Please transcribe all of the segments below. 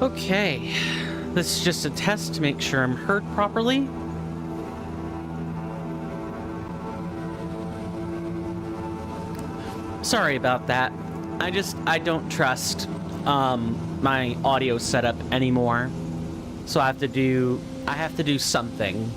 Okay, this is just a test to make sure I'm heard properly. Sorry about that. I don't trust my audio setup anymore. So I have to do something.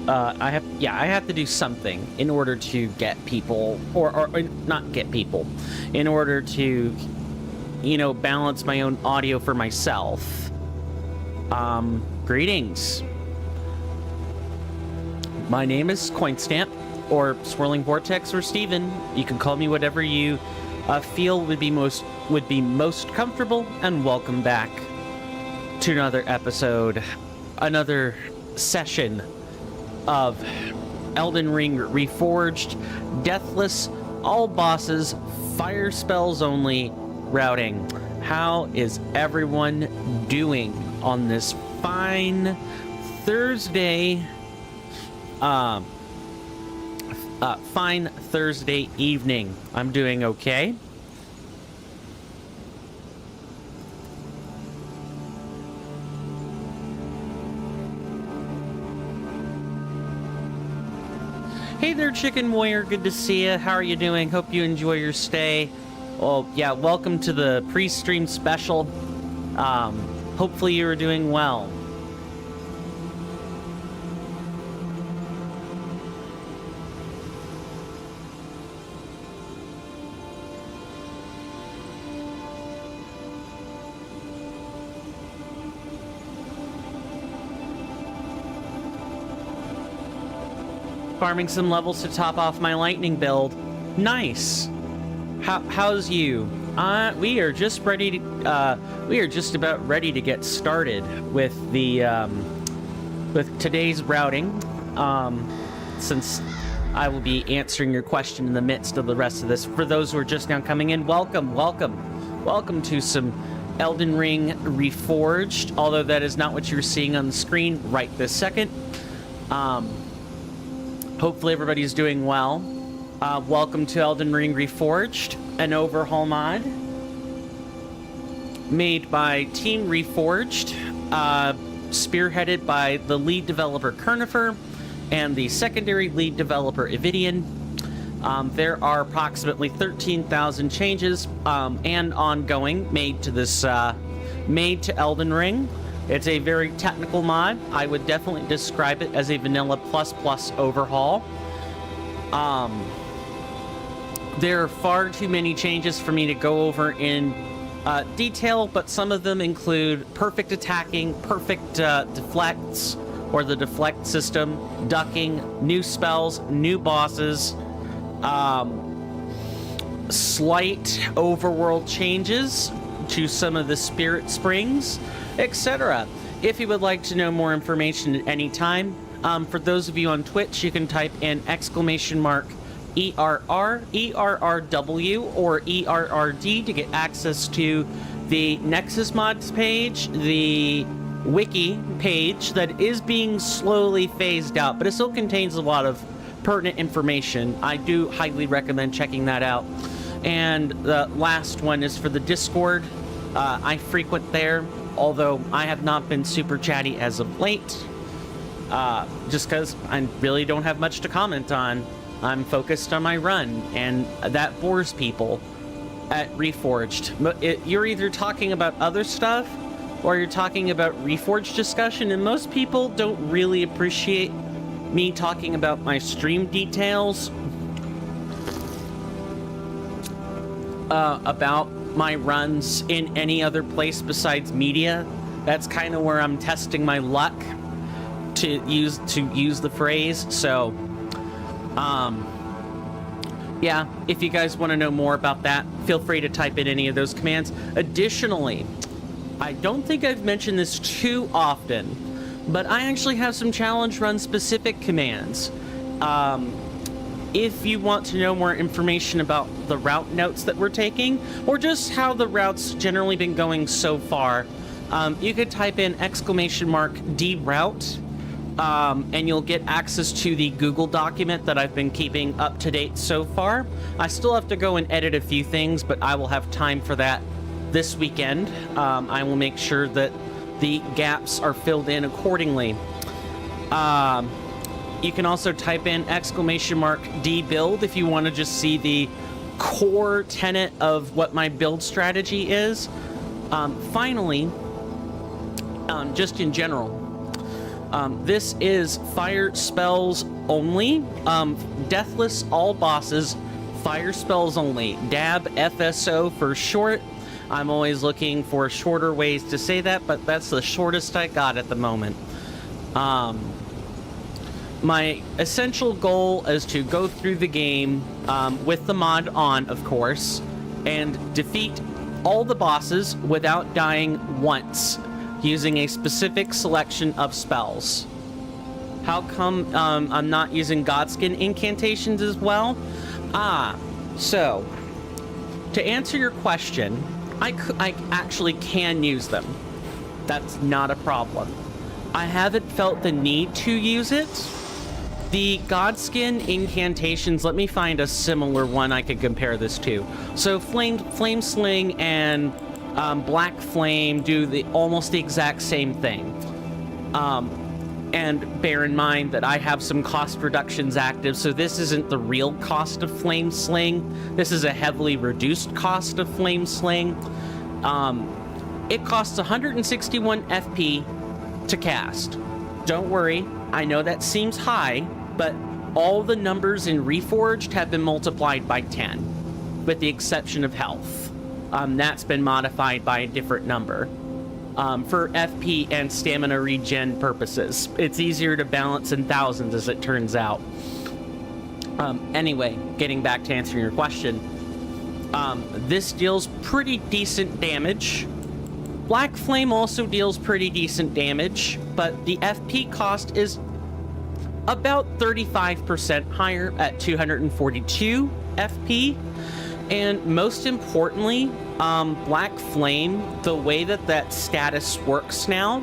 I have to do something in order to get people, or not get people, in order to, you know, balance my own audio for myself. Greetings. My name is Coinstamp, or Swirling Vortex, or Steven. You can call me whatever you feel would be most comfortable, and welcome back to another episode, another session of Elden Ring Reforged, Deathless, all bosses, fire spells only, routing. How is everyone doing on this fine Thursday, fine Thursday evening? I'm doing okay. Hey there, Chicken Warrior. Good to see you. How are you doing? Hope you enjoy your stay. Well, yeah, welcome to the pre-stream special. Hopefully you're doing well. Farming some levels to top off my lightning build. Nice. How's you? We are just ready to. We are just about ready to get started with the with today's routing. Since I will be answering your question in the midst of the rest of this. For those who are just now coming in, welcome to some Elden Ring Reforged. Although that is not what you're seeing on the screen right this second. Hopefully everybody's doing well. Welcome to Elden Ring Reforged, an overhaul mod made by Team Reforged, spearheaded by the lead developer Kirnifr and the secondary lead developer Ividian. There are approximately 13,000 changes and ongoing made to Elden Ring. It's a very technical mod. I would definitely describe it as a vanilla plus overhaul. There are far too many changes for me to go over in detail, but some of them include perfect attacking, perfect deflects, or the deflect system, ducking, new spells, new bosses, slight overworld changes to some of the spirit springs, etc. If you would like to know more information at any time, for those of you on Twitch, you can type in ERR, ERRW, or ERRD to get access to the Nexus mods page, the wiki page that is being slowly phased out, but it still contains a lot of pertinent information. I do highly recommend checking that out. And the last one is for the Discord. I frequent there, although I have not been super chatty as of late, just because I really don't have much to comment on. I'm focused on my run, and that bores people at Reforged. You're either talking about other stuff, or you're talking about Reforged discussion, and most people don't really appreciate me talking about my stream details, about my runs in any other place besides media. That's kind of where I'm testing my luck, to use the phrase. So yeah, if you guys want to know more about that, feel free to type in any of those commands. Additionally, I don't think I've mentioned this too often, but I actually have some challenge run specific commands. If you want to know more information about the route notes that we're taking, or just how the route's generally been going so far, you could type in !deroute, and you'll get access to the Google document that I've been keeping up to date so far. I still have to go and edit a few things, but I will have time for that this weekend. I will make sure that the gaps are filled in accordingly. You can also type in !DBuild if you want to just see the core tenet of what my build strategy is. Finally, just in general, this is fire spells only. Deathless all bosses, fire spells only. DAB FSO for short. I'm always looking for shorter ways to say that, but that's the shortest I got at the moment. My essential goal is to go through the game with the mod on, of course, and defeat all the bosses without dying once, using a specific selection of spells. How come I'm not using Godskin incantations as well? So, to answer your question, I actually can use them. That's not a problem. I haven't felt the need to use it. The Godskin incantations, let me find a similar one I could compare this to. So Flame Sling and Black Flame do almost the exact same thing. And bear in mind that I have some cost reductions active, so this isn't the real cost of Flame Sling. This is a heavily reduced cost of Flame Sling. It costs 161 FP to cast. Don't worry, I know that seems high, but all the numbers in Reforged have been multiplied by 10, with the exception of health. That's been modified by a different number. For FP and stamina regen purposes. It's easier to balance in thousands, as it turns out. Anyway, getting back to answering your question. This deals pretty decent damage. Black Flame also deals pretty decent damage, but the FP cost is about 35% higher at 242 FP. And most importantly, Black Flame, the way that status works now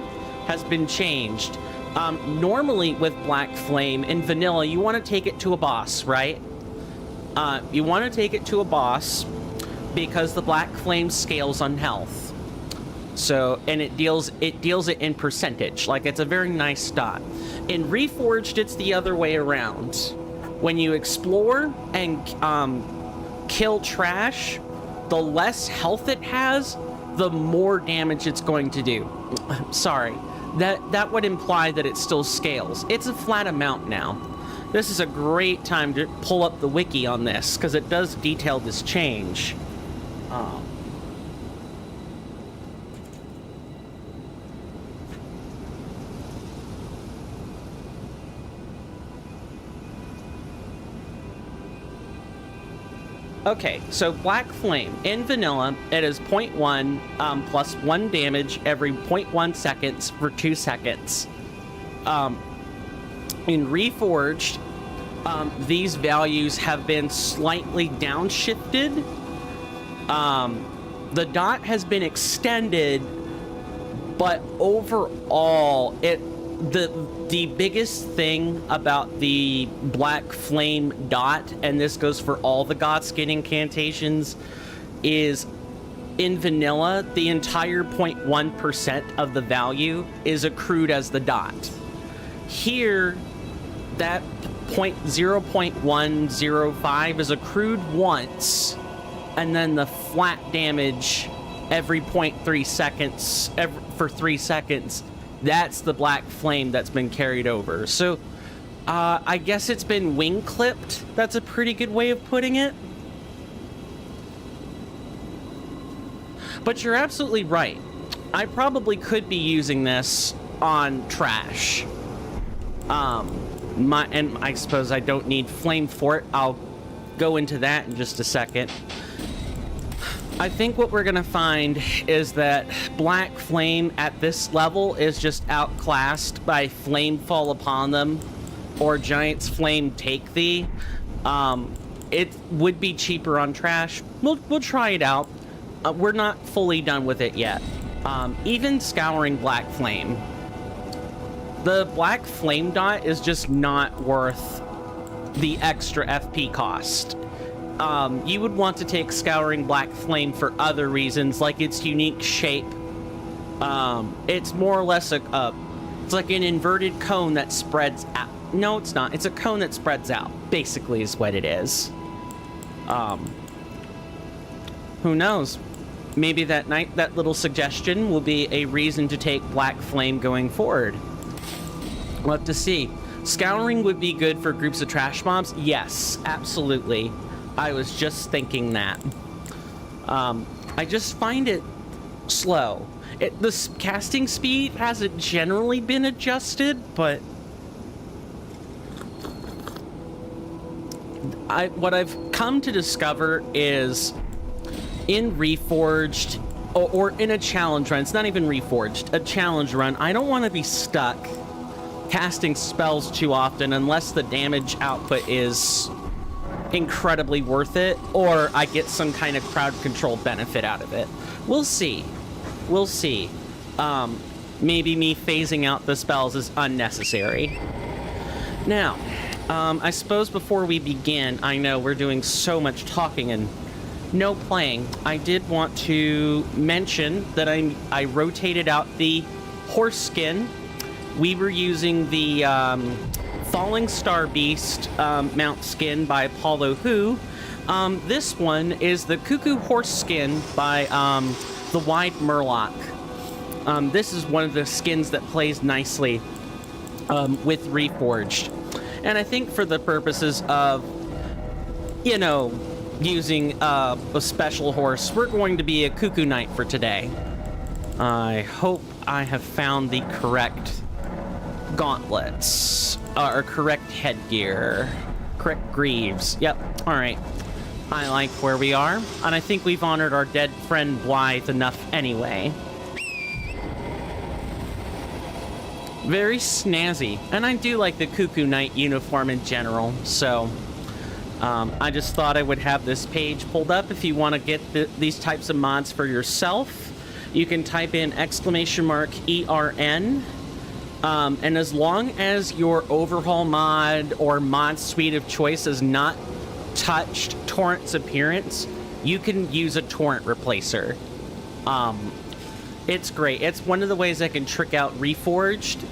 has been changed. Normally with Black Flame in vanilla, you want to take it to a boss, right? You want to take it to a boss because the Black Flame scales on health. So, and it deals it in percentage, like it's a very nice dot. In Reforged, it's the other way around. When you explore and kill trash, the less health it has, the more damage it's going to do. Sorry, that would imply that it still scales. It's a flat amount now. This is a great time to pull up the wiki on this, because it does detail this change. Okay, so Black Flame. In vanilla, it is 0.1 plus 1 damage every 0.1 seconds for 2 seconds. In Reforged, these values have been slightly downshifted. The dot has been extended, but overall, the biggest thing about the Black Flame dot, and this goes for all the Godskin incantations, is in vanilla, the entire 0.1% of the value is accrued as the dot. Here, that 0.105 is accrued once, and then the flat damage every 0.3 seconds, for 3 seconds, that's the Black Flame that's been carried over. So, I guess it's been wing clipped. That's a pretty good way of putting it. But you're absolutely right. I probably could be using this on trash. And I suppose I don't need flame for it. I'll go into that in just a second. I think what we're gonna find is that Black Flame at this level is just outclassed by Flame Fall Upon Them or Giant's Flame Take Thee. It would be cheaper on trash. We'll try it out. We're not fully done with it yet. Even scouring Black Flame, The black flame dot is just not worth the extra FP cost. You would want to take Scouring Black Flame for other reasons, like its unique shape. It's more or less it's like an inverted cone that spreads out. No, it's not. It's a cone that spreads out, basically, is what it is. Who knows? Maybe that little suggestion will be a reason to take Black Flame going forward. We'll have to see. Scouring would be good for groups of trash mobs. Yes, absolutely. I was just thinking that. I just find it slow. The casting speed hasn't generally been adjusted, but what I've come to discover is in Reforged, or in a challenge run, it's not even Reforged, a challenge run, I don't want to be stuck casting spells too often unless the damage output is incredibly worth it, or I get some kind of crowd control benefit out of it. We'll see. We'll see. Maybe me phasing out the spells is unnecessary. Now, I suppose before we begin, I know we're doing so much talking and no playing. I did want to mention that I rotated out the horse skin. We were using the Falling Star Beast mount skin by Apollo Who. This one is the Cuckoo Horse skin by the Wide Murloc. This is one of the skins that plays nicely with Reforged. And I think for the purposes of, you know, using a special horse, we're going to be a Cuckoo Knight for today. I hope I have found the correct gauntlets, or correct headgear, correct greaves. Yep, all right. I like where we are, and I think we've honored our dead friend Blythe enough anyway. Very snazzy, and I do like the Cuckoo Knight uniform in general, so I just thought I would have this page pulled up. If you want to get these types of mods for yourself, you can type in !ERN, and as long as your overhaul mod or mod suite of choice has not touched Torrent's appearance, you can use a Torrent replacer. It's great. It's one of the ways I can trick out Reforged,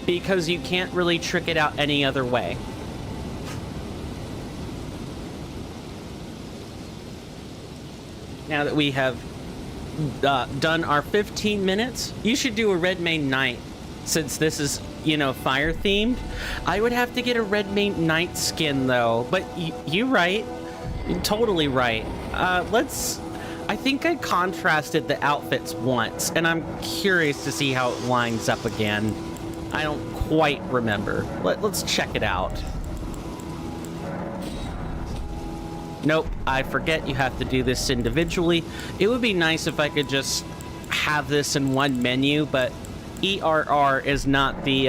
because you can't really trick it out any other way. Now that we have done our 15 minutes, you should do a Red Mane Knight, since this is, you know, fire themed. I would have to get a Red Mane Knight skin though, but you're right. You're totally right. I think I contrasted the outfits once, and I'm curious to see how it lines up again. I don't quite remember. Let's check it out. Nope, I forget you have to do this individually. It would be nice if I could just have this in one menu, but ERR is not the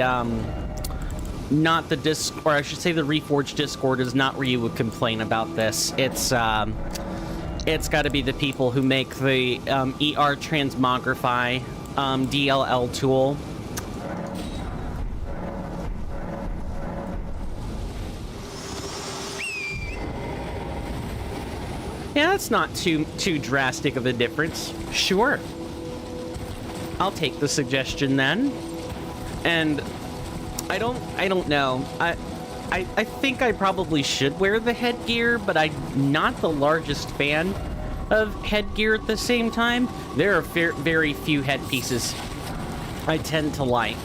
Discord, or I should say the Reforged Discord is not where you would complain about this. It's got to be the people who make the ER Transmogrify DLL tool. Yeah, that's not too drastic of a difference. Sure. I'll take the suggestion then. And I don't know. I think I probably should wear the headgear, but I'm not the largest fan of headgear at the same time. There are very few headpieces I tend to like.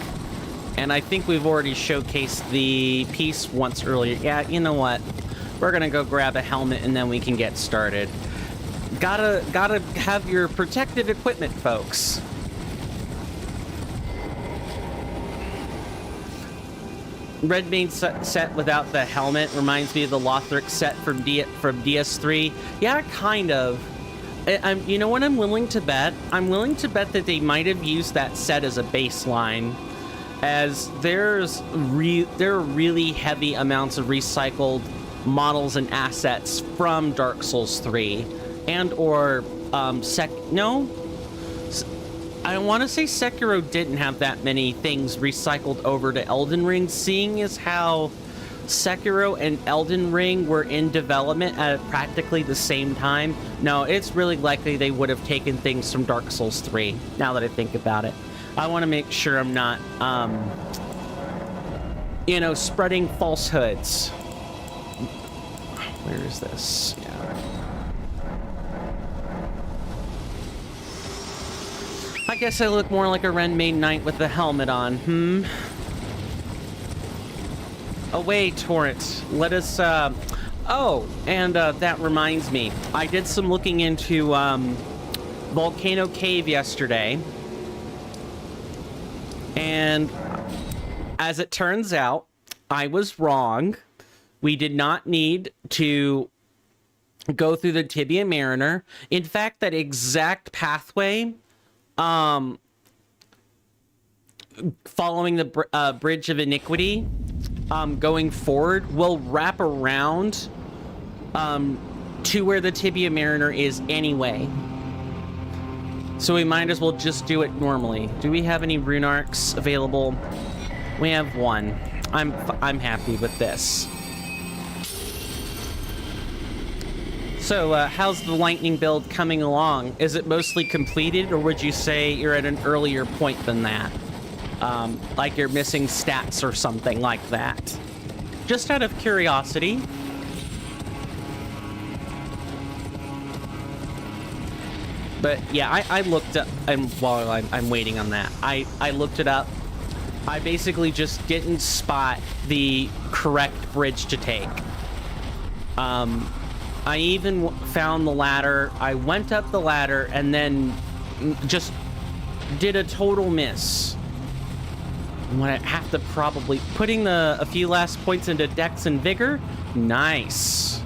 And I think we've already showcased the piece once earlier. Yeah, you know what? We're gonna go grab a helmet and then we can get started. Gotta have your protective equipment, folks. Red Mane set without the helmet reminds me of the Lothric set from DS3. Yeah, kind of. You know what I'm willing to bet? I'm willing to bet that they might have used that set as a baseline, as there are really heavy amounts of recycled models and assets from Dark Souls 3 and or I want to say Sekiro didn't have that many things recycled over to Elden Ring, seeing as how Sekiro and Elden Ring were in development at practically the same time. No, it's really likely they would have taken things from Dark Souls 3, now that I think about it. I want to make sure I'm not, you know, spreading falsehoods. Where is this? Yeah. I guess I look more like a Ren Maid Knight with the helmet on, Away, Torrent. Let us, oh, and, that reminds me. I did some looking into, Volcano Cave yesterday. And, as it turns out, I was wrong. We did not need to go through the Tibia Mariner. In fact, that exact pathway, following the Bridge of Iniquity, going forward, will wrap around to where the Tibia Mariner is anyway. So we might as well just do it normally. Do we have any rune arcs available? We have one. I'm happy with this. So, how's the lightning build coming along? Is it mostly completed, or would you say you're at an earlier point than that? Like you're missing stats or something like that? Just out of curiosity. But yeah, I looked up, and while I'm waiting on that, I looked it up. I basically just didn't spot the correct bridge to take. I even found the ladder. I went up the ladder and then just did a total miss. I'm gonna have to probably putting a few last points into Dex and Vigor. Nice.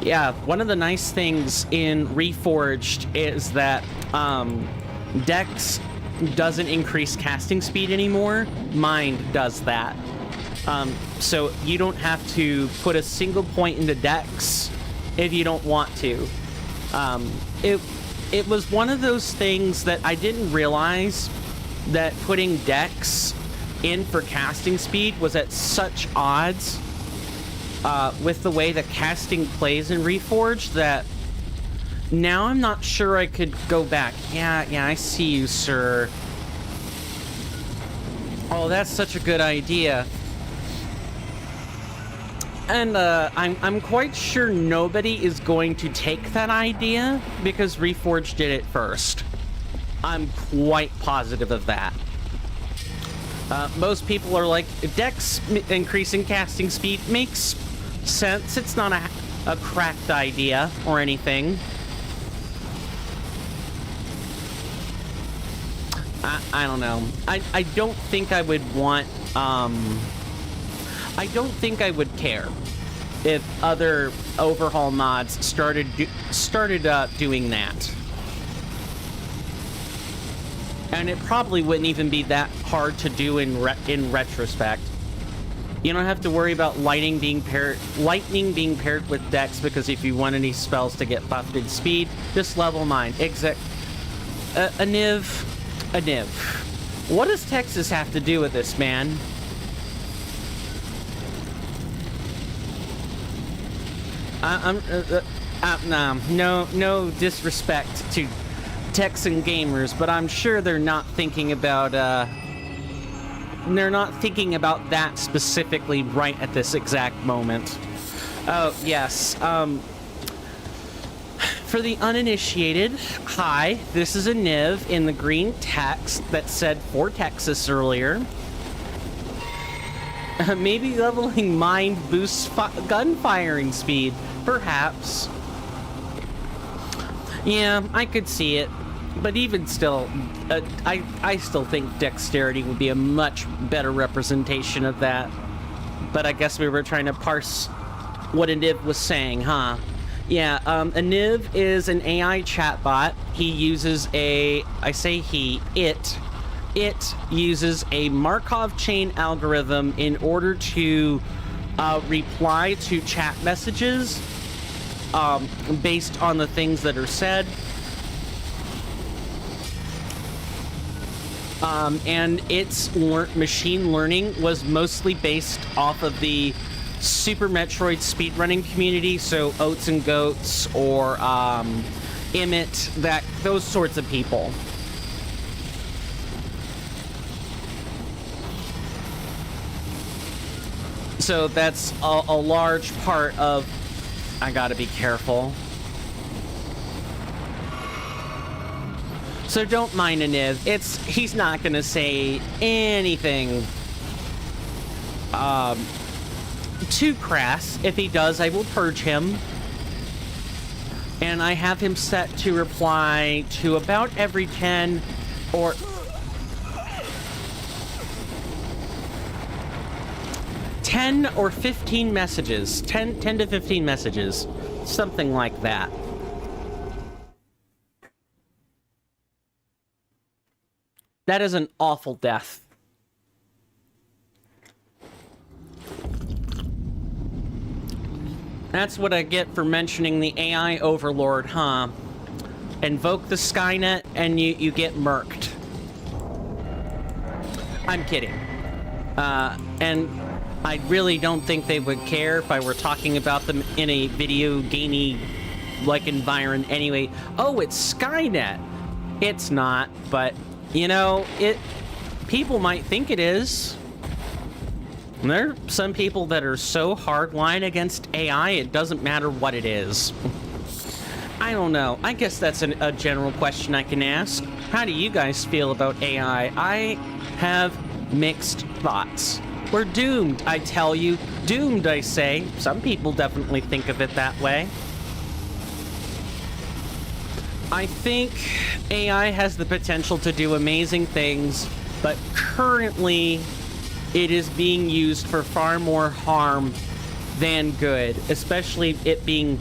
Yeah, one of the nice things in Reforged is that Dex doesn't increase casting speed anymore. Mind does that. So you don't have to put a single point into Dex if you don't want to. It was one of those things that I didn't realize that putting Dex in for casting speed was at such odds with the way that casting plays in Reforged that now I'm not sure I could go back. Yeah, I see you, sir. Oh, that's such a good idea. And I'm quite sure nobody is going to take that idea because Reforged did it first. I'm quite positive of that. Most people are like, Dex increasing casting speed makes sense. It's not a cracked idea or anything. I don't know. I don't think I would want... I don't think I would care if other overhaul mods started doing that. And it probably wouldn't even be that hard to do in retrospect. You don't have to worry about lightning being paired with Dex, because if you want any spells to get buffed in speed, just level mine. A Niv. What does Texas have to do with this, man? No disrespect to Texan gamers, but I'm sure they're not thinking about that specifically right at this exact moment. Oh yes. For the uninitiated, hi, this is a Niv in the green text that said for Texas earlier. Maybe leveling mine boosts gun firing speed. Perhaps. Yeah, I could see it. But even still, I still think dexterity would be a much better representation of that. But I guess we were trying to parse what a Niv was saying, huh? Yeah, a Niv is an AI chatbot. He uses it uses a Markov chain algorithm in order to reply to chat messages based on the things that are said. And its machine learning was mostly based off of the Super Metroid speedrunning community, so Oats and Goats or Emmett, those sorts of people. So that's a large part of... I gotta be careful. So don't mind Aniv. He's not gonna say anything too crass. If he does, I will purge him. And I have him set to reply to about every 10 or... 10 or 15 messages. 10 to 15 messages. Something like that. That is an awful death. That's what I get for mentioning the AI overlord, huh? Invoke the Skynet and you get murked. I'm kidding. And I really don't think they would care if I were talking about them in a video gamey like environment anyway. Oh, it's Skynet. It's not, but you know, people might think it is. And there are some people that are so hardline against AI, it doesn't matter what it is. I don't know. I guess that's a general question I can ask. How do you guys feel about AI? I have mixed thoughts. We're doomed, I tell you. Doomed, I say. Some people definitely think of it that way. I think AI has the potential to do amazing things, but currently it is being used for far more harm than good, especially it being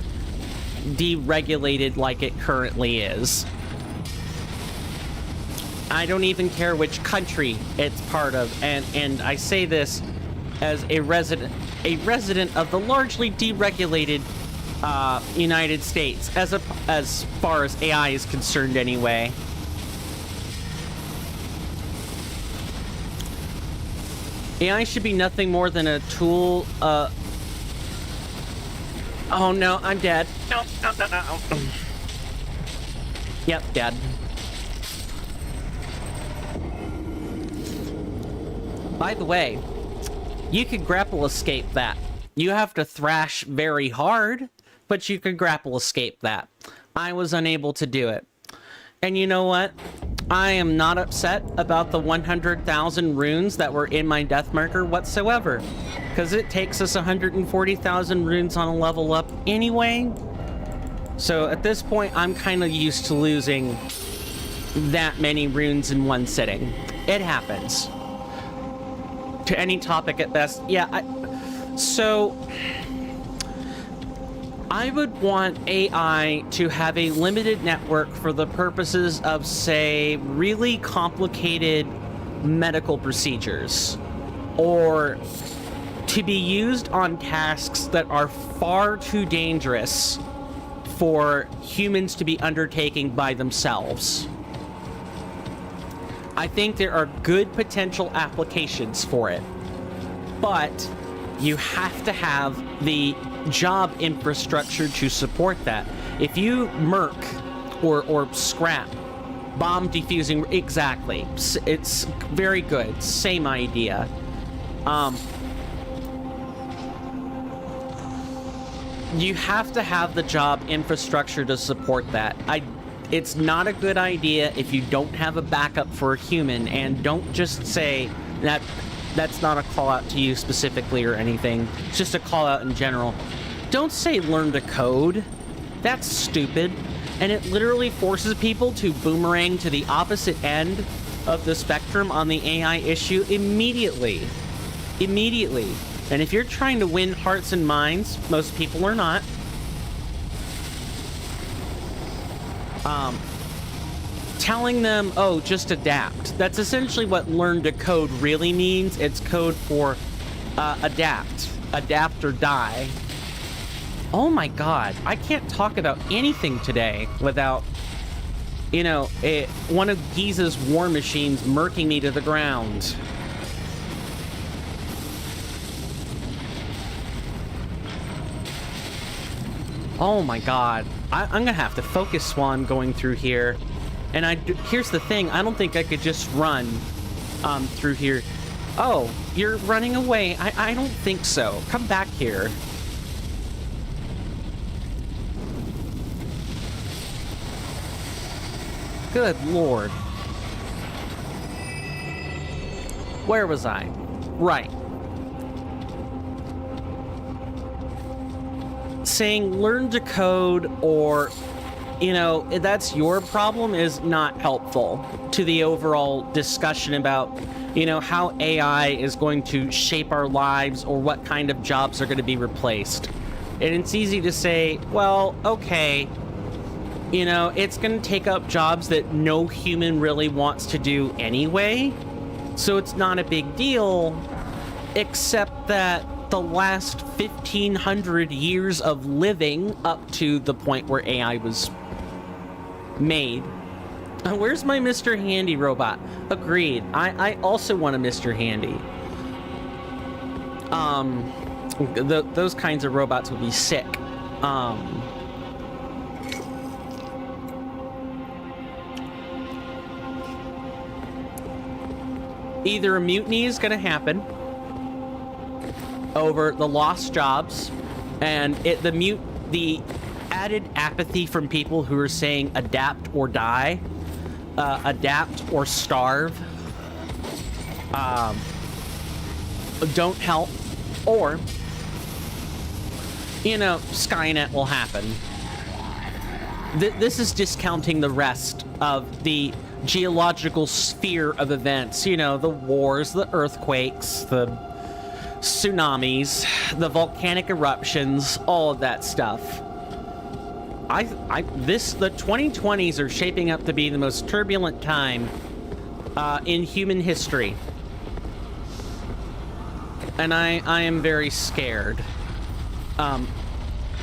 deregulated like it currently is. I don't even care which country it's part of, and I say this as a resident of the largely deregulated United States, as far as AI is concerned anyway. AI should be nothing more than a tool. Oh no, I'm dead. No. Yep, dead. By the way, you could grapple escape that. You have to thrash very hard, but you could grapple escape that. I was unable to do it. And you know what? I am not upset about the 100,000 runes that were in my death marker whatsoever, because it takes us 140,000 runes on a level up anyway. So at this point, I'm kind of used to losing that many runes in one sitting. It happens. To any topic at best. Yeah, I would want AI to have a limited network for the purposes of, say, really complicated medical procedures, or to be used on tasks that are far too dangerous for humans to be undertaking by themselves. I think there are good potential applications for it, but you have to have the job infrastructure to support that. If you murk or scrap bomb defusing, exactly, it's very good, same idea. You have to have the job infrastructure to support that. It's not a good idea if you don't have a backup for a human, and don't just say that. That's not a call out to you specifically or anything. It's just a call out in general. Don't say learn to code. That's stupid. And it literally forces people to boomerang to the opposite end of the spectrum on the AI issue immediately. Immediately. And if you're trying to win hearts and minds, most people are not. Telling them, oh, just adapt. That's essentially what learn to code really means. It's code for adapt. Adapt or die. Oh my god, I can't talk about anything today without you know, one of Giza's war machines murking me to the ground. Oh my god. I'm gonna have to focus while I'm going through here. And here's the thing, I don't think I could just run through here. Oh, you're running away. I don't think so. Come back here. Good lord. Where was I? Right. Saying learn to code or, you know, that's your problem is not helpful to the overall discussion about, you know, how AI is going to shape our lives or what kind of jobs are going to be replaced. And it's easy to say, well, okay, you know, it's going to take up jobs that no human really wants to do anyway. So it's not a big deal, except that the last 1,500 years of living up to the point where AI was made. Where's my Mr. Handy robot? Agreed. I also want a Mr. Handy. Those kinds of robots would be sick. Either a mutiny is going to happen over the lost jobs, and the added apathy from people who are saying adapt or die, adapt or starve, don't help, or, you know, Skynet will happen. This is discounting the rest of the geological sphere of events, you know, the wars, the earthquakes, the tsunamis, the volcanic eruptions, all of that stuff. The 2020s are shaping up to be the most turbulent time in human history. And I am very scared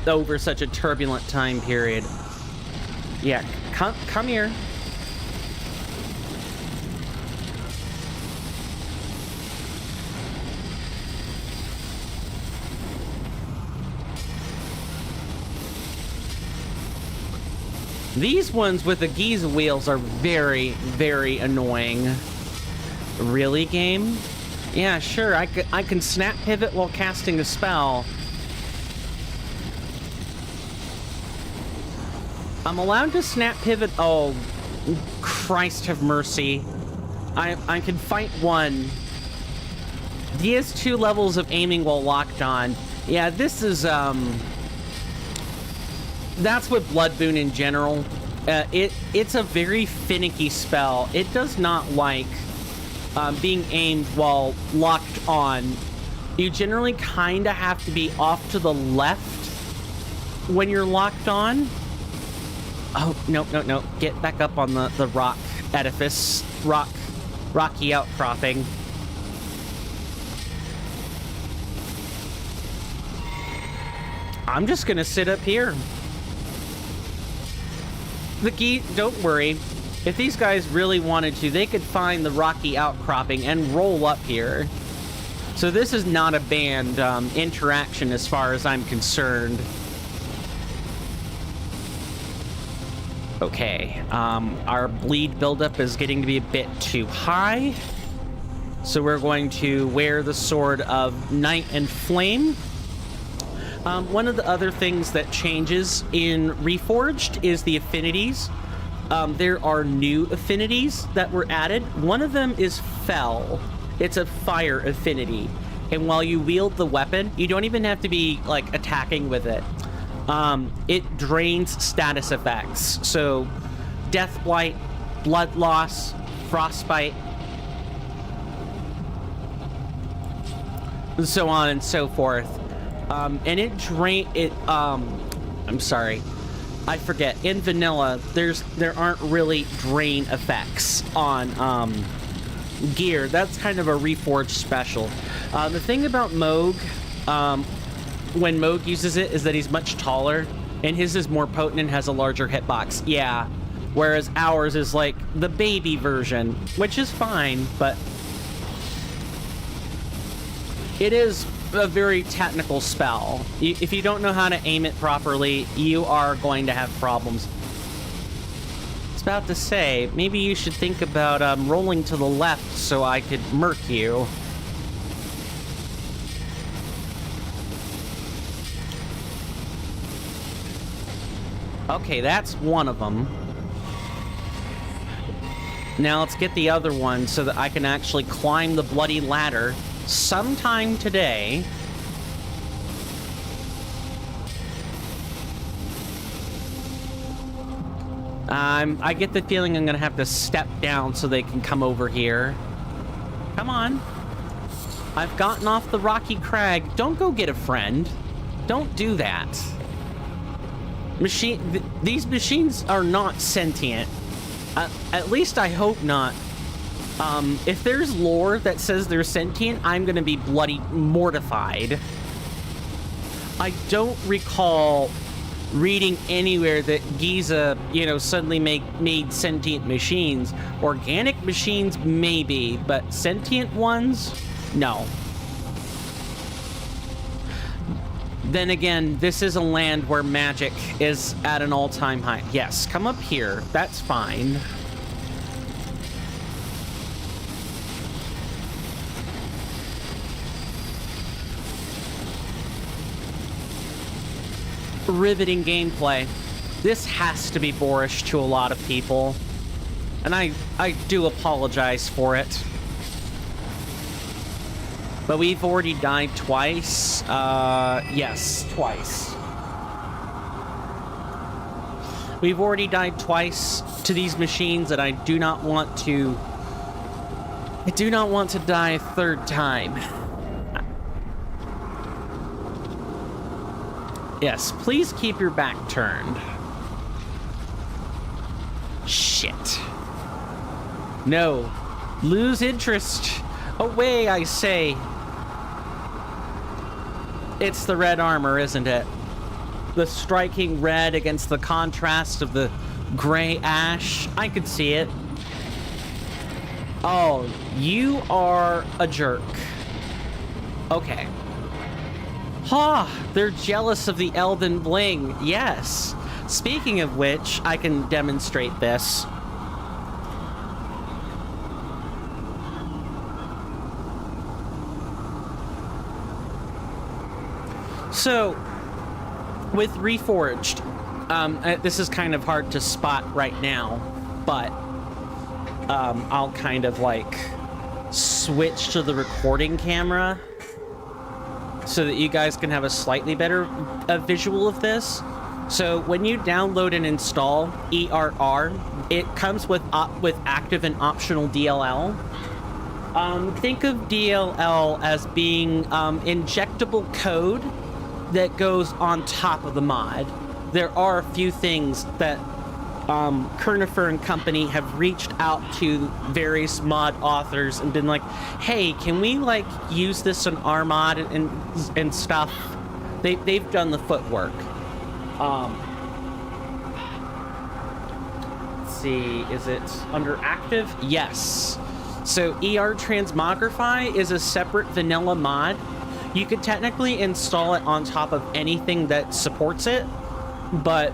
over such a turbulent time period. Yeah, come here. These ones with the Giza wheels are very, very annoying. Really, game? Yeah, sure, I can snap pivot while casting a spell. I'm allowed to snap pivot. Oh, Christ have mercy. I can fight one. He has 2 levels of aiming while locked on. Yeah, this is, that's with Blood Boon in general. It's a very finicky spell. It does not like being aimed while locked on. You generally kind of have to be off to the left when you're locked on. Oh, no. Get back up on the rock edifice. Rocky outcropping. I'm just gonna sit up here. Don't worry. If these guys really wanted to, they could find the rocky outcropping and roll up here. So this is not a banned interaction as far as I'm concerned. Okay, our bleed buildup is getting to be a bit too high. So we're going to wear the Sword of Night and Flame. One of the other things that changes in Reforged is the affinities. There are new affinities that were added. One of them is Fell. It's a fire affinity. And while you wield the weapon, you don't even have to be, like, attacking with it. It drains status effects. So, Death Blight, Blood Loss, Frostbite, and so on and so forth. And I'm sorry, I forget. In vanilla, there aren't really drain effects on gear. That's kind of a Reforged special. The thing about Moog, when Moog uses it, is that he's much taller, and his is more potent and has a larger hitbox. Yeah, whereas ours is like the baby version, which is fine, but it is a very technical spell. If you don't know how to aim it properly, you are going to have problems. I was about to say, maybe you should think about rolling to the left so I could murk you. Okay, that's one of them. Now let's get the other one so that I can actually climb the bloody ladder sometime today. I get the feeling I'm gonna have to step down so they can come over here. Come on. I've gotten off the rocky crag. Don't go get a friend. Don't do that. These machines are not sentient. At least I hope not. If there's lore that says they're sentient, I'm gonna be bloody mortified. I don't recall reading anywhere that Giza, you know, suddenly made sentient machines. Organic machines, maybe, but sentient ones, no. Then again, this is a land where magic is at an all-time high. Yes, come up here. That's fine. Riveting gameplay. This has to be boorish to a lot of people, and I do apologize for it. But we've already died twice. Yes, twice. We've already died twice to these machines, and I do not want to die a third time. Yes, please keep your back turned. Shit. No. Lose interest. Away, I say. It's the red armor, isn't it? The striking red against the contrast of the gray ash. I could see it. Oh, you are a jerk. Okay. Ha! They're jealous of the Elden Bling. Yes. Speaking of which, I can demonstrate this. So, with Reforged, this is kind of hard to spot right now, but I'll kind of like switch to the recording camera so that you guys can have a slightly better visual of this. So when you download and install ERR, it comes with active and optional DLL. Think of DLL as being injectable code that goes on top of the mod. There are a few things that Kirnifr and company have reached out to various mod authors and been like, hey, can we like use this in our mod and stuff? They've done the footwork. Let's see, is it under active? Yes. So ER Transmogrify is a separate vanilla mod. You could technically install it on top of anything that supports it, but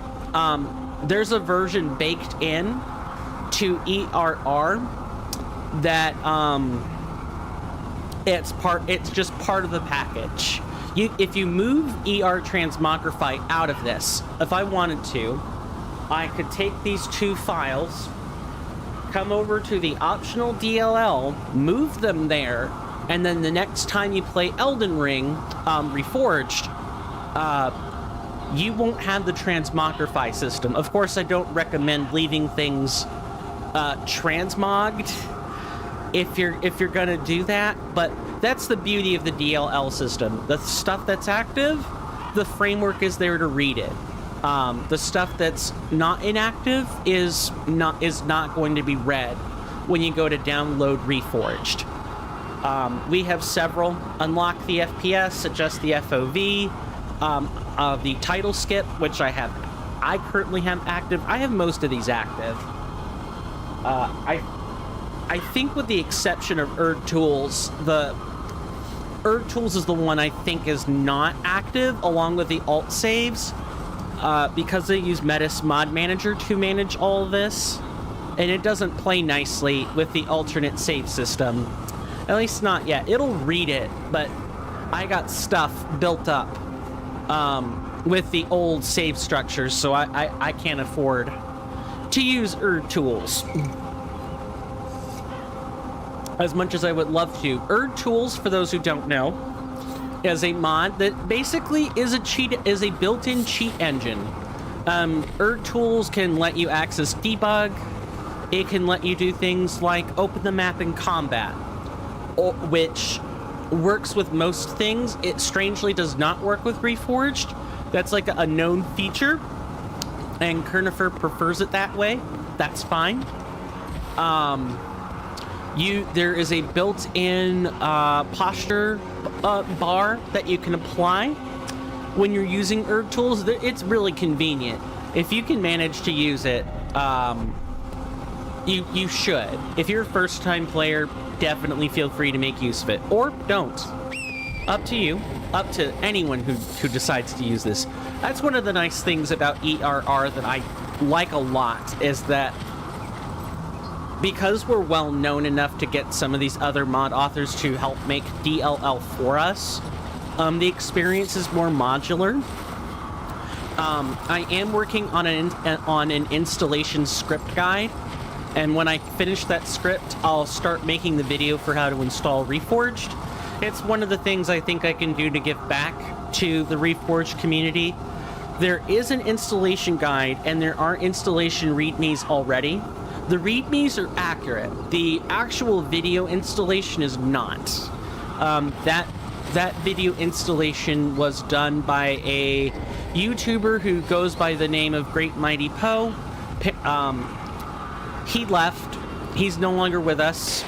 there's a version baked in to ERR that it's just part of the package. If you move ER Transmogrify out of this, if I wanted to, I could take these two files, come over to the optional DLL, move them there, and then the next time you play Elden Ring Reforged, you won't have the transmogrify system. Of course, I don't recommend leaving things transmogged if you're gonna do that, but that's the beauty of the DLL system. The stuff that's active, the framework is there to read it. The stuff that's not inactive is not going to be read when you go to download Reforged. We have several. Unlock the FPS, adjust the FOV, the title skip, which I have I currently have active. I have most of these active. I think with the exception of Erd Tools, the Erd Tools is the one I think is not active, along with the alt saves, because they use Metis Mod Manager to manage all of this, and it doesn't play nicely with the alternate save system. At least not yet. It'll read it, but I got stuff built up with the old save structures, so I can't afford to use Erd Tools as much as I would love to. Erd Tools, for those who don't know, is a mod that basically is a built-in cheat engine. Erd Tools can let you access debug. It can let you do things like open the map in combat, which works with most things. It strangely does not work with Reforged. That's like a known feature, and Kirnifr prefers it that way. That's fine. There is a built-in posture bar that you can apply when you're using Erd Tools. It's really convenient. If you can manage to use it, you should. If you're a first-time player, definitely feel free to make use of it. Or don't. Up to you. Up to anyone who decides to use this. That's one of the nice things about ERR that I like a lot, is that because we're well known enough to get some of these other mod authors to help make DLL for us, the experience is more modular. I am working on an installation script guide, and when I finish that script, I'll start making the video for how to install Reforged. It's one of the things I think I can do to give back to the Reforged community. There is an installation guide, and there are installation readmes already. The readmes are accurate. The actual video installation is not. That video installation was done by a YouTuber who goes by the name of Great Mighty Poe. He left. He's no longer with us.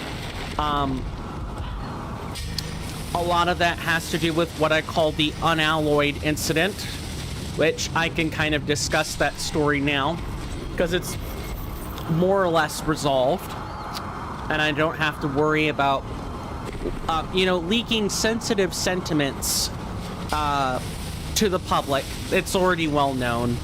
A lot of that has to do with what I call the unalloyed incident, which I can kind of discuss that story now, because it's more or less resolved, and I don't have to worry about, leaking sensitive sentiments to the public. It's already well known.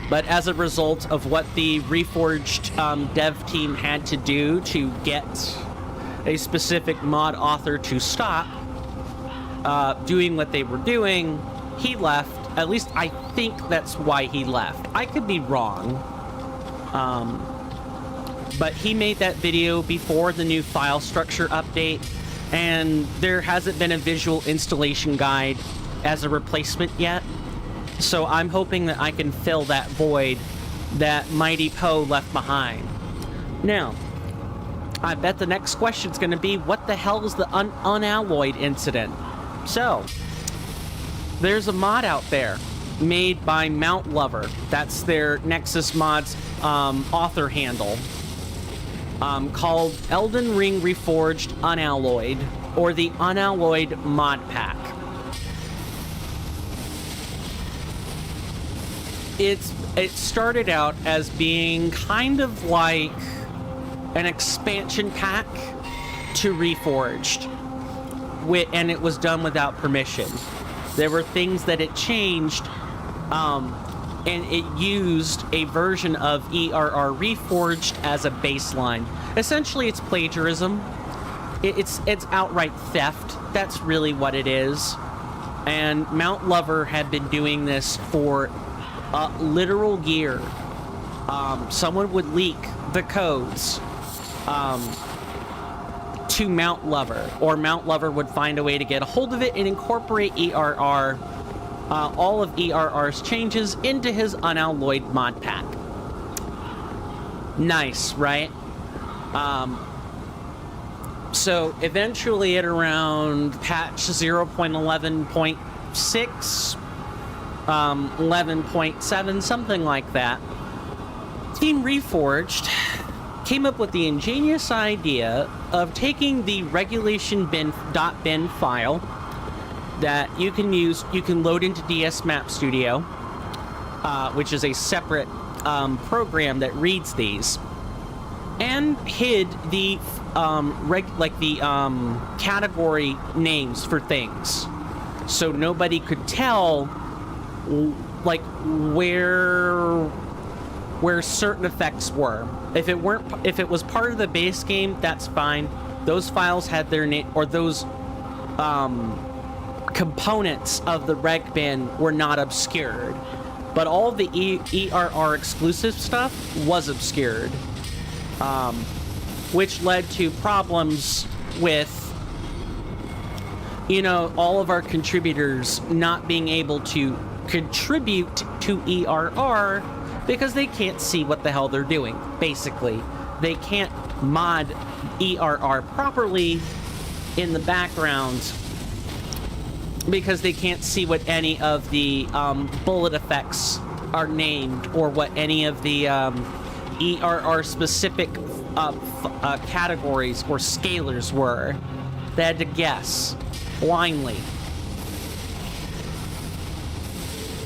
But as a result of what the Reforged dev team had to do to get a specific mod author to stop doing what they were doing, he left. At least I think that's why he left. I could be wrong. But he made that video before the new file structure update, and there hasn't been a visual installation guide as a replacement yet. So I'm hoping that I can fill that void that Mighty Poe left behind. Now, I bet the next question's going to be, what the hell is the unalloyed incident? So, there's a mod out there made by Mount Lover. That's their Nexus Mods author handle, called Elden Ring Reforged Unalloyed, or the Unalloyed Mod Pack. It started out as being kind of like an expansion pack to Reforged, and it was done without permission. There were things that it changed, and it used a version of ERR Reforged as a baseline. Essentially, it's plagiarism. It's outright theft. That's really what it is. And Mount Lover had been doing this for a literal year. Someone would leak the codes to Mount Lover, or Mount Lover would find a way to get a hold of it and incorporate ERR, all of ERR's changes into his unalloyed mod pack. Nice, right? So eventually at around patch 0.11.6, 11.7, something like that, Team Reforged came up with the ingenious idea of taking the regulation bin file that you can use. You can load into DS Map Studio, which is a separate program that reads these, and hid the category names for things, so nobody could tell like where certain effects were. If it was part of the base game, that's fine. Those files had their name, or those components of the reg bin were not obscured. But all of the ERR exclusive stuff was obscured, which led to problems with, all of our contributors not being able to contribute to ERR because they can't see what the hell they're doing. Basically, they can't mod ERR properly in the background because they can't see what any of the bullet effects are named, or what any of the ERR specific categories or scalars were. They had to guess blindly.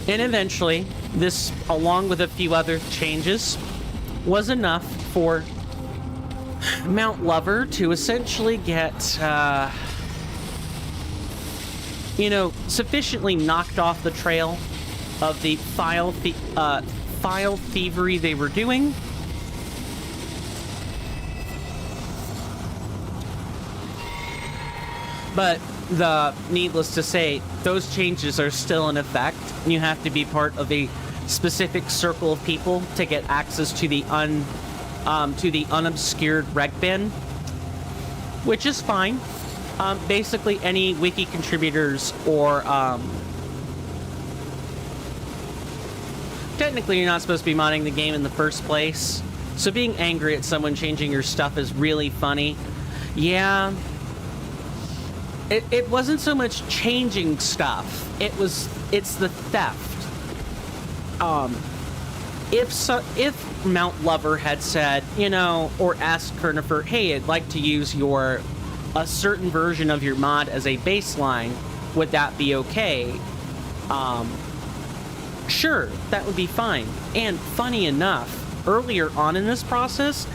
And eventually, this, along with a few other changes, was enough for Mount Lover to essentially get, sufficiently knocked off the trail of the file thievery they were doing. But needless to say, those changes are still in effect. You have to be part of a specific circle of people to get access to the unobscured reg bin, which is fine. Basically, any wiki contributors or technically, you're not supposed to be modding the game in the first place. So being angry at someone changing your stuff is really funny. Yeah. It wasn't so much changing stuff. It's the theft. If Mount Lover had said, or asked Kirnifr, hey, I'd like to use a certain version of your mod as a baseline, would that be okay? Sure, that would be fine. And funny enough, earlier on in this process,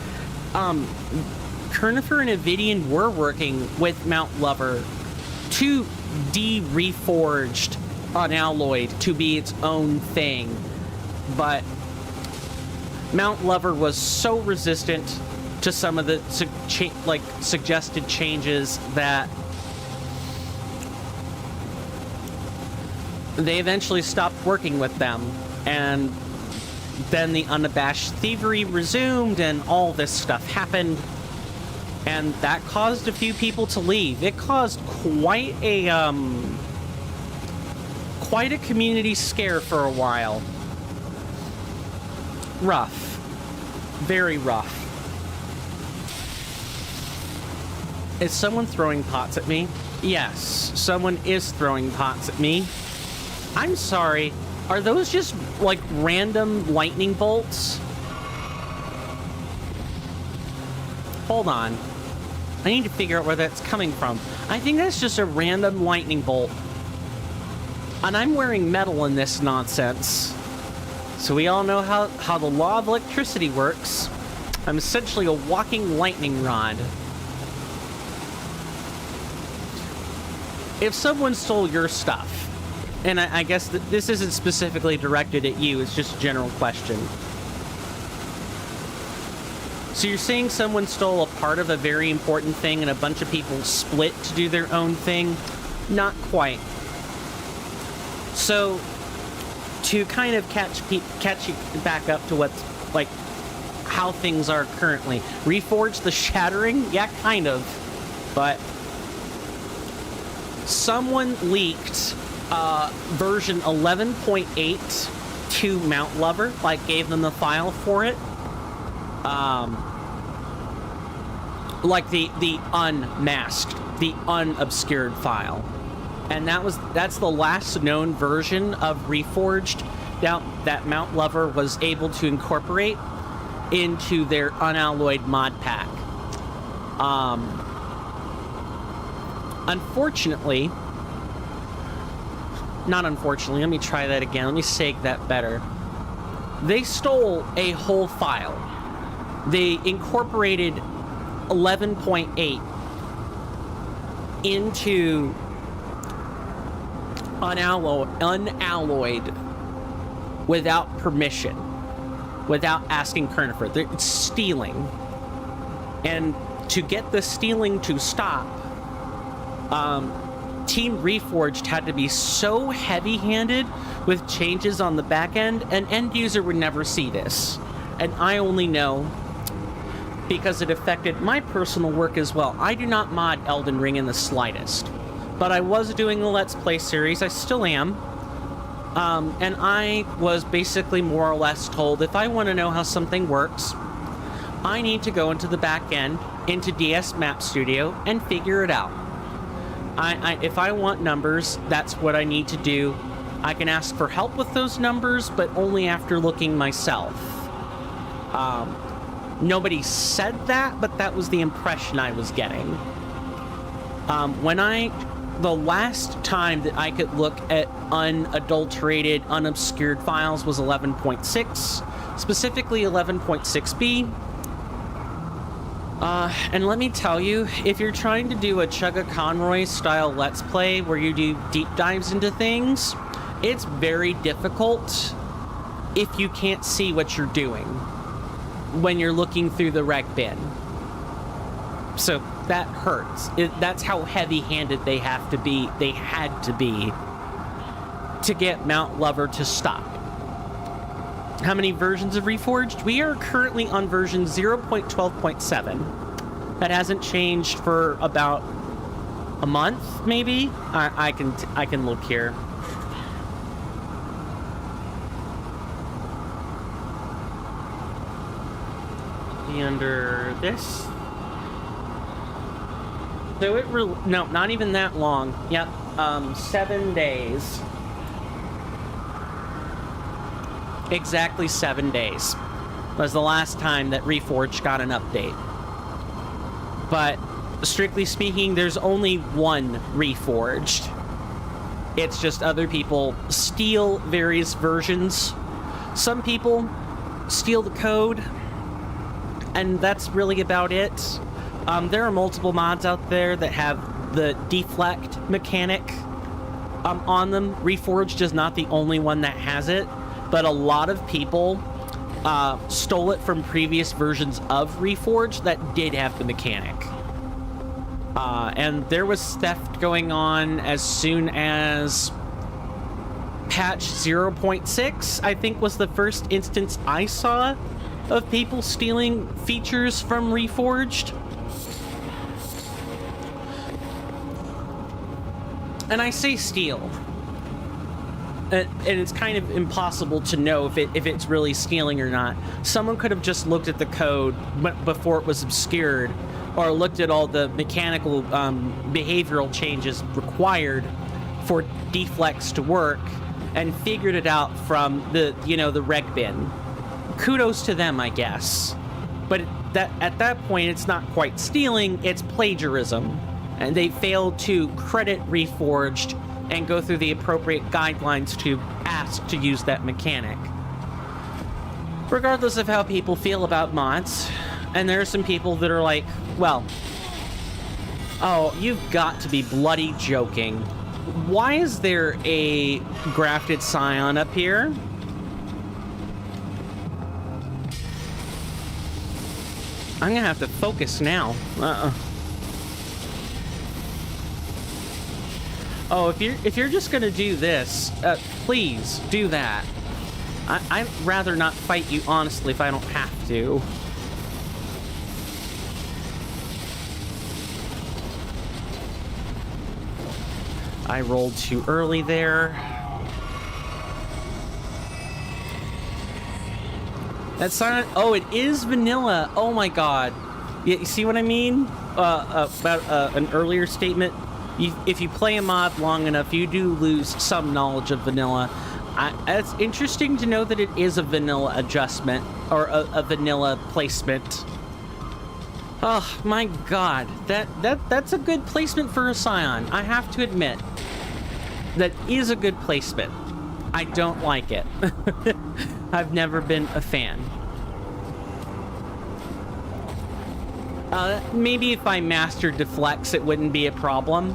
Kirnifr and Avidian were working with Mount Lover to Reforged Unalloyed to be its own thing, but Mount Lover was so resistant to some of the suggested changes that they eventually stopped working with them, and then the unabashed thievery resumed and all this stuff happened. And that caused a few people to leave. It caused quite a community scare for a while. Rough. Very rough. Is someone throwing pots at me? Yes, someone is throwing pots at me. I'm sorry. Are those just, random lightning bolts? Hold on. I need to figure out where that's coming from. I think that's just a random lightning bolt. And I'm wearing metal in this nonsense. So we all know how the law of electricity works. I'm essentially a walking lightning rod. If someone stole your stuff, and I guess this isn't specifically directed at you, it's just a general question. So you're saying someone stole a part of a very important thing and a bunch of people split to do their own thing? Not quite. So, to kind of catch you back up to what's, how things are currently. Reforged the Shattering? Yeah, kind of. But someone leaked version 11.8 to Mount Lover, gave them the file for it. The unmasked, the unobscured file. And that's the last known version of Reforged that Mount Lover was able to incorporate into their unalloyed mod pack. Unfortunately, not unfortunately, let me try that again. Let me say that better. They stole a whole file. They incorporated 11.8 into unalloyed without permission, without asking Kirnifr. It's stealing. And to get the stealing to stop, Team Reforged had to be so heavy-handed with changes on the back end, an end user would never see this. And I only know because it affected my personal work as well. I do not mod Elden Ring in the slightest, but I was doing a Let's Play series, I still am, and I was basically more or less told if I want to know how something works, I need to go into the back end, into DS Map Studio, and figure it out. If I want numbers, that's what I need to do. I can ask for help with those numbers, but only after looking myself. Nobody said that, but that was the impression I was getting. The last time that I could look at unadulterated, unobscured files was 11.6, specifically 11.6b. And let me tell you, if you're trying to do a Chugga Conroy style Let's Play where you do deep dives into things, it's very difficult if you can't see what you're doing when you're looking through the rec bin. So that hurts. That's how heavy-handed they had to be to get Mount Lover to stop. How many versions of Reforged? We are currently on version 0.12.7. That hasn't changed for about a month, maybe? I can look here. Under this. So no, not even that long. Yep, 7 days. Exactly 7 days was the last time that Reforged got an update. But strictly speaking, there's only one Reforged. It's just other people steal various versions. Some people steal the code, and that's really about it. There are multiple mods out there that have the deflect mechanic on them. Reforged is not the only one that has it, but a lot of people stole it from previous versions of Reforged that did have the mechanic. And there was theft going on as soon as patch 0.6, I think, was the first instance I saw of people stealing features from Reforged. And I say steal. And it's kind of impossible to know if it's really stealing or not. Someone could have just looked at the code before it was obscured, or looked at all the mechanical behavioral changes required for deflex to work, and figured it out from the reg bin. Kudos to them, I guess. But at that point, it's not quite stealing, it's plagiarism. And they failed to credit Reforged and go through the appropriate guidelines to ask to use that mechanic. Regardless of how people feel about mods, and there are some people that are like, well, oh, you've got to be bloody joking. Why is there a grafted scion up here? I'm gonna have to focus now. Oh, if you're just gonna do this, please do that. I'd rather not fight you honestly if I don't have to. I rolled too early there. That's not. Oh, it is vanilla. Oh my god. Yeah, you see what I mean? About an earlier statement. If you play a mod long enough, you do lose some knowledge of vanilla. It's interesting to know that it is a vanilla adjustment, or a vanilla placement. Oh my god, that's a good placement for a scion, I have to admit. that is a good placement. I don't like it. I've never been a fan. Maybe if I mastered deflects, it wouldn't be a problem.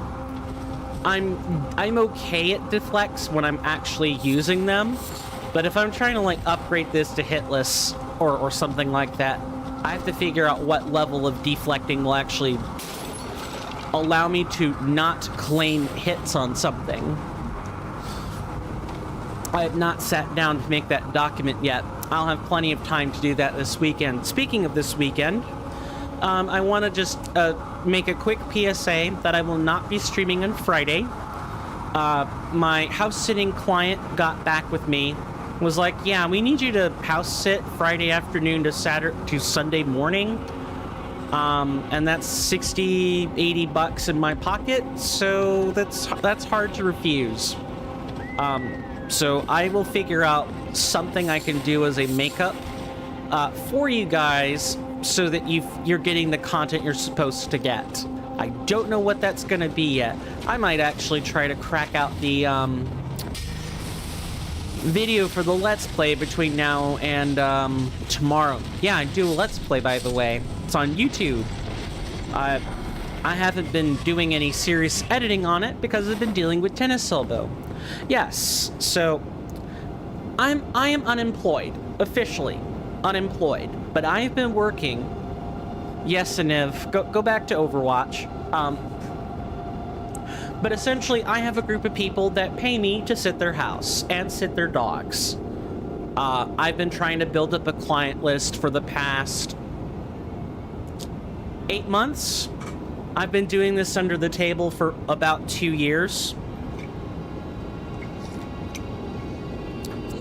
I'm okay at deflects when I'm actually using them, but if I'm trying to like upgrade this to hitless or something like that, I have to figure out what level of deflecting will actually allow me to not claim hits on something. I have not sat down to make that document yet. I'll have plenty of time to do that this weekend. Speaking of this weekend, I want to just make a quick PSA that I will not be streaming on Friday. My house-sitting client got back with me, was like, yeah, we need you to house-sit Friday afternoon to Sunday morning. And that's 60, 80 bucks in my pocket, so that's hard to refuse. So I will figure out something I can do as a makeup for you guys so that you're getting the content you're supposed to get. I don't know what that's going to be yet. I might actually try to crack out the video for the Let's Play between now and tomorrow. Yeah, I do a Let's Play, by the way. It's on YouTube. I haven't been doing any serious editing on it because I've been dealing with tennis elbow. Yes, so I am unemployed, officially unemployed, but I've been working. Yes, Aniv, go back to Overwatch. But essentially, I have a group of people that pay me to sit their house and sit their dogs. I've been trying to build up a client list for the past 8 months. I've been doing this under the table for about 2 years.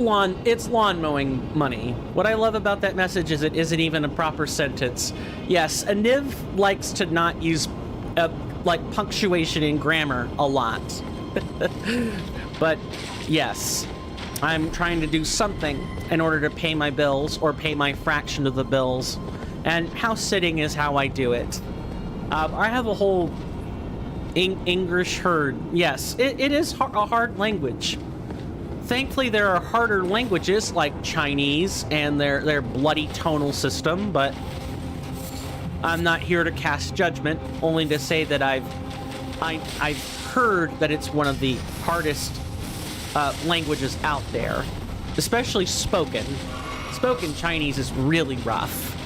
It's lawn mowing money. What I love about that message is it isn't even a proper sentence. Yes, Aniv likes to not use like punctuation and grammar a lot. But yes, I'm trying to do something in order to pay my bills or pay my fraction of the bills. And house sitting is how I do it. I have a whole English herd. Yes, it is a hard language. Thankfully, there are harder languages like Chinese and their bloody tonal system, but I'm not here to cast judgment, only to say that I've heard that it's one of the hardest languages out there, especially spoken. Spoken Chinese is really rough.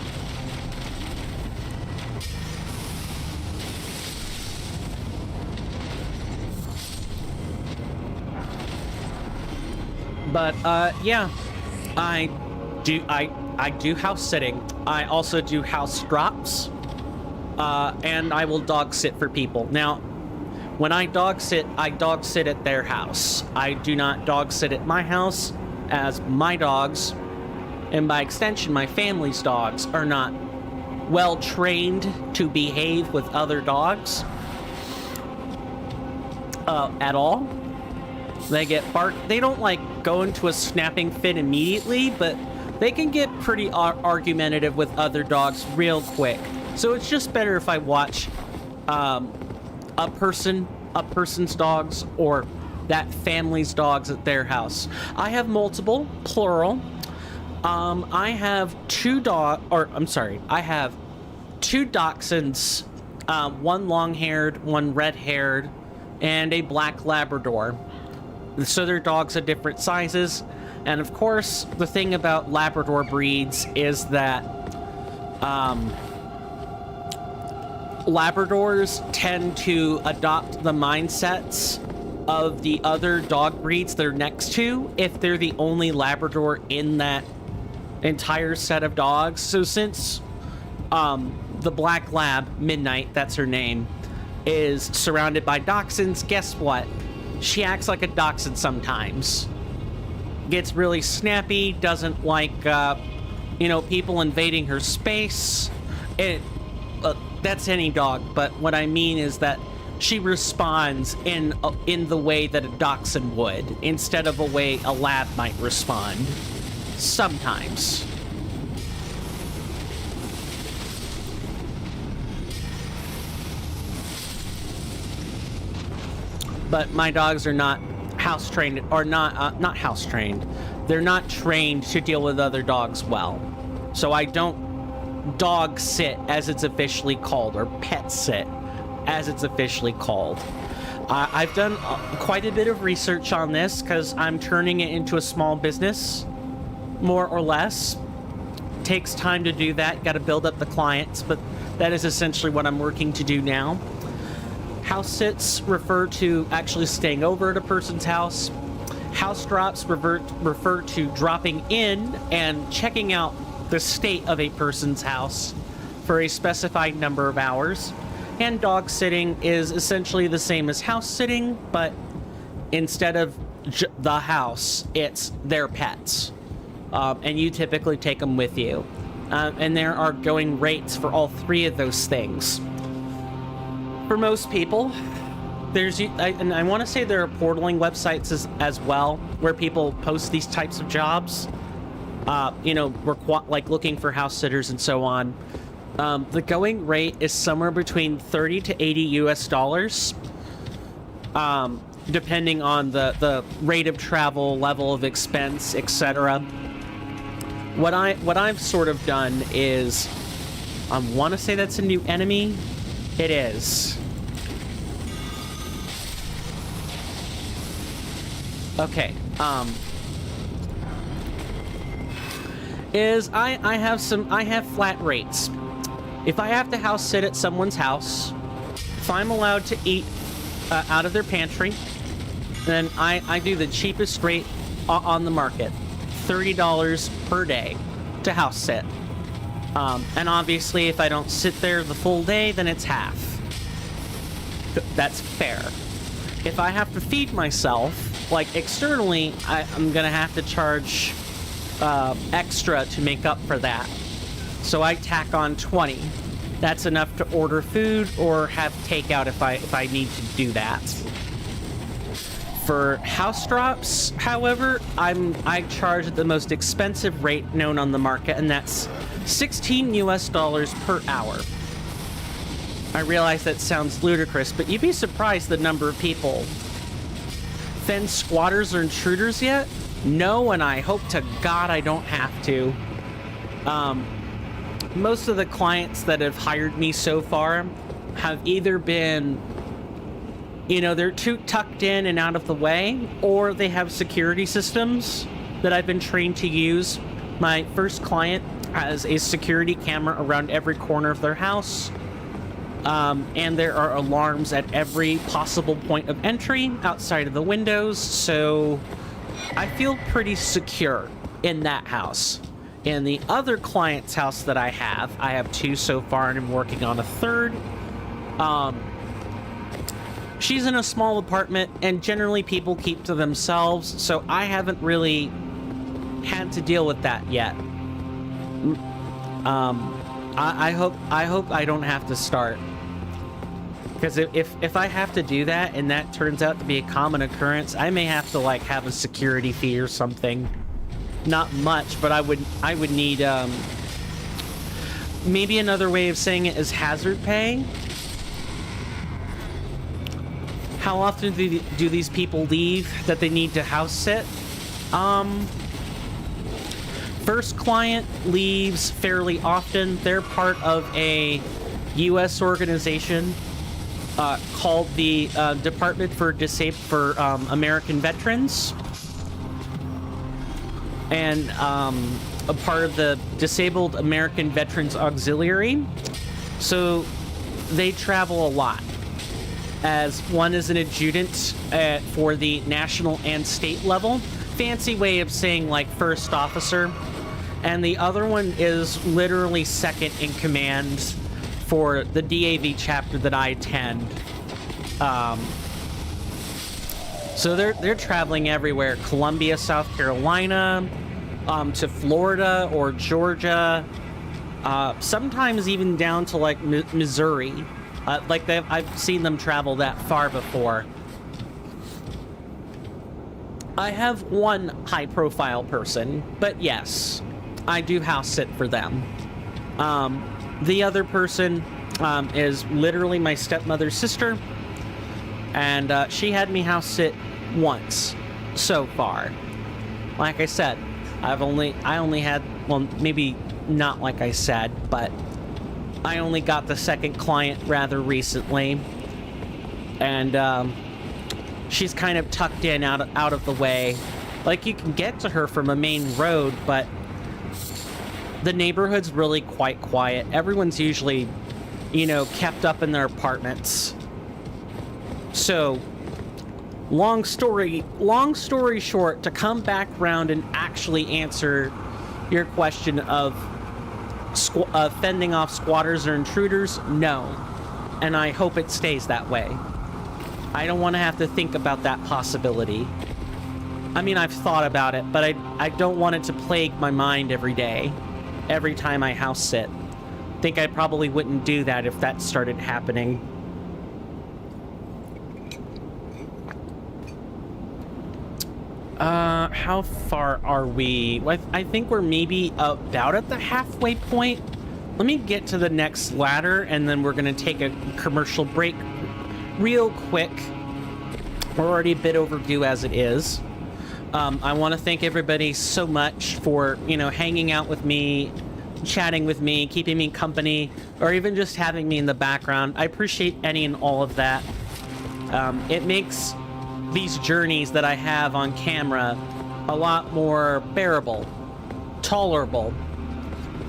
But yeah, I do house sitting. I also do house drops, and I will dog sit for people. Now, when I dog sit at their house. I do not dog sit at my house, as my dogs, and by extension my family's dogs, are not well trained to behave with other dogs at all. They get barked. They don't like go into a snapping fit immediately, but they can get pretty argumentative with other dogs real quick. So it's just better if I watch a person's dogs or that family's dogs at their house. I have multiple, plural. I have I have two dachshunds, one long-haired, one red-haired, and a black Labrador. So they're dogs of different sizes. And of course, the thing about Labrador breeds is that Labradors tend to adopt the mindsets of the other dog breeds they're next to if they're the only Labrador in that entire set of dogs. So since the Black Lab, Midnight, that's her name, is surrounded by dachshunds, guess what? She acts like a dachshund sometimes. Gets really snappy, doesn't like, people invading her space. That's any dog, but what I mean is that she responds in the way that a dachshund would, instead of a way a lab might respond. Sometimes. But my dogs are not house trained, or not house trained. They're not trained to deal with other dogs well. So I don't dog sit, as it's officially called, or pet sit, as it's officially called. I've done quite a bit of research on this because I'm turning it into a small business, more or less. Takes time to do that. Got to build up the clients, but that is essentially what I'm working to do now. House sits refer to actually staying over at a person's house. House drops refer to dropping in and checking out the state of a person's house for a specified number of hours. And dog sitting is essentially the same as house sitting, but instead of the house, it's their pets. And you typically take them with you. And there are going rates for all three of those things. For most people, and I want to say there are portaling websites as well, where people post these types of jobs. Like looking for house sitters and so on. The going rate is somewhere between 30 to 80 US dollars, depending on the rate of travel, level of expense, etc. What I've sort of done is, I want to say that's a new enemy. It is. Okay. I have flat rates. If I have to house sit at someone's house, if I'm allowed to eat out of their pantry, then I do the cheapest rate on the market, $30 per day to house sit. And obviously, if I don't sit there the full day, then it's half. That's fair. If I have to feed myself, like externally, I'm gonna have to charge extra to make up for that. So I tack on 20. That's enough to order food or have takeout if I need to do that. For house drops, however, I charge the most expensive rate known on the market, and that's 16 US dollars per hour. I realize that sounds ludicrous, but you'd be surprised the number of people. Fen squatters or intruders yet? No, and I hope to God I don't have to. Most of the clients that have hired me so far have either been, they're too tucked in and out of the way, or they have security systems that I've been trained to use. My first client has a security camera around every corner of their house, and there are alarms at every possible point of entry outside of the windows, so I feel pretty secure in that house. In the other client's house that I have two so far, and I'm working on a third. She's in a small apartment, and generally people keep to themselves, so I haven't really had to deal with that yet. I hope I don't have to start. Because if I have to do that, and that turns out to be a common occurrence, I may have to, have a security fee or something. Not much, but I would need, maybe another way of saying it is hazard pay. How often do these people leave that they need to house sit? First client leaves fairly often. They're part of a U.S. organization called the Department for American Veterans, and a part of the Disabled American Veterans Auxiliary. So they travel a lot, as one is an adjutant for the national and state level. Fancy way of saying first officer. And the other one is literally second in command for the DAV chapter that I attend. So they're traveling everywhere. Columbia, South Carolina, to Florida or Georgia, sometimes even down to Missouri. I've seen them travel that far before. I have one high-profile person, but yes, I do house sit for them. The other person is literally my stepmother's sister, and she had me house sit once so far. Like I said, I only had, well, maybe not like I said, but I only got the second client rather recently, and she's kind of tucked in out of the way. Like, you can get to her from a main road, but the neighborhood's really quite quiet. Everyone's usually, you know, kept up in their apartments. So, long story short, to come back around and actually answer your question of fending off squatters or intruders, no. And I hope it stays that way. I don't want to have to think about that possibility. I mean, I've thought about it, but I don't want it to plague my mind every day, every time I house sit. I think I probably wouldn't do that if that started happening. How far are we? I think we're maybe about at the halfway point. Let me get to the next ladder, and then we're gonna take a commercial break real quick. We're already a bit overdue as it is. I want to thank everybody so much for, you know, hanging out with me, chatting with me, keeping me company, or even just having me in the background. I appreciate any and all of that. It makes these journeys that I have on camera a lot more bearable, tolerable.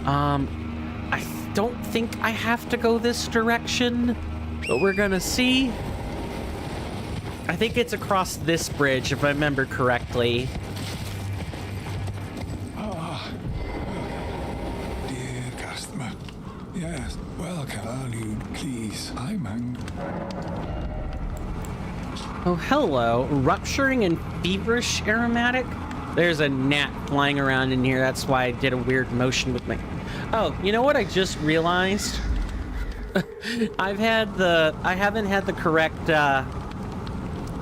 I don't think I have to go this direction, but we're gonna see. I think it's across this bridge, if I remember correctly. Dear customer. Yes, welcome. Value, please. I'm hungry. Oh, hello. Rupturing and feverish aromatic? There's a gnat flying around in here. That's why I did a weird motion with my... Oh, you know what I just realized? I haven't had the correct,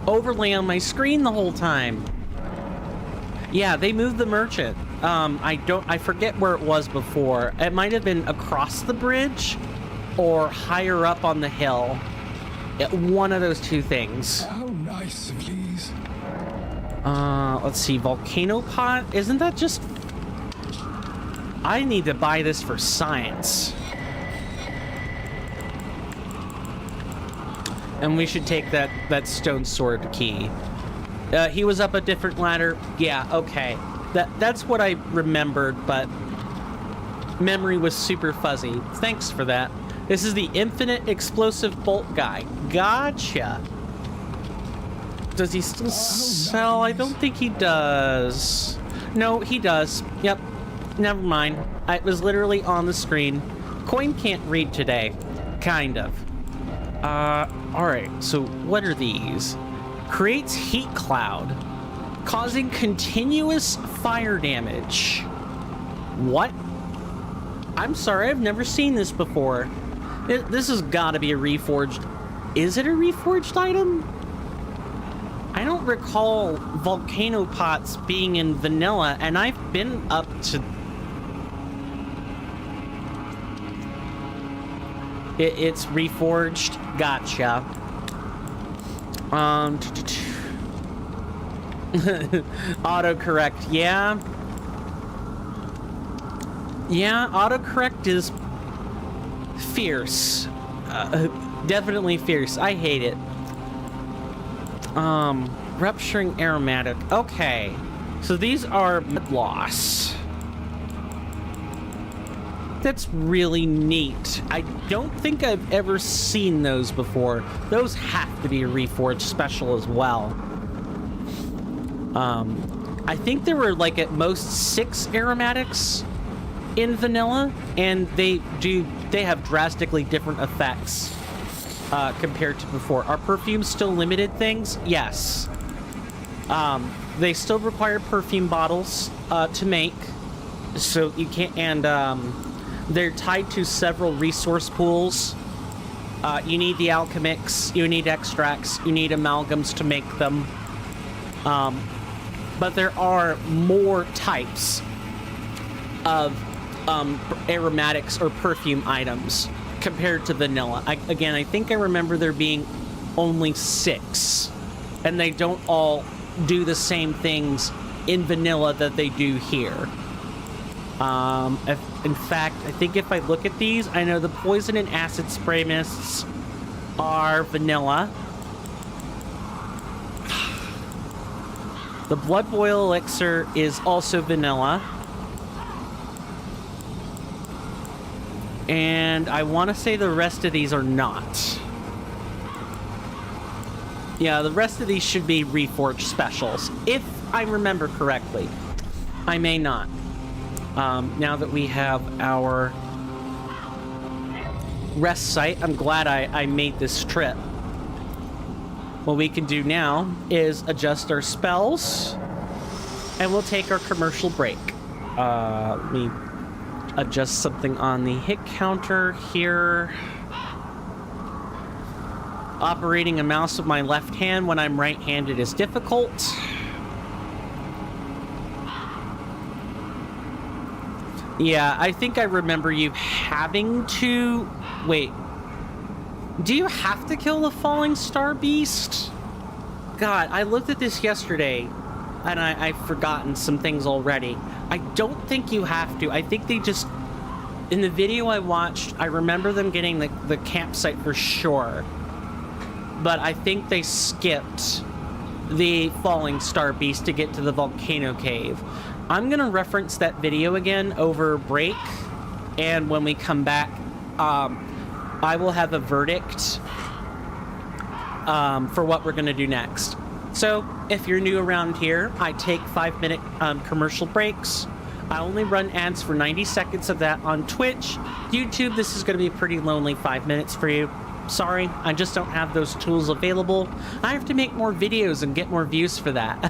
overlay on my screen the whole time. Yeah, they moved the merchant. I forget where it was before. It might have been across the bridge or higher up on the hill. One of those two things. How nice, please. Let's see, volcano pot? Isn't that just... I need to buy this for science. And we should take that stone sword key. He was up a different ladder. Yeah, okay. That's what I remembered, but memory was super fuzzy. Thanks for that. This is the infinite explosive bolt guy. Gotcha. Does he still sell? I don't think he does. No, he does. Yep. Never mind. It was literally on the screen. Coin can't read today. Kind of. Alright, so what are these? Creates heat cloud, causing continuous fire damage. What? I'm sorry, I've never seen this before. This has gotta be a reforged. Is it a reforged item? I don't recall volcano pots being in vanilla, and I've been up to... It's reforged. Gotcha. Autocorrect. Yeah. Yeah, autocorrect is fierce. Definitely fierce. I hate it. Rupturing aromatic. Okay. So these are blood loss. That's really neat. I don't think I've ever seen those before. Those have to be a Reforged special as well. I think there were like at most 6 aromatics in vanilla, and they have drastically different effects compared to before. Are perfumes still limited things? Yes. They still require perfume bottles to make, so you can't, and they're tied to several resource pools. You need the alchemics, you need extracts, you need amalgams to make them. But there are more types of aromatics or perfume items compared to vanilla. Again, I think I remember there being only 6. and they don't all do the same things in vanilla that they do here. In fact, I think if I look at these, I know the poison and acid spray mists are vanilla. The blood boil elixir is also vanilla. And I want to say the rest of these are not. Yeah, the rest of these should be Reforged specials, if I remember correctly. I may not. Now that we have our rest site, I'm glad I made this trip. What we can do now is adjust our spells, and we'll take our commercial break. Let me adjust something on the hit counter here. Operating a mouse with my left hand when I'm right-handed is difficult. Yeah, I think I remember you having to... Wait. Do you have to kill the falling star beast? God, I looked at this yesterday, and I've forgotten some things already. I don't think you have to. I think they just... In the video I watched, I remember them getting the campsite for sure. But I think they skipped the falling star beast to get to the volcano cave. I'm going to reference that video again over break, and when we come back, I will have a verdict for what we're going to do next. So, if you're new around here, I take 5-minute commercial breaks. I only run ads for 90 seconds of that on Twitch. YouTube, this is going to be a pretty lonely 5 minutes for you. Sorry, I just don't have those tools available. I have to make more videos and get more views for that.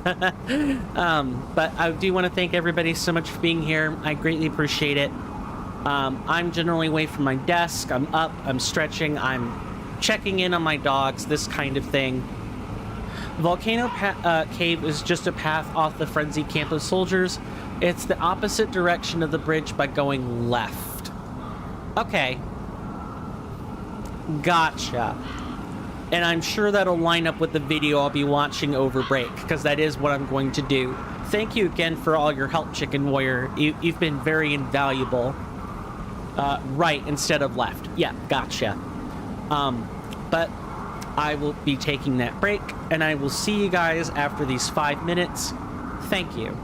But I do want to thank everybody so much for being here. I greatly appreciate it. I'm generally away from my desk. I'm up, I'm stretching, I'm checking in on my dogs, this kind of thing. Volcano Cave is just a path off the frenzied camp of soldiers. It's the opposite direction of the bridge by going left. Okay. Gotcha. And I'm sure that'll line up with the video I'll be watching over break, because that is what I'm going to do. Thank you again for all your help, Chicken Warrior. You've been very invaluable. Right instead of left. Yeah, gotcha. But I will be taking that break, and I will see you guys after these 5 minutes. Thank you.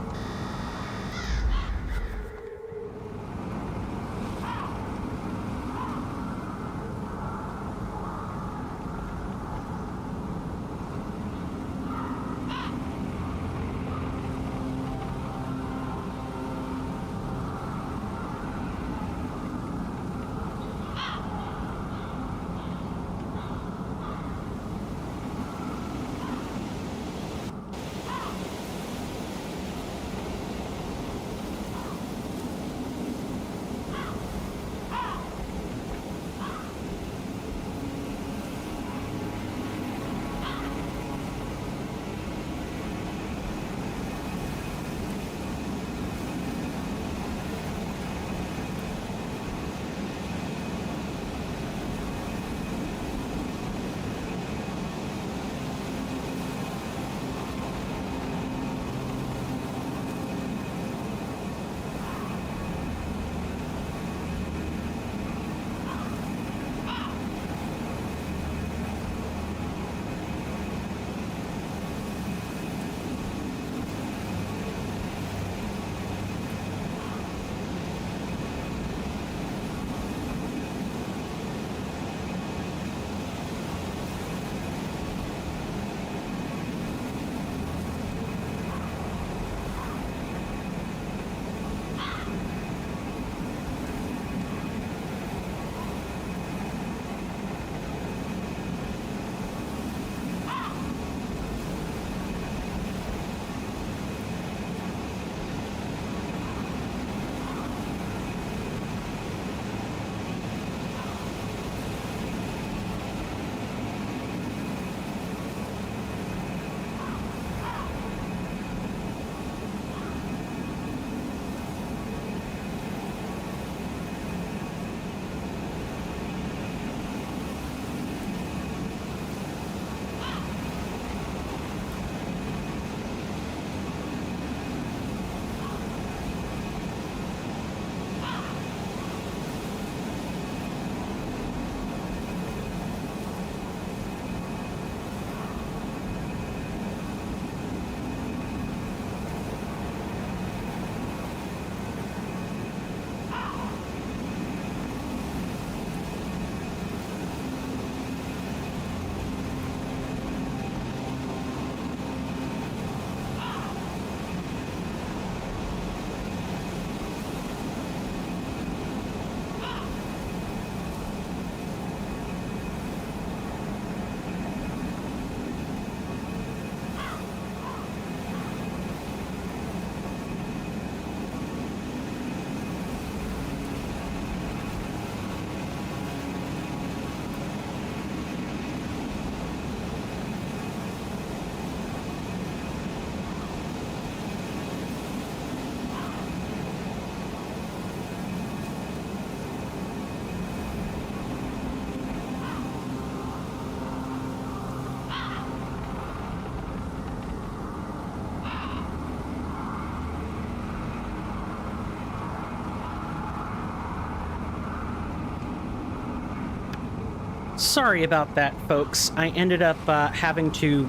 Sorry about that, folks. I ended up having to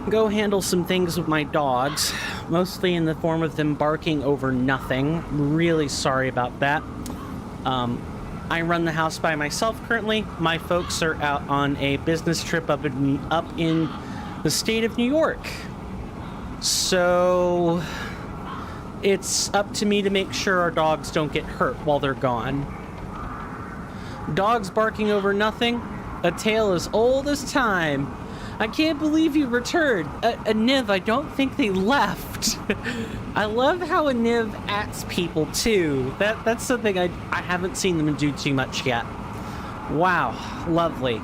go handle some things with my dogs, mostly in the form of them barking over nothing. Really sorry about that. I run the house by myself currently. My folks are out on a business trip up in the state of New York. So it's up to me to make sure our dogs don't get hurt while they're gone. Dogs barking over nothing, a tale as old as time. I can't believe you returned. A Niv, I don't think they left. I love how a Niv ats people too. That's something I haven't seen them do too much yet. Wow, lovely.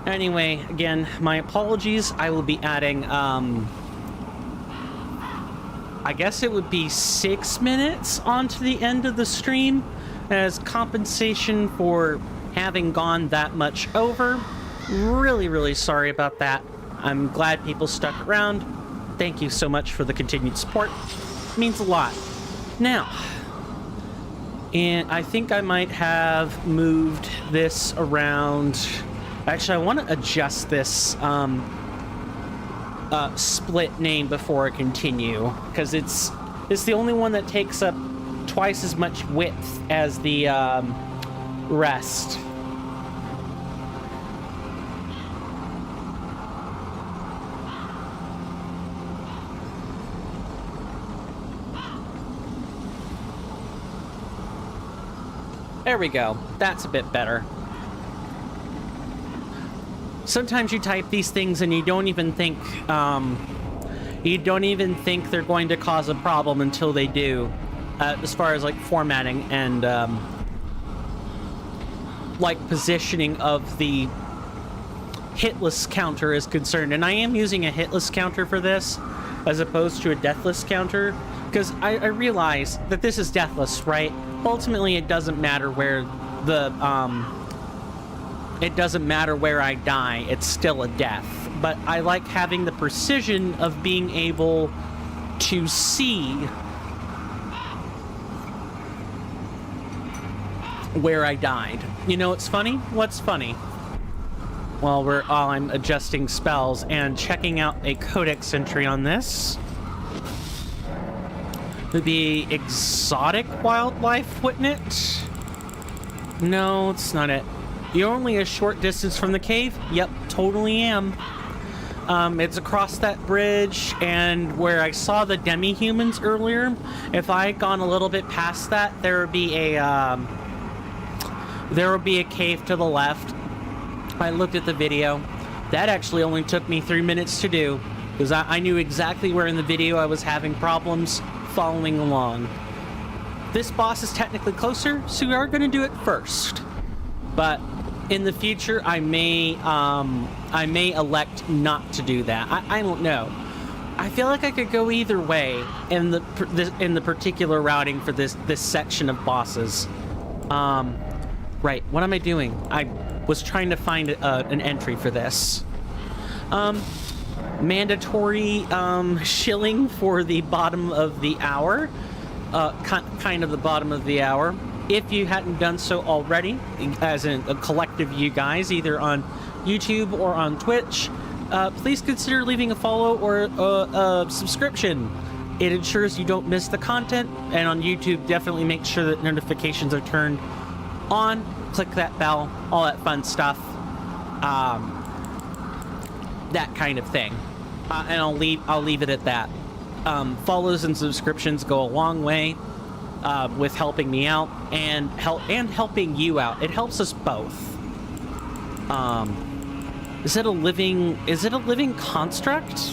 Anyway, again, my apologies. I will be adding, I guess it would be 6 minutes onto the end of the stream as compensation for having gone that much over. Really, really sorry about that. I'm glad people stuck around. Thank you so much for the continued support. It means a lot. Now, and I think I might have moved this around. Actually, I want to adjust this split name before I continue, because it's the only one that takes up twice as much width as the rest. There we go. That's a bit better. Sometimes you type these things and you don't even think they're going to cause a problem until they do, as far as like formatting and like positioning of the hitless counter is concerned. And I am using a hitless counter for this as opposed to a deathless counter, because I realize that this is deathless, right? Ultimately, it doesn't matter where the it doesn't matter where I die, it's still a death. But I like having the precision of being able to see where I died. You know what's funny? What's funny? Well, while I'm adjusting spells and checking out a codex entry on this. Would be exotic wildlife, wouldn't it? No, it's not it. You're only a short distance from the cave? Yep, totally am. It's across that bridge, and where I saw the demi-humans earlier, if I had gone a little bit past that, there would be a cave to the left. I looked at the video. That actually only took me 3 minutes to do, because I knew exactly where in the video I was having problems following along. This boss is technically closer, so we are going to do it first. But in the future, I may elect not to do that. I don't know. I feel like I could go either way in the particular routing for this section of bosses. Right. What am I doing? I was trying to find an entry for this. Mandatory shilling for the bottom of the hour. Kind of the bottom of the hour. If you hadn't done so already, as in a collective you guys, either on YouTube or on Twitch, please consider leaving a follow or a subscription. It ensures you don't miss the content, and on YouTube, definitely make sure that notifications are turned on. Click that bell, all that fun stuff. That kind of thing. And I'll leave it at that. Follows and subscriptions go a long way with helping me out and helping you out. It helps us both. Is it a living construct?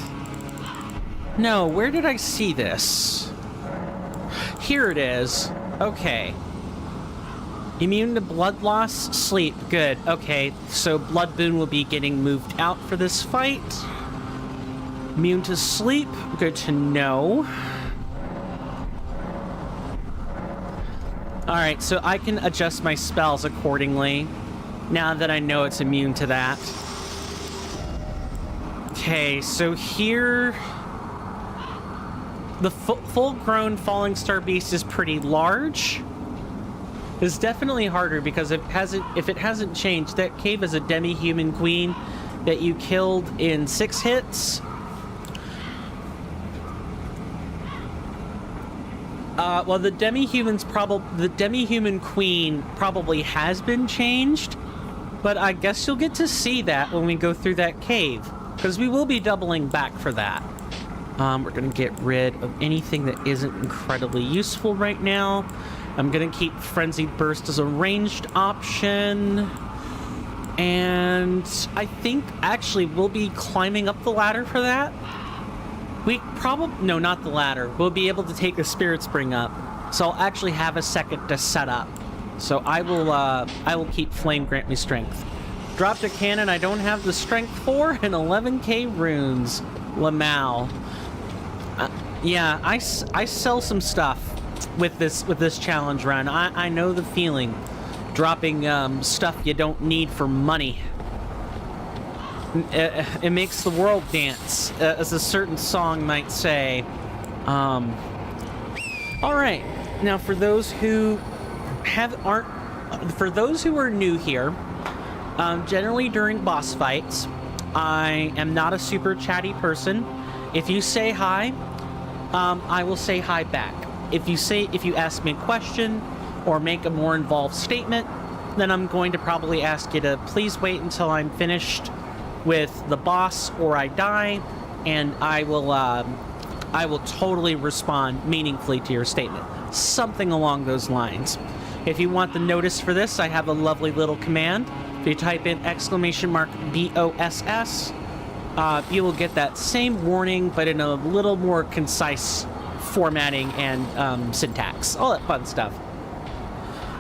No, where did I see this? Here it is. Okay. Immune to blood loss, sleep. Good. Okay, so Blood Boon will be getting moved out for this fight. Immune to sleep. Good to know. Alright, so I can adjust my spells accordingly now that I know it's immune to that. Okay, so here... The full-grown Falling Star Beast is pretty large. is definitely harder because if it hasn't changed, that cave is a demi-human queen that you killed in 6 hits. Well, the demi-human queen probably has been changed, but I guess you'll get to see that when we go through that cave, because we will be doubling back for that. We're gonna get rid of anything that isn't incredibly useful right now. I'm gonna keep Frenzied Burst as a ranged option. And I think actually we'll be climbing up the ladder for that. No, not the ladder. We'll be able to take the Spirit Spring up. So I'll actually have a second to set up. So I will keep Flame grant me strength. Dropped a cannon I don't have the strength for, and 11k runes. Lamau. Yeah, I sell some stuff with this challenge run. I know the feeling. Dropping stuff you don't need for money. It makes the world dance, as a certain song might say. All right. Now, for those who are new here, generally during boss fights, I am not a super chatty person. If you say hi, I will say hi back. If you ask me a question or make a more involved statement, then I'm going to probably ask you to please wait until I'm finished with the boss or I die, and I will totally respond meaningfully to your statement. Something along those lines. If you want the notice for this, I have a lovely little command. If you type in !BOSS, you will get that same warning, but in a little more concise formatting and syntax. All that fun stuff.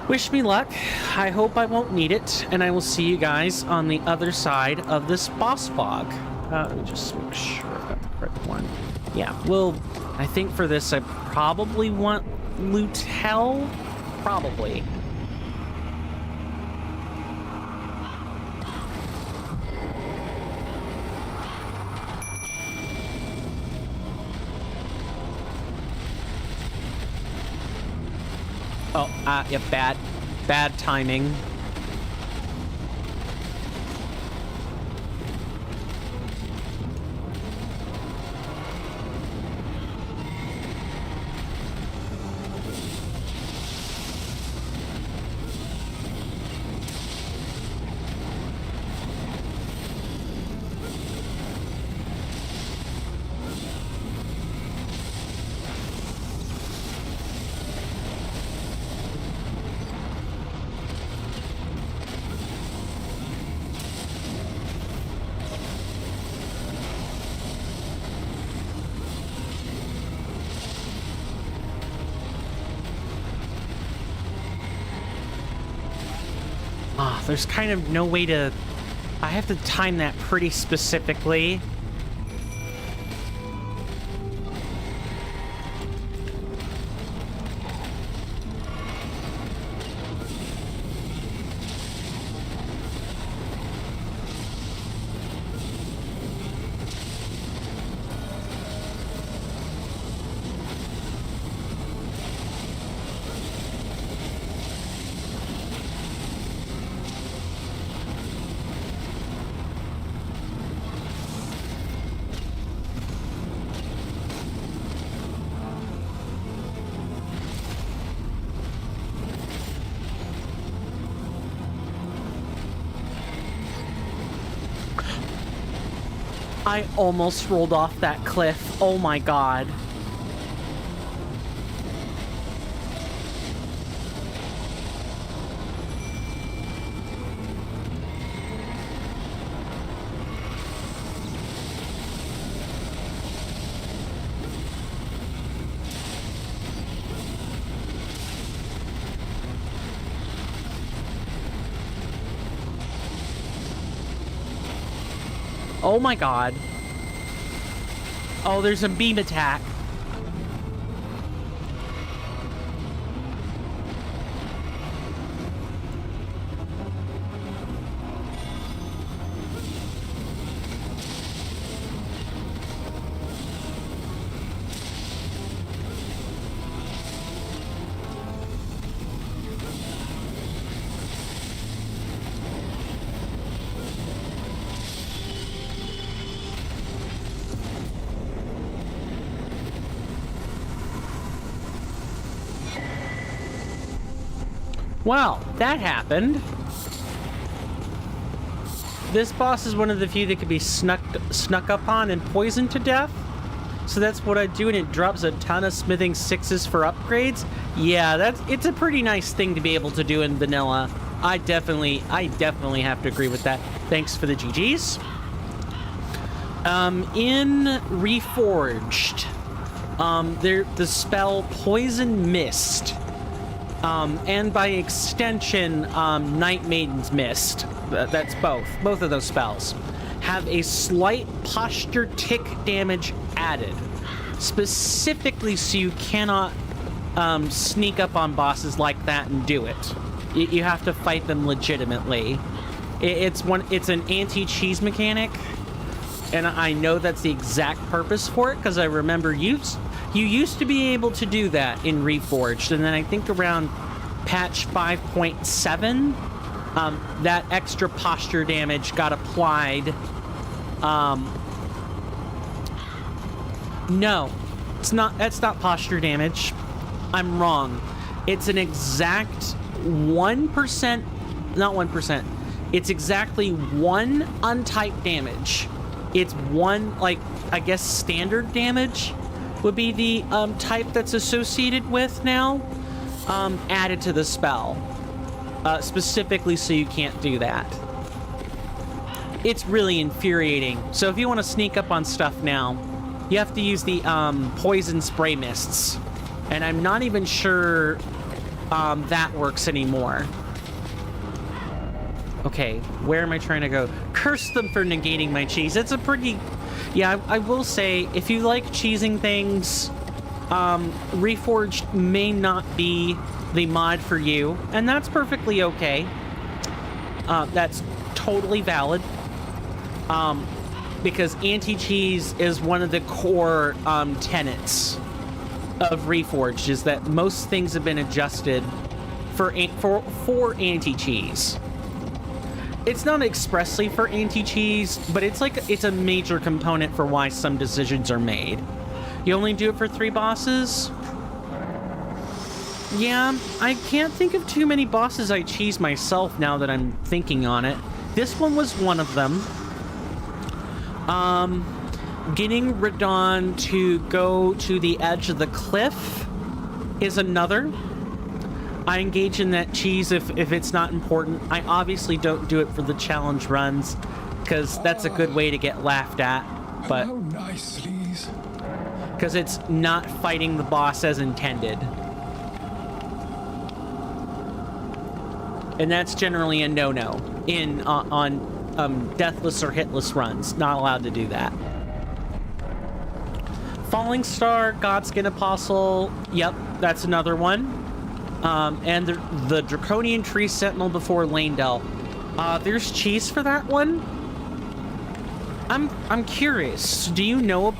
Wish me luck. I hope I won't need it, and I will see you guys on the other side of this boss fog. Let me just make sure I've got the correct one. Yeah, I think for this I probably want Lutel. Probably. Oh, yeah, bad timing. There's kind of no way to... I have to time that pretty specifically. I almost rolled off that cliff. Oh my god. Oh my god. Oh, there's a beam attack. Well, that happened. This boss is one of the few that could be snuck up on and poisoned to death. So that's what I do, and it drops a ton of smithing 6s for upgrades. Yeah, it's a pretty nice thing to be able to do in vanilla. I definitely have to agree with that. Thanks for the GGs. In Reforged, the spell Poison Mist, and by extension, Night Maiden's Mist, that's both of those spells, have a slight posture tick damage added, specifically so you cannot sneak up on bosses like that and do it. You have to fight them legitimately. It's an anti-cheese mechanic, and I know that's the exact purpose for it, because I remember you used to be able to do that in Reforged, and then I think around patch 5.7, that extra posture damage got applied. No, that's not posture damage. I'm wrong. It's an exact 1%, not 1%. It's exactly 1 untyped damage. It's 1, like, I guess standard damage would be the type that's associated with now, added to the spell, specifically so you can't do that. It's really infuriating. So if you want to sneak up on stuff now, you have to use the poison spray mists, and I'm not even sure that works anymore. Okay, where am I trying to go? Curse them for negating my cheese. It's a pretty... Yeah, I will say, if you like cheesing things, Reforged may not be the mod for you, and that's perfectly okay. That's totally valid. Because anti-cheese is one of the core tenets of Reforged, is that most things have been adjusted for anti-cheese. It's not expressly for anti-cheese, but it's a major component for why some decisions are made. You only do it for 3 bosses? Yeah, I can't think of too many bosses I cheese myself now that I'm thinking on it. This one was one of them. Getting Radon to go to the edge of the cliff is another. I engage in that cheese if it's not important. I obviously don't do it for the challenge runs, because that's a good way to get laughed at. But hello, nice sleaze. Because it's not fighting the boss as intended. And that's generally a no-no on deathless or hitless runs. Not allowed to do that. Falling Star, Godskin Apostle. Yep, that's another one. And the Draconian Tree Sentinel before Lanedell. There's cheese for that one? I'm curious. Do you know?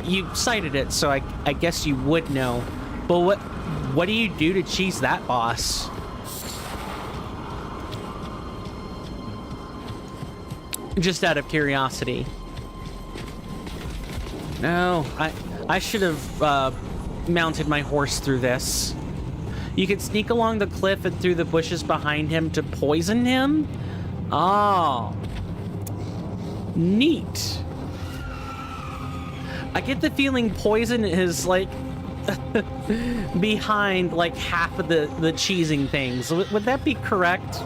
You cited it, so I guess you would know. But what do you do to cheese that boss? Just out of curiosity. No, I should have mounted my horse through this. You could sneak along the cliff and through the bushes behind him to poison him? Oh. Neat. I get the feeling poison is, like, behind, like, half of the cheesing things. Would that be correct?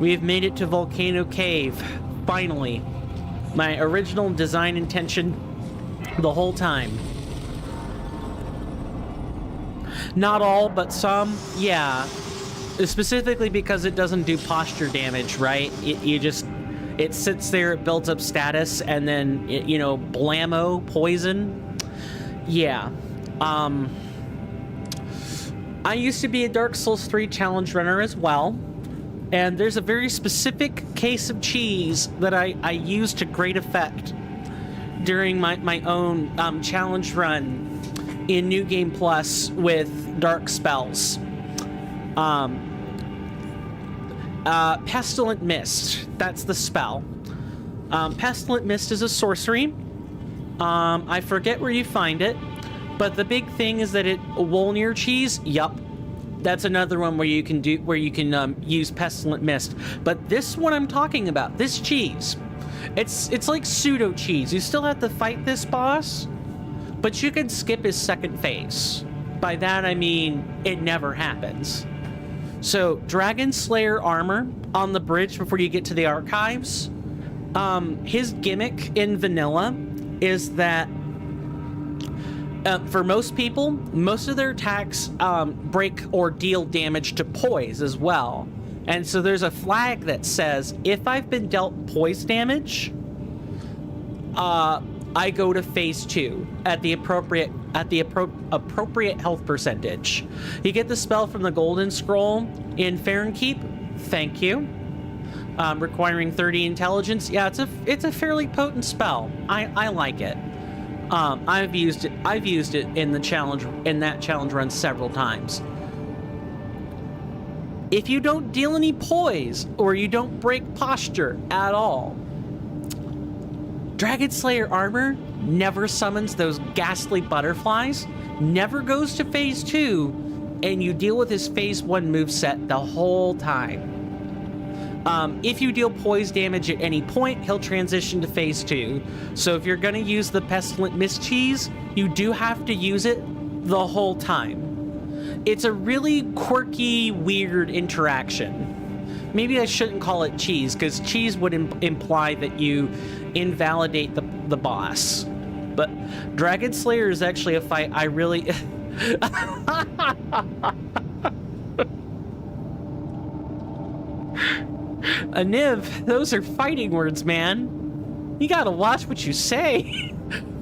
We have made it to Volcano Cave. Finally. My original design intention the whole time. Not all, but some, yeah. Specifically because it doesn't do posture damage, right? It sits there, it builds up status, and then, blammo, poison. Yeah. I used to be a Dark Souls 3 challenge runner as well. And there's a very specific case of cheese that I use to great effect during my own challenge run in New Game Plus with dark spells. Pestilent Mist, that's the spell. Pestilent Mist is a sorcery. I forget where you find it, But the big thing is that it Wolnir cheese. Yup, that's another one where you can use pestilent mist. But this one I'm talking about, this cheese, it's like pseudo cheese. You still have to fight this boss, but you can skip his second phase. By that I mean it never happens. So Dragon Slayer armor on the bridge before you get to the archives. His gimmick in vanilla is that for most people, most of their attacks break or deal damage to poise as well. And so there's a flag that says, if I've been dealt poise damage, I go to phase 2 at the appropriate health percentage. You get the spell from the Golden Scroll in Farenkeep. Thank you. Requiring 30 intelligence. Yeah, it's a fairly potent spell. I like it. I've used it in that challenge run several times. If you don't deal any poise or you don't break posture at all, Dragon Slayer armor never summons those ghastly butterflies, never goes to phase 2, and you deal with his phase 1 moveset the whole time. If you deal poise damage at any point, he'll transition to phase 2. So if you're going to use the Pestilent Mist cheese, you do have to use it the whole time. It's a really quirky, weird interaction. Maybe I shouldn't call it cheese, because cheese would imply that you invalidate the boss. But Dragon Slayer is actually a fight I really... Aniv, those are fighting words, man. You gotta watch what you say.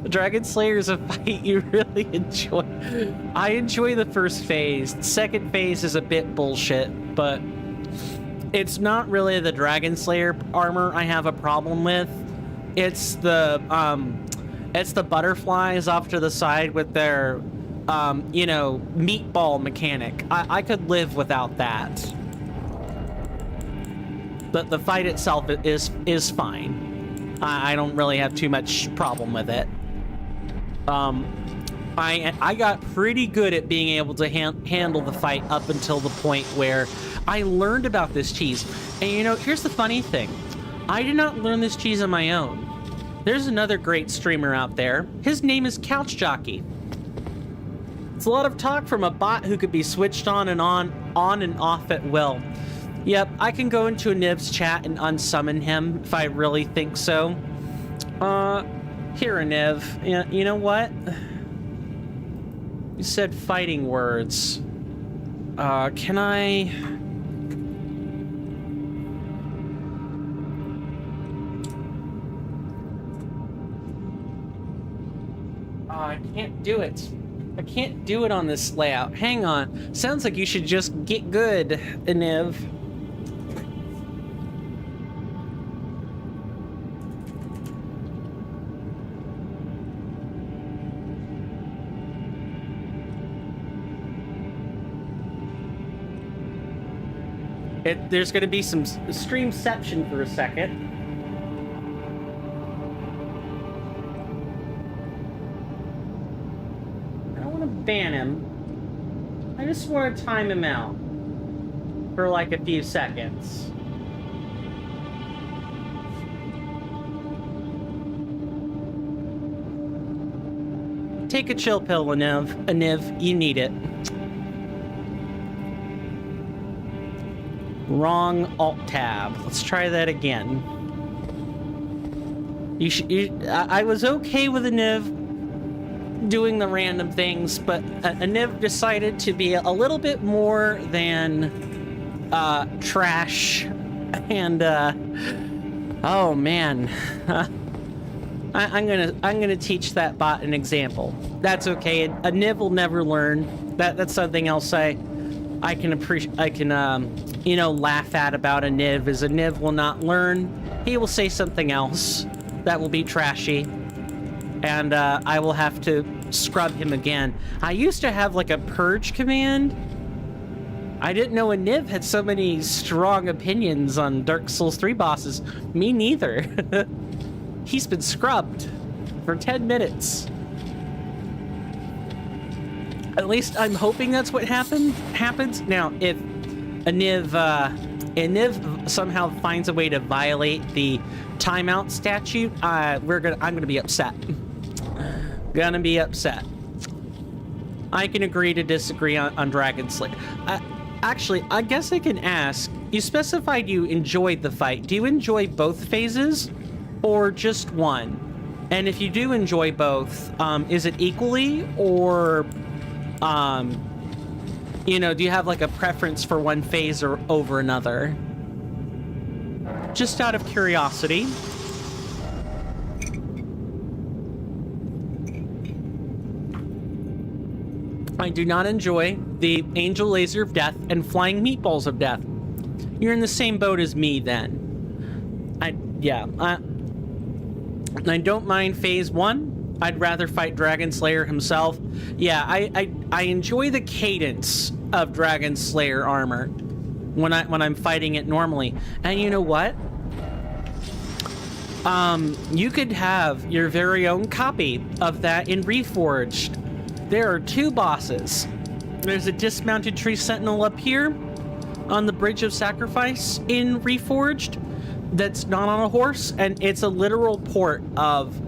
Dragon Slayer is a fight you really enjoy. I enjoy the first phase. The second phase is a bit bullshit, but it's not really the Dragon Slayer armor I have a problem with. It's the butterflies off to the side with their, meatball mechanic. I could live without that. But the fight itself is fine. I don't really have too much problem with it. I got pretty good at being able to handle the fight up until the point where I learned about this cheese. And here's the funny thing. I did not learn this cheese on my own. There's another great streamer out there. His name is Couch Jockey. It's a lot of talk from a bot who could be switched on and off at will. Yep, I can go into Aniv's chat and unsummon him if I really think so. Here, Aniv. You know what? You said fighting words. Can I... I can't do it. I can't do it on this layout. Hang on. Sounds like you should just get good, Aniv. There's going to be some streamception for a second. I don't want to ban him. I just want to time him out for like a few seconds. Take a chill pill, Aniv. You need it. Wrong Alt-Tab. Let's try that again. I was okay with Aniv doing the random things, but Aniv decided to be a little bit more than trash. And oh man, I'm gonna teach that bot an example. That's okay. Aniv will never learn. That's something else I can appreciate. I can laugh at about Aniv is Aniv will not learn. He will say something else that will be trashy, and I will have to scrub him again. I used to have like a purge command. I didn't know Aniv had so many strong opinions on Dark Souls 3 bosses. Me neither. He's been scrubbed for 10 minutes. At least I'm hoping that's what happens. Now, if Aniv somehow finds a way to violate the timeout statute, I'm gonna be upset. Gonna be upset. I can agree to disagree on Dragon Slayer. Actually, I guess I can ask. You specified you enjoyed the fight. Do you enjoy both phases, or just one? And if you do enjoy both, is it equally, or, you know, do you have like a preference for one phase or over another? Just out of curiosity. I do not enjoy the Angel Laser of Death and Flying Meatballs of Death. You're in the same boat as me then. I don't mind phase 1. I'd rather fight Dragon Slayer himself. Yeah, I enjoy the cadence of Dragon Slayer armor when I'm fighting it normally. And you know what? You could have your very own copy of that in Reforged. There are 2 bosses. There's a dismounted tree sentinel up here on the Bridge of Sacrifice in Reforged that's not on a horse, and it's a literal port of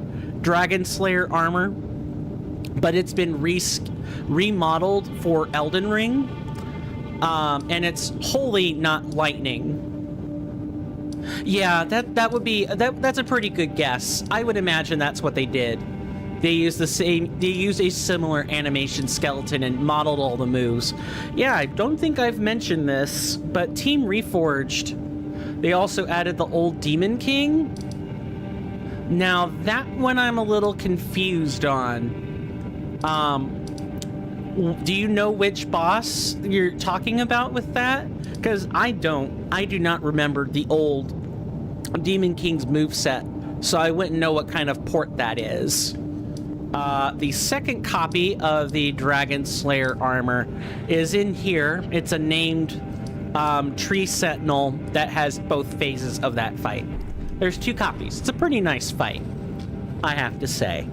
Dragon Slayer armor, but it's been remodeled for Elden Ring, and it's wholly not lightning. Yeah, that's a pretty good guess. I would imagine that's what they did. They used a similar animation skeleton and modeled all the moves. Yeah, I don't think I've mentioned this, but Team Reforged, they also added the old Demon King. Now, that one I'm a little confused on. Do you know which boss you're talking about with that? Because I do not remember the old Demon King's moveset, so I wouldn't know what kind of port that is. The second copy of the Dragon Slayer armor is in here. It's a named tree sentinel that has both phases of that fight. There's 2 copies. It's a pretty nice fight, I have to say.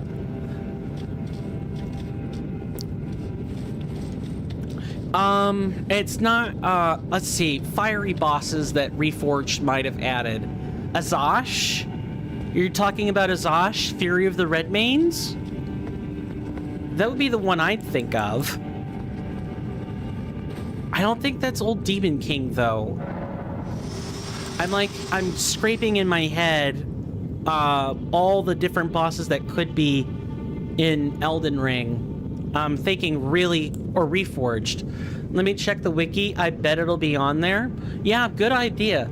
It's not, let's see, fiery bosses that Reforged might have added. Azash? You're talking about Azash, Fury of the Redmanes? That would be the one I'd think of. I don't think that's old Demon King, though. I'm scraping in my head all the different bosses that could be in Elden Ring. I'm thinking or Reforged. Let me check the wiki. I bet it'll be on there. Yeah, good idea.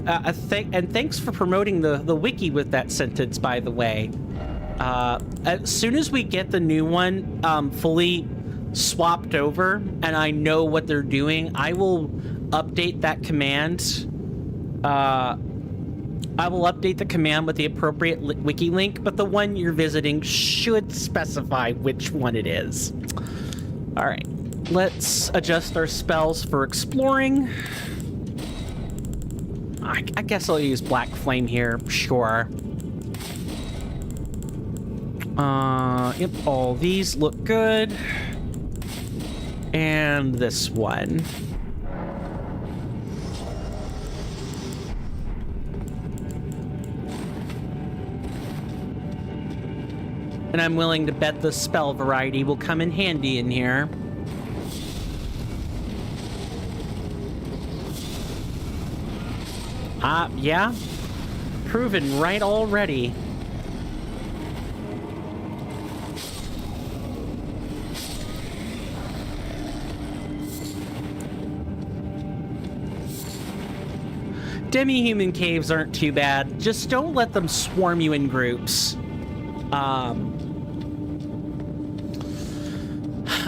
And thanks for promoting the wiki with that sentence, by the way. As soon as we get the new one fully swapped over and I know what they're doing, I will update that command. I will update the command with the appropriate wiki link, but the one you're visiting should specify which one it is. All right, let's adjust our spells for exploring. I guess I'll use Black Flame here, sure. Yep, all these look good. And this one. And I'm willing to bet the spell variety will come in handy in here. Yeah. Proven right already. Demi-human caves aren't too bad. Just don't let them swarm you in groups.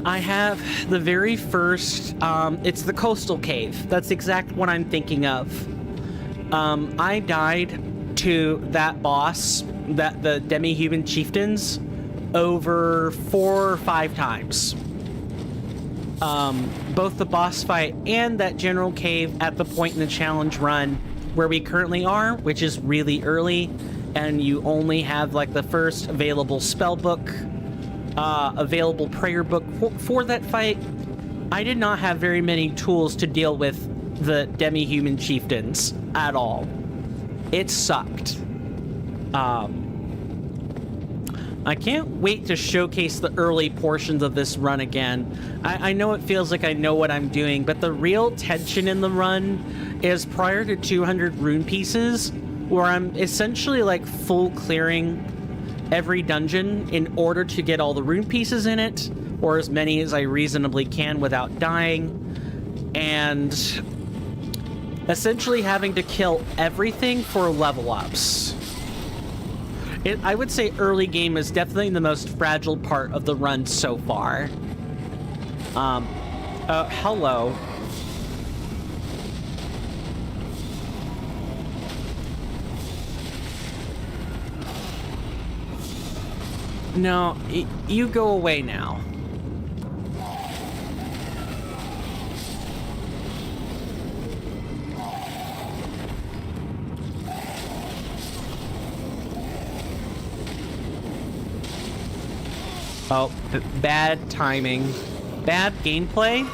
I have the very first, it's the coastal cave. That's exact what I'm thinking of. I died to that boss, the demi-human chieftains, over 4 or 5 times. Both the boss fight and that general cave at the point in the challenge run where we currently are, which is really early, and you only have like the first available spell book available prayer book for that fight, I did not have very many tools to deal with the demi-human chieftains at all. It sucked. I can't wait to showcase the early portions of this run again. I know it feels like I know what I'm doing, but the real tension in the run is prior to 200 rune pieces, where I'm essentially like full clearing every dungeon in order to get all the rune pieces in it, or as many as I reasonably can without dying, and essentially having to kill everything for level ups. I would say early game is definitely the most fragile part of the run so far. Hello. No, you go away now. Oh, bad timing. Bad gameplay?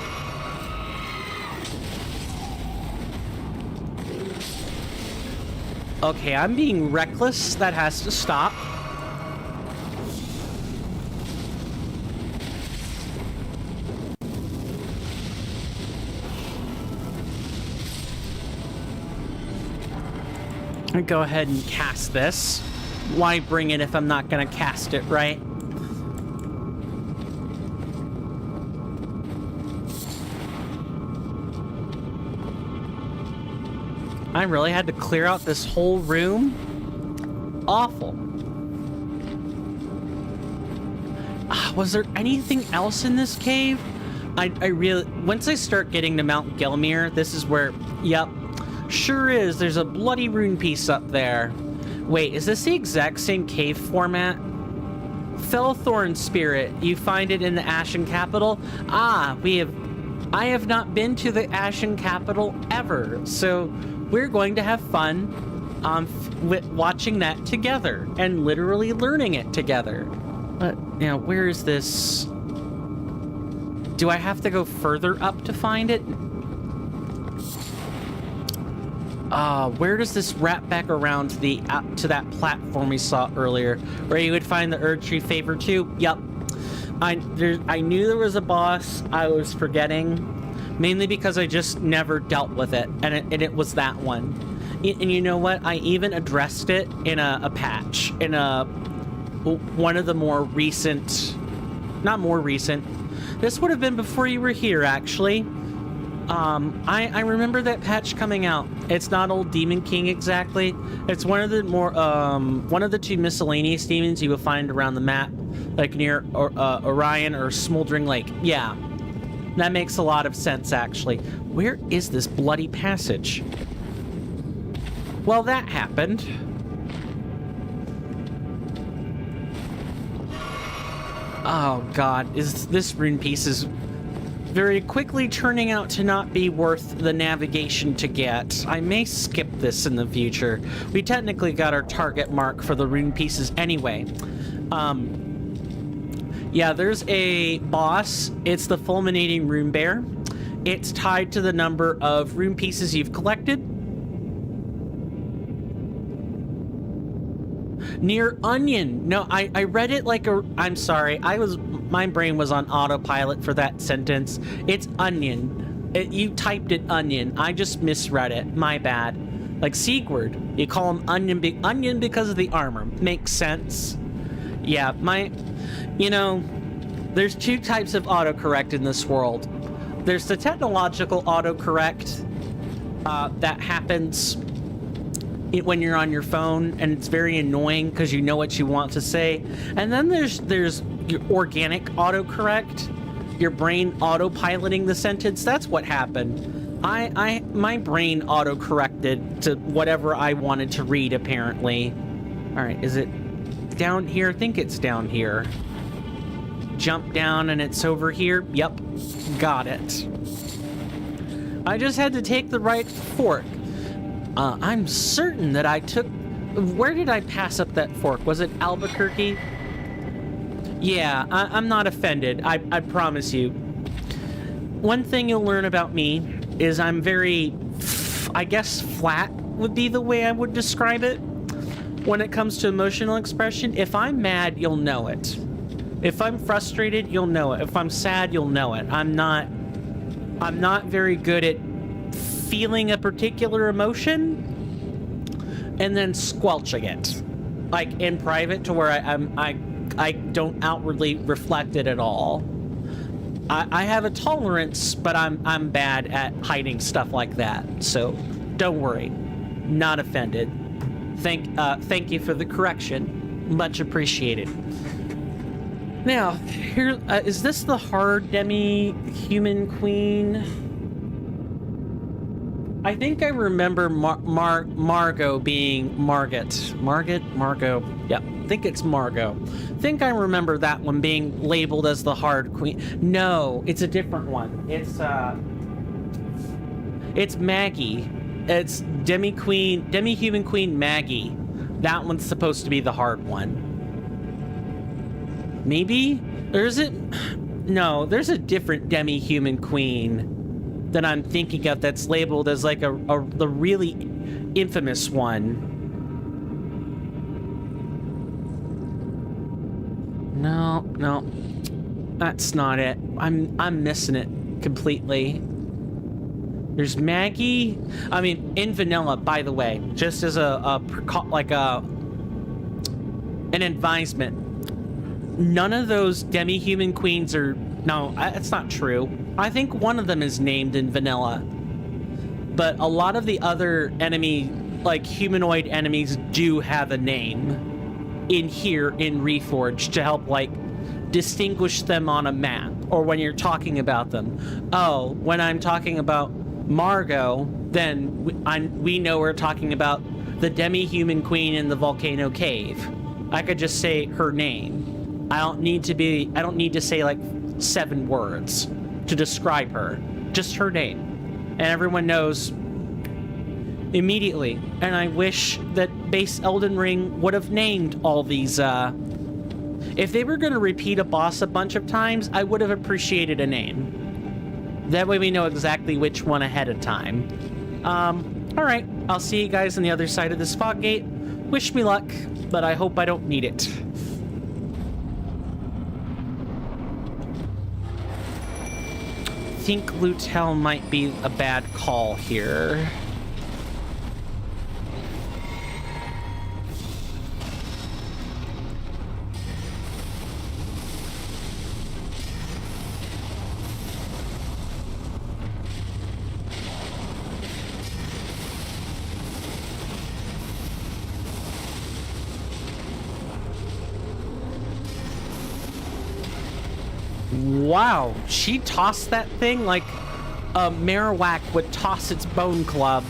Okay, I'm being reckless. That has to stop. I'll go ahead and cast this. Why bring it if I'm not gonna cast it, right? I really had to clear out this whole room? Awful. Was there anything else in this cave? I really... Once I start getting to Mount Gelmir, this is where... Yep. Sure is. There's a bloody rune piece up there. Wait, is this the exact same cave format? Fellthorn Spirit. You find it in the Ashen Capital? Ah, I have not been to the Ashen Capital ever, so... We're going to have fun watching that together and literally learning it together. But, you know, where is this? Do I have to go further up to find it? Where does this wrap back around to that platform we saw earlier, where you would find the Erdtree Favor 2? Yup. I knew there was a boss I was forgetting. Mainly because I just never dealt with it, and it was that one. And you know what? I even addressed it in a patch, in one of the more recent, not more recent. This would have been before you were here, actually. I remember that patch coming out. It's not Old Demon King exactly. It's one of the more one of the two miscellaneous demons you will find around the map, like near Orion or Smoldering Lake. Yeah. That makes a lot of sense, actually. Where is this bloody passage? Well, that happened. Oh, God. This rune piece is very quickly turning out to not be worth the navigation to get. I may skip this in the future. We technically got our target mark for the rune pieces anyway. Yeah, there's a boss. It's the Fulminating Rune Bear. It's tied to the number of rune pieces you've collected. Near Onion. No, I read it like a... I'm sorry. My brain was on autopilot for that sentence. It's Onion. You typed it Onion. I just misread it. My bad. Like Sigurd. You call him Onion, Onion because of the armor. Makes sense. Yeah, you know, there's two types of autocorrect in this world. There's the technological autocorrect that happens when you're on your phone, and it's very annoying because you know what you want to say. And then there's your organic autocorrect, your brain autopiloting the sentence. That's what happened. My brain autocorrected to whatever I wanted to read, apparently. All right, is it down here? I think it's down here. Jump down and it's over here. Yep, got it. I just had to take the right fork. I'm certain that I took... Where did I pass up that fork? Was it Albuquerque? Yeah, I'm not offended. I promise you. One thing you'll learn about me is I'm very, I guess, flat would be the way I would describe it. When it comes to emotional expression, if I'm mad, you'll know it. If I'm frustrated, you'll know it. If I'm sad, you'll know it. I'm not very good at feeling a particular emotion and then squelching it, like in private, to where I don't outwardly reflect it at all. I have a tolerance, but I'm bad at hiding stuff like that. So don't worry, not offended. Thank you for the correction, much appreciated. Now, here is this the hard demi-human queen? I think I remember Margot being Margot. Yep, I think it's Margot. I think I remember that one being labeled as the hard queen. No, it's a different one. It's Maggie. It's demi-human queen Maggie. That one's supposed to be the hard one. Maybe? There's a different demi-human queen that I'm thinking of that's labeled as like the really infamous one. No, that's not it. I'm missing it completely. There's Maggie. I mean, in vanilla, by the way, just as an advisement. None of those demi-human queens are... No, that's not true. I think one of them is named in vanilla. But a lot of the other enemy, like humanoid enemies, do have a name in here in Reforged to help, like, distinguish them on a map or when you're talking about them. Oh, when I'm talking about Margot, then we know we're talking about the demi-human queen in the volcano cave. I could just say her name. I don't need to say like 7 words to describe her. Just her name. And everyone knows immediately. And I wish that base Elden Ring would have named all these, if they were going to repeat a boss a bunch of times, I would have appreciated a name. That way we know exactly which one ahead of time. Alright, I'll see you guys on the other side of this fog gate. Wish me luck, but I hope I don't need it. I think Lutel might be a bad call here. Wow, she tossed that thing like a Marowak would toss its bone club.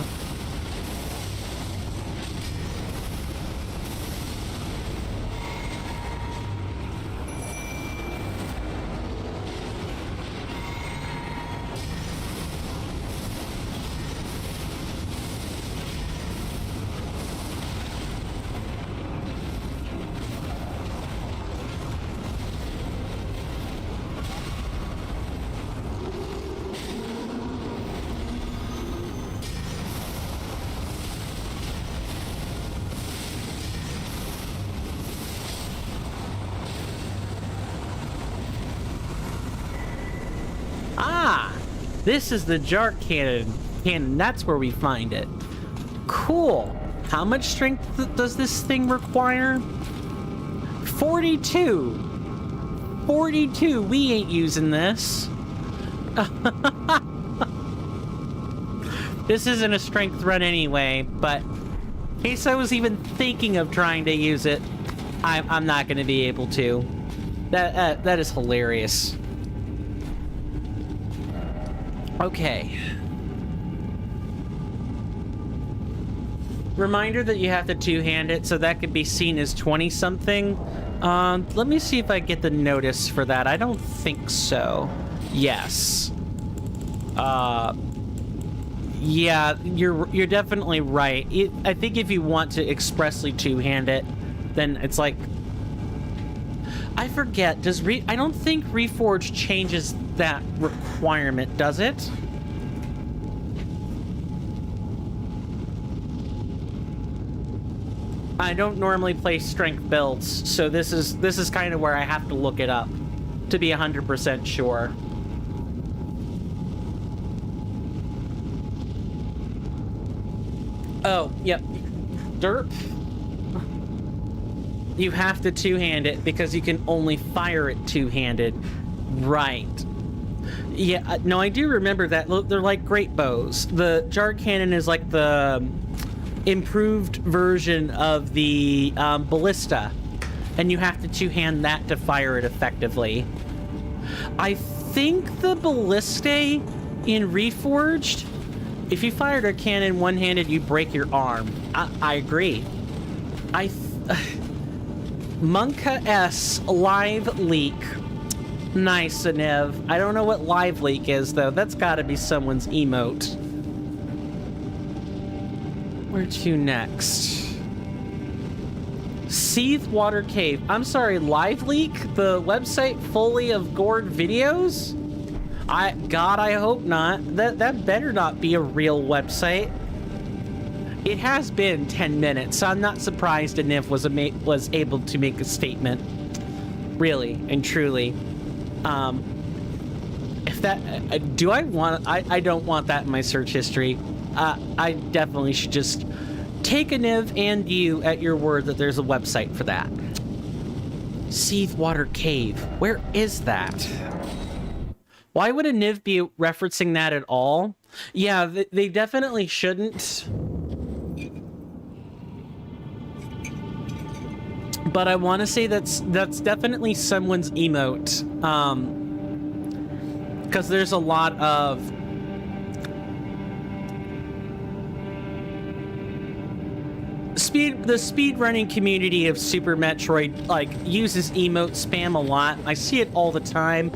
This is the jar cannon. That's where we find it. Cool. How much strength does this thing require? 42. 42. We ain't using this. This isn't a strength run anyway, but in case I was even thinking of trying to use it, I'm not going to be able to. That is hilarious. Okay. Reminder that you have to two-hand it, so that could be seen as 20-something. Let me see if I get the notice for that. I don't think so. Yes. Yeah, you're definitely right. I think if you want to expressly two-hand it, then it's like... I forget, I don't think Reforged changes that requirement, does it? I don't normally play strength builds, so this is kind of where I have to look it up to be 100% sure. Oh, yep. Derp. You have to two-hand it because you can only fire it two-handed. Right. Yeah, no, I do remember that. They're like great bows. The jar cannon is like the improved version of the ballista, and you have to two-hand that to fire it effectively. I think the ballistae in Reforged, if you fired a cannon one-handed, you break your arm. I agree. Monka S live leak. Nice, Anev. I don't know what live leak is, though. That's gotta be someone's emote. Where to next? Seethe Water Cave. I'm sorry, live leak? The website fully of gored videos? God, I hope not. That better not be a real website. It has been 10 minutes, so I'm not surprised Anev was able to make a statement. Really and truly. If that... do I want... I don't want that in my search history. I definitely should just take Anev and you at your word that there's a website for that. Seethe Water Cave. Where is that? Why would Anev be referencing that at all? Yeah, they definitely shouldn't. But I want to say that's definitely someone's emote. Because there's a lot of... the speedrunning community of Super Metroid, like, uses emote spam a lot. I see it all the time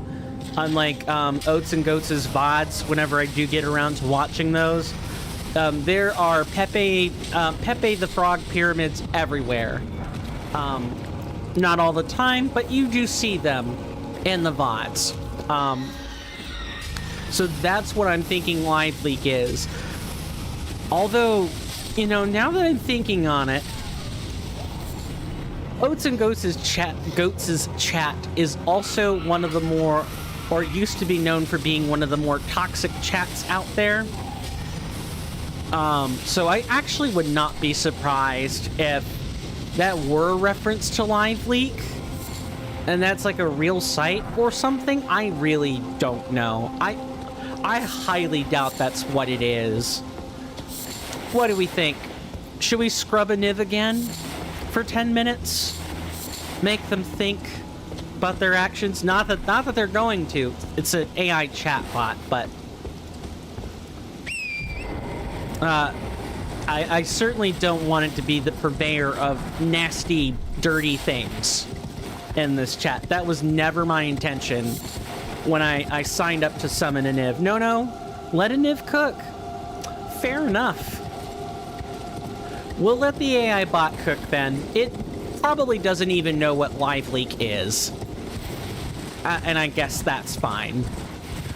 on, like, Oats and Goats' VODs whenever I do get around to watching those. There are Pepe the Frog pyramids everywhere. Not all the time, but you do see them in the VODs. So that's what I'm thinking live leak is. Although, you know, now that I'm thinking on it, Oats and Goats' chat is also one of the more, or used to be known for being one of the more toxic chats out there. So I actually would not be surprised if that were a reference to live leak, and that's like a real site or something. I really don't know. I highly doubt that's what it is. What do we think? Should we scrub Anev again for 10 minutes? Make them think about their actions? Not that they're going to. It's an AI chatbot, but I certainly don't want it to be the purveyor of nasty, dirty things in this chat. That was never my intention when I signed up to summon Anev. No, let Anev cook. Fair enough. We'll let the AI bot cook then. It probably doesn't even know what live leak is. And I guess that's fine.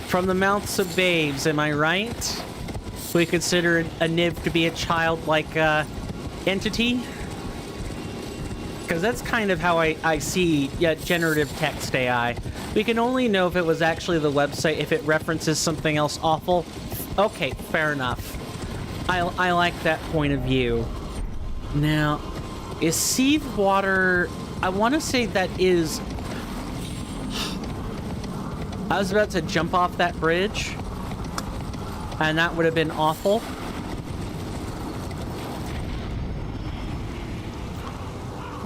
From the mouths of babes, am I right? We consider Anev to be a childlike entity? Because that's kind of how I see generative text AI. We can only know if it was actually the website if it references something else awful. Okay, fair enough. I like that point of view. Now, is Seethe Water... I want to say that is... I was about to jump off that bridge, and that would have been awful.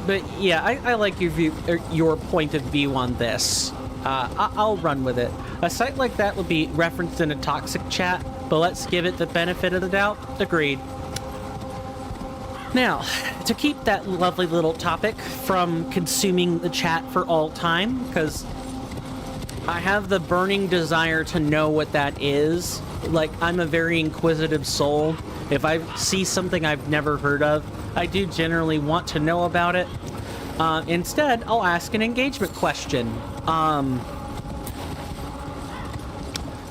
But yeah, I like your view, your point of view on this. I'll run with it. A site like that would be referenced in a toxic chat, but let's give it the benefit of the doubt. Agreed. Now, to keep that lovely little topic from consuming the chat for all time, because I have the burning desire to know what that is. Like, I'm a very inquisitive soul. If I see something I've never heard of, I do generally want to know about it. Instead, I'll ask an engagement question. Let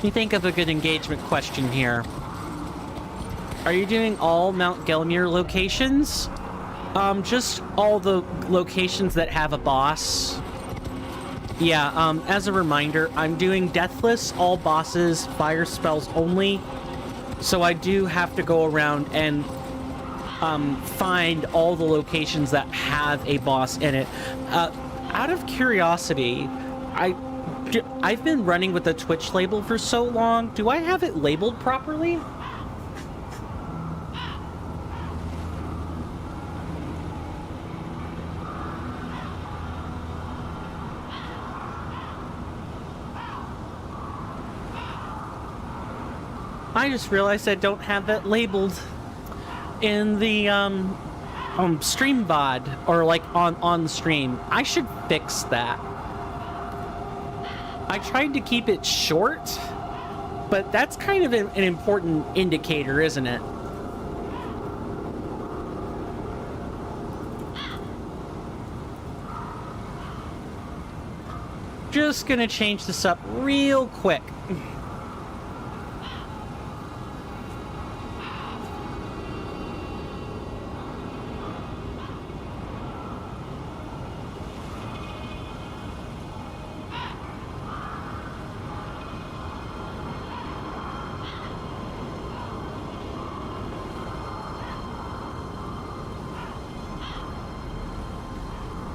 me think of a good engagement question here. Are you doing all Mount Gelmir locations? Just all the locations that have a boss. Yeah, as a reminder, I'm doing Deathless, all bosses, fire spells only. So I do have to go around and find all the locations that have a boss in it. Out of curiosity, I've been running with the Twitch label for so long. Do I have it labeled properly? I just realized I don't have that labeled in the stream VOD or like on the stream. I should fix that. I tried to keep it short, but that's kind of an important indicator, isn't it? Just gonna change this up real quick.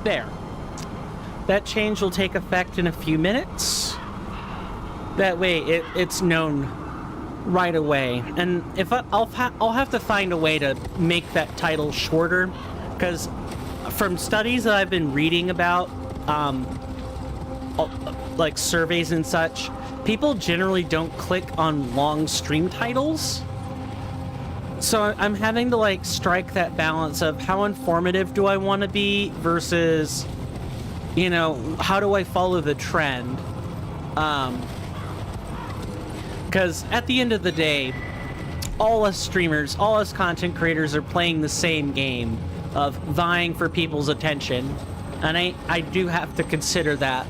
There. That change will take effect in a few minutes. That way it's known right away. And if I'll have to find a way to make that title shorter, because from studies that I've been reading about, like surveys and such, people generally don't click on long stream titles. So I'm having to like strike that balance of how informative do I want to be versus, you know, how do I follow the trend? Because at the end of the day, all us streamers, all us content creators are playing the same game of vying for people's attention. And I do have to consider that,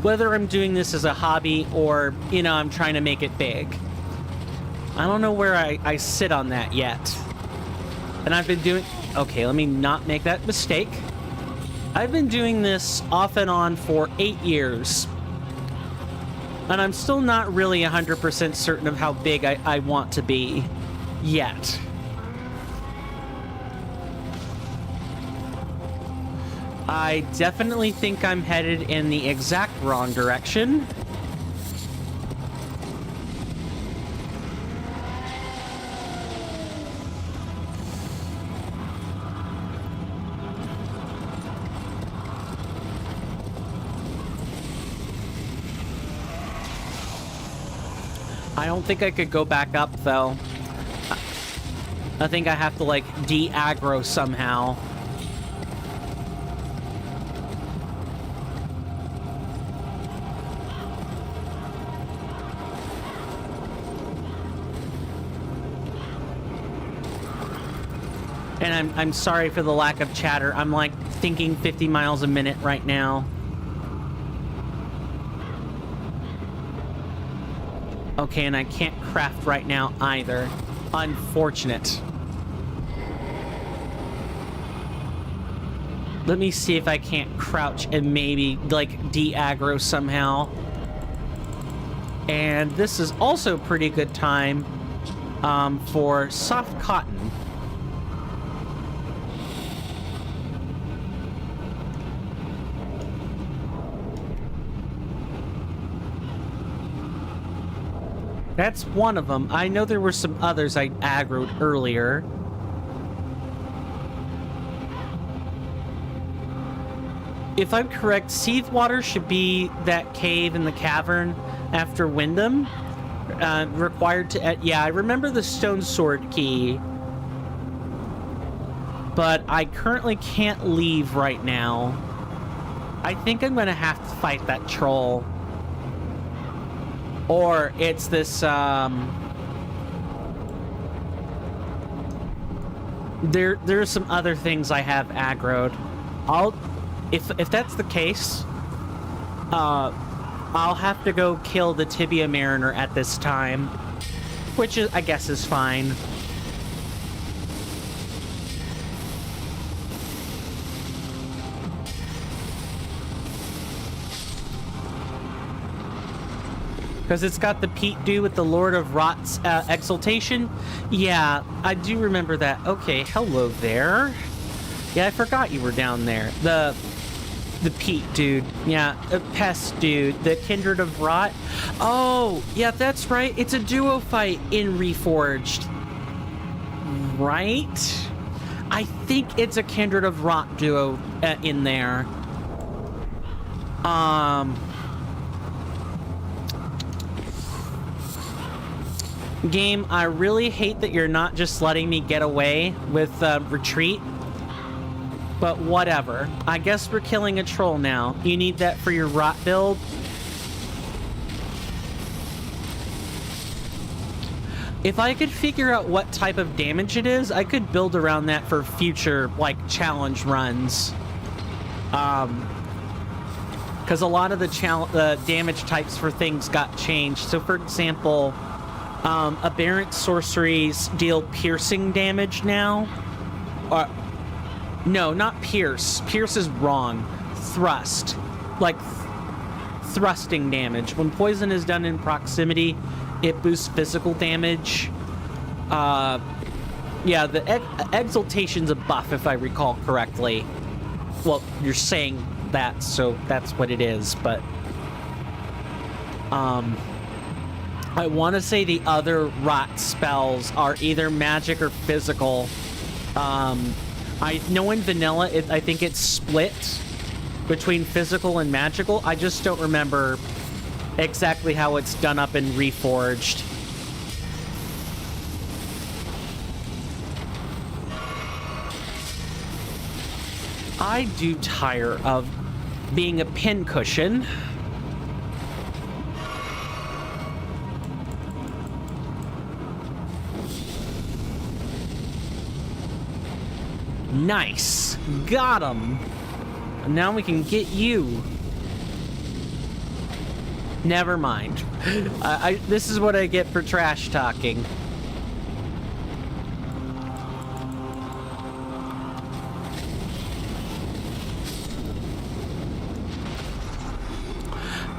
whether I'm doing this as a hobby or, you know, I'm trying to make it big. I don't know where I sit on that yet. And I've been doing... Okay, let me not make that mistake. I've been doing this off and on for 8 years. And I'm still not really 100% certain of how big I want to be yet. I definitely think I'm headed in the exact wrong direction. I don't think I could go back up, though. I think I have to, like, de-aggro somehow. And I'm sorry for the lack of chatter. I'm, like, thinking 50 miles a minute right now. Okay, and I can't craft right now either. Unfortunate. Let me see if I can't crouch and maybe, like, de-aggro somehow. And this is also a pretty good time for soft cotton. That's one of them. I know there were some others I aggroed earlier. If I'm correct, Seethwater should be that cave in the cavern after Wyndham. Required to... yeah, I remember the stone sword key. But I currently can't leave right now. I think I'm going to have to fight that troll. Or it's this, there's some other things I have aggroed. if that's the case, I'll have to go kill the Tibia Mariner at this time, which is, I guess, is fine. Because it's got the Pete do with the Lord of Rot's exaltation. Yeah, I do remember that. Okay, hello there. Yeah, I forgot you were down there. The Pete dude. Yeah, the pest dude. The Kindred of Rot. Oh, yeah, that's right. It's a duo fight in Reforged. Right? I think it's a Kindred of Rot duo in there. Game, I really hate that you're not just letting me get away with retreat. But whatever. I guess we're killing a troll now. You need that for your rot build? If I could figure out what type of damage it is, I could build around that for future, like, challenge runs. Because a lot of the damage types for things got changed. So, for example, aberrant sorceries deal piercing damage now. No, not pierce. Pierce is wrong. Thrust. Like, thrusting damage. When poison is done in proximity, it boosts physical damage. Yeah, the exaltation's a buff, if I recall correctly. Well, you're saying that, so that's what it is, but... I want to say the other rot spells are either magic or physical. I know in vanilla, I think it's split between physical and magical. I just don't remember exactly how it's done up in Reforged. I do tire of being a pincushion. Nice. Got him. And now we can get you. Never mind. This is what I get for trash talking.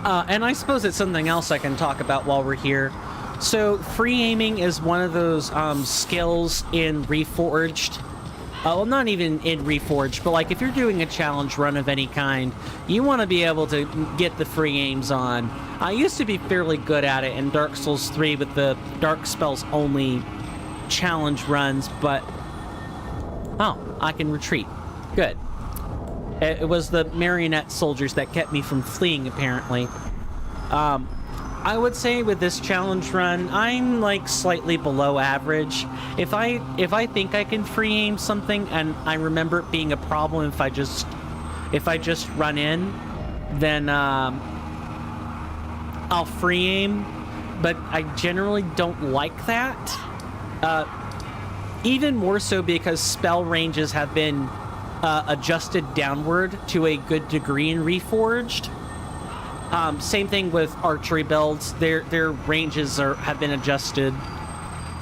And I suppose it's something else I can talk about while we're here. So, free aiming is one of those skills in Reforged. Well, not even in Reforged, but like if you're doing a challenge run of any kind, you want to be able to get the free aims on. I used to be fairly good at it in Dark Souls 3 with the Dark Spells only challenge runs, but... Oh, I can retreat. Good. It was the marionette soldiers that kept me from fleeing, apparently. I would say with this challenge run, I'm like slightly below average. If I think I can free aim something and I remember it being a problem if I just run in, then I'll free aim. But I generally don't like that. Even more so because spell ranges have been adjusted downward to a good degree in Reforged. Same thing with archery builds. Their ranges have been adjusted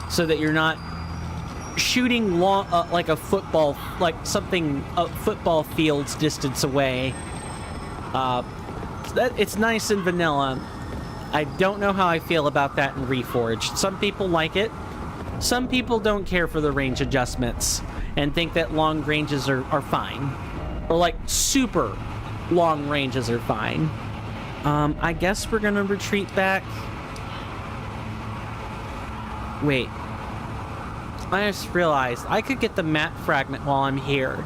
so that you're not shooting long, like a football, like something a football field's distance away. It's nice in vanilla. I don't know how I feel about that in Reforged. Some people like it. Some people don't care for the range adjustments and think that long ranges are fine. Or like super long ranges are fine. I guess we're gonna retreat back. Wait. I just realized I could get the map fragment while I'm here.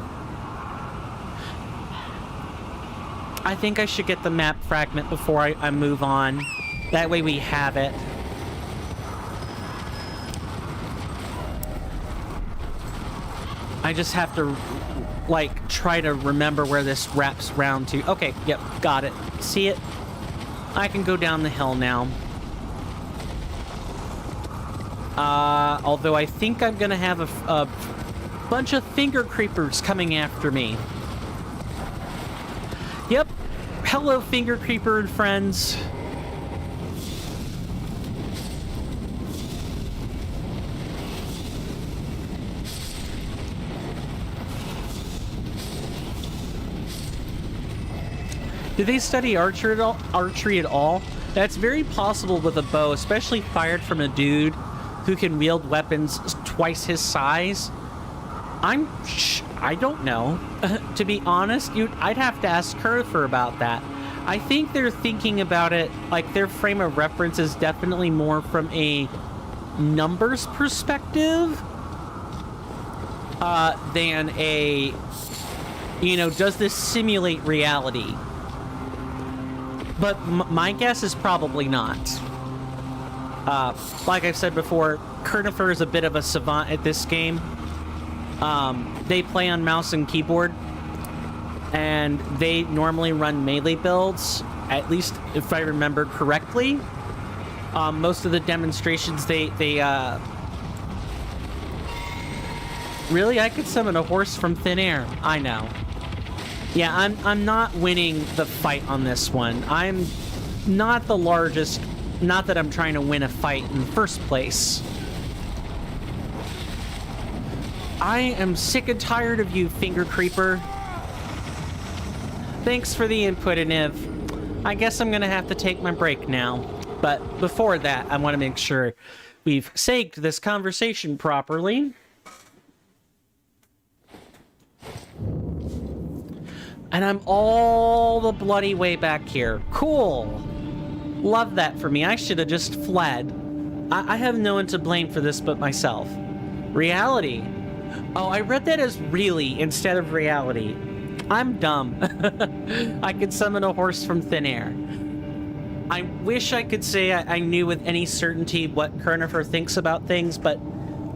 I think I should get the map fragment before I move on. That way we have it. I just have to, like, try to remember where this wraps round to. Okay, yep, got it. See it? I can go down the hill now. Although I think I'm gonna have a bunch of finger creepers coming after me. Hello, Finger Creeper and friends. Do they study archery at all? That's very possible with a bow, especially fired from a dude who can wield weapons twice his size. I don't know. To be honest, I'd have to ask Kirnifr about that. I think they're thinking about it, like their frame of reference is definitely more from a numbers perspective than a, does this simulate reality? But my guess is probably not. Like I've said before, Kirnifr is a bit of a savant at this game. They play on mouse and keyboard, and they normally run melee builds, at least if I remember correctly. Most of the demonstrations, Really? I could summon a horse from thin air. I know. Yeah, I'm not winning the fight on this one. I'm not the largest. Not that I'm trying to win a fight in the first place. I am sick and tired of you, Finger Creeper. Thanks for the input, Aniv. I guess I'm gonna have to take my break now. But before that, I want to make sure we've saved this conversation properly. And I'm all the bloody way back here. Cool. Love that for me. I should have just fled. I have no one to blame for this but myself. Reality. Oh, I read that as really instead of reality. I'm dumb. I could summon a horse from thin air. I wish I could say I knew with any certainty what Kirnifr thinks about things, but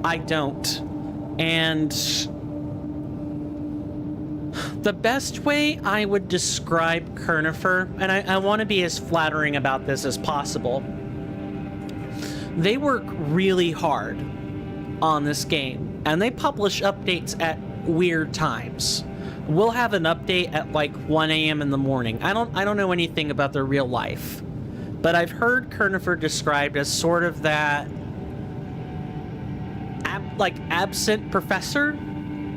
I don't. And the best way I would describe Kirnifr, and I want to be as flattering about this as possible, they work really hard on this game, and they publish updates at weird times. We'll have an update at like 1 a.m. in the morning. I don't know anything about their real life, but I've heard Kirnifr described as sort of that absent professor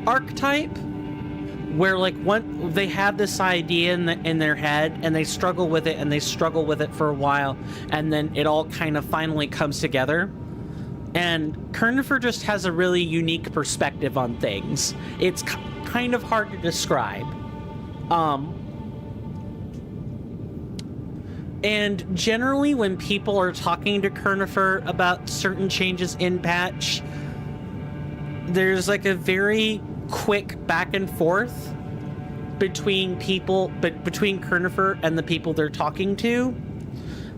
archetype, where like they have this idea in their head and they struggle with it and they struggle with it for a while, and then it all kind of finally comes together. And Kirnifr just has a really unique perspective on things. It's kind of hard to describe. And generally when people are talking to Kirnifr about certain changes in patch, there's like a very quick back and forth between Kirnifr and the people they're talking to,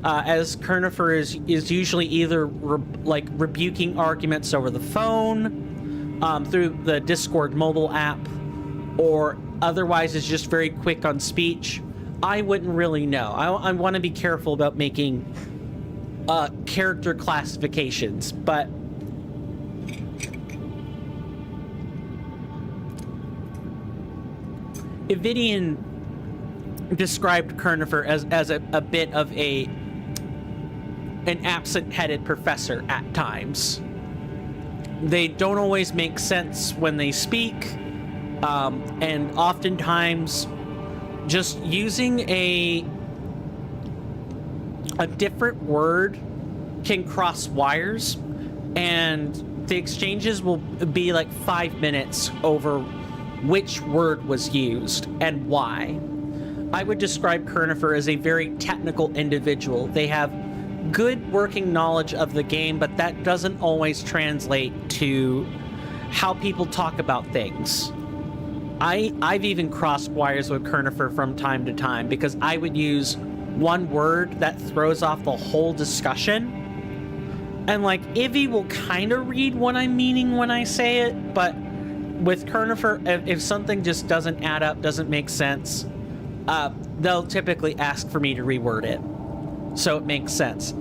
as Kirnifr is usually either rebuking arguments over the phone, through the Discord mobile app, or otherwise is just very quick on speech. I wouldn't really know. I want to be careful about making character classifications, but Evidian described Kirnifr as a bit of an absent-headed professor at times. They don't always make sense when they speak, and oftentimes just using a different word can cross wires, and the exchanges will be like 5 minutes over which word was used and why. I would describe Kirnifr as a very technical individual. They have good working knowledge of the game, but that doesn't always translate to how people talk about things. I've even crossed wires with Kirnifr from time to time because I would use one word that throws off the whole discussion. And like, Ivy will kind of read what I'm meaning when I say it, but with Kirnifr, if something just doesn't add up, doesn't make sense, they'll typically ask for me to reword it, so it makes sense.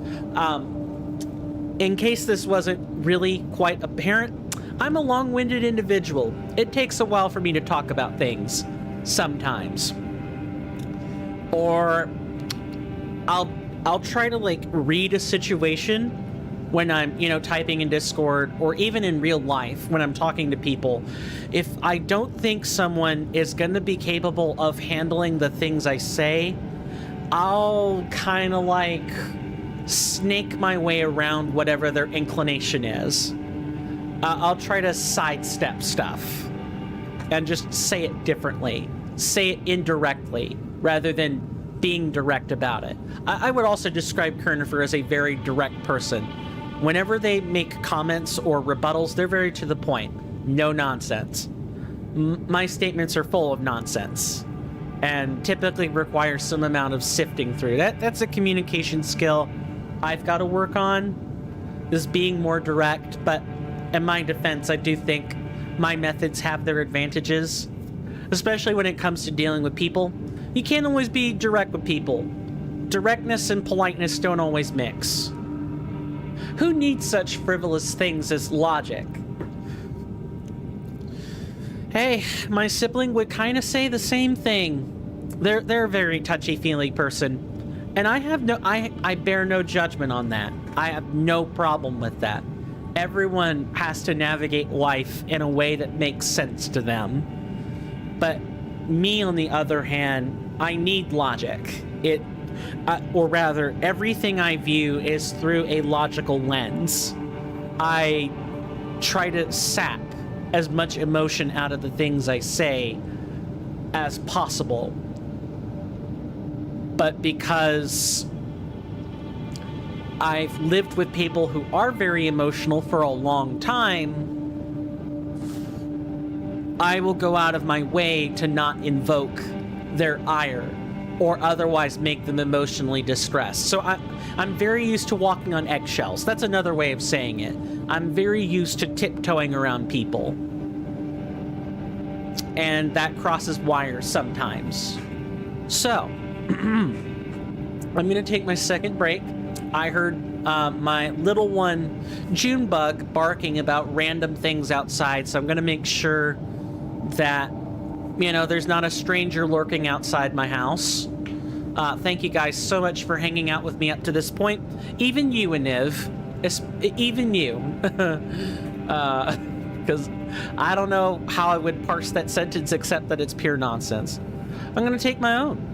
In case this wasn't really quite apparent, I'm a long-winded individual. It takes a while for me to talk about things, sometimes. or I'll try to like read a situation when I'm, you know, typing in Discord or even in real life when I'm talking to people. If I don't think someone is going to be capable of handling the things I say, I'll kind of like snake my way around whatever their inclination is. I'll try to sidestep stuff and just say it differently, say it indirectly rather than being direct about it. I would also describe Kirnifr as a very direct person. Whenever they make comments or rebuttals, they're very to the point. No nonsense. My statements are full of nonsense and typically require some amount of sifting through. That's a communication skill I've got to work on, is being more direct, but in my defense, I do think my methods have their advantages, especially when it comes to dealing with people. You can't always be direct with people. Directness and politeness don't always mix. Who needs such frivolous things as logic? Hey, my sibling would kind of say the same thing. They're a very touchy-feely person. And I bear no judgment on that. I have no problem with that. Everyone has to navigate life in a way that makes sense to them. But me, on the other hand, I need logic. Or rather, everything I view is through a logical lens. I try to sap as much emotion out of the things I say as possible. But because I've lived with people who are very emotional for a long time, I will go out of my way to not invoke their ire or otherwise make them emotionally distressed. So I'm very used to walking on eggshells. That's another way of saying it. I'm very used to tiptoeing around people. And that crosses wires sometimes. So, I'm going to take my second break. I heard my little one, Junebug, barking about random things outside, so I'm going to make sure that, you know, there's not a stranger lurking outside my house. Thank you guys so much for hanging out with me up to this point. Even you, Aniv. Even you. Because I don't know how I would parse that sentence except that it's pure nonsense. I'm going to take my own.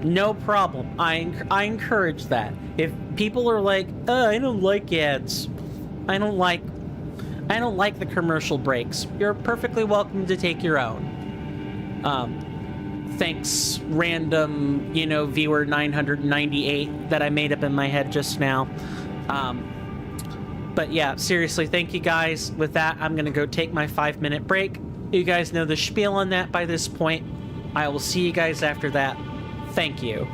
No problem. I encourage that. If people are like, I don't like ads. I don't like the commercial breaks. You're perfectly welcome to take your own. Thanks, random, you know, viewer 998 that I made up in my head just now. But yeah, seriously, thank you guys. With that, I'm going to go take my 5-minute break. You guys know the spiel on that by this point. I will see you guys after that. Thank you.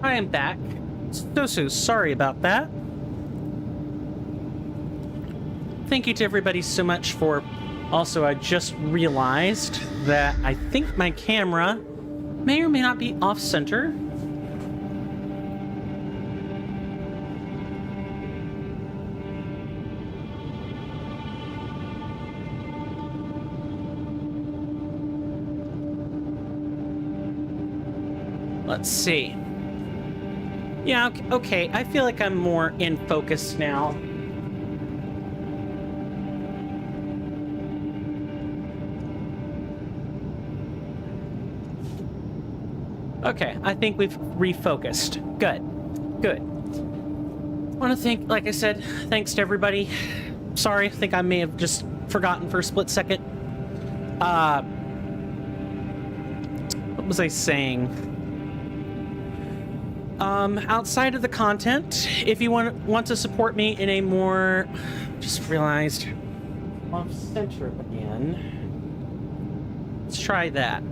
I am back. So sorry about that. Thank you to everybody so much for... Also, I just realized that I think my camera may or may not be off-center. Let's see. Yeah, okay. I feel like I'm more in focus now. Okay, I think we've refocused. Good. Good. I want to thank, like I said, thanks to everybody. Sorry, I think I may have just forgotten for a split second. What was I saying? Outside of the content, if you want to support me in a more... Just realized... Off-center again. Let's try that.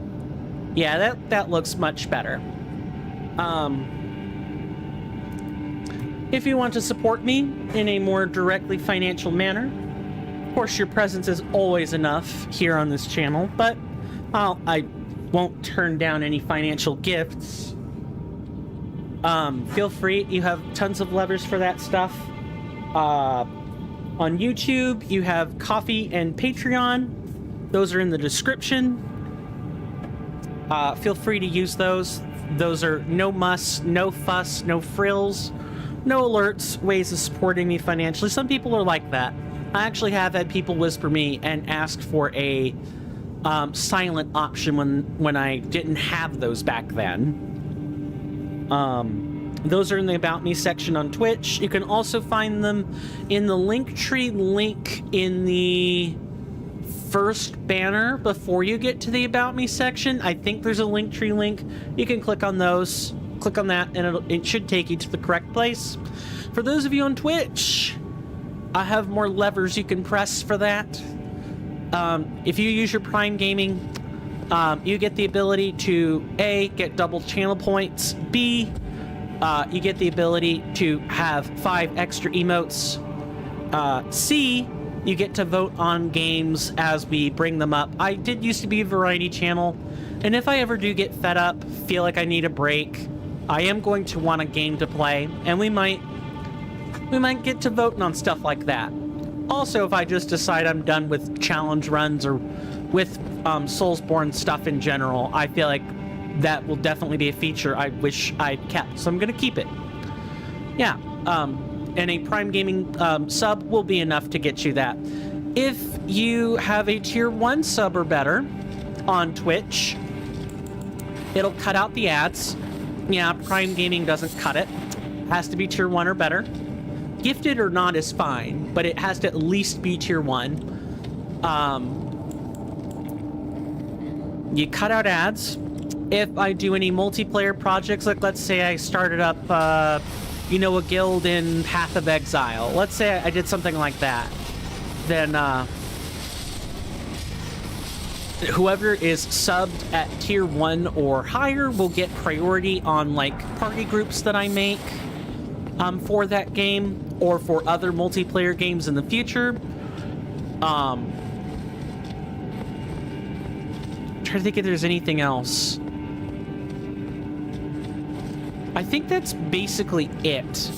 Yeah, that looks much better. If you want to support me in a more directly financial manner, of course your presence is always enough here on this channel, but I won't turn down any financial gifts. Feel free, you have tons of levers for that stuff. On YouTube, you have Ko-fi and Patreon. Those are in the description. Feel free to use those. Those are no muss, no fuss, no frills, no alerts, ways of supporting me financially. Some people are like that. I actually have had people whisper me and ask for a silent option when I didn't have those back then. Those are in the About Me section on Twitch. You can also find them in the Linktree link in the first banner before you get to the About Me section. I think there's a Linktree link. You can click on those, click on that, and it should take you to the correct place. For those of you on Twitch, I have more levers you can press for that. If you use your Prime Gaming, you get the ability to A, get double channel points, B, you get the ability to have 5 extra emotes, C, you get to vote on games as we bring them up. I did used to be a variety channel, and if I ever do get fed up, feel like I need a break, I am going to want a game to play, and we might get to voting on stuff like that. Also, if I just decide I'm done with challenge runs or with Soulsborne stuff in general, I feel like that will definitely be a feature I wish I'd kept, so I'm gonna keep it. Yeah, and a Prime Gaming sub will be enough to get you that. If you have a tier 1 sub or better on Twitch, it'll cut out the ads. Yeah, Prime Gaming doesn't cut it. It has to be tier 1 or better. Gifted or not is fine, but it has to at least be tier 1. You cut out ads. If I do any multiplayer projects, like let's say I started up, a guild in Path of Exile. Let's say I did something like that. Then, whoever is subbed at tier 1 or higher will get priority on, like, party groups that I make for that game or for other multiplayer games in the future. Trying to think if there's anything else. I think that's basically it.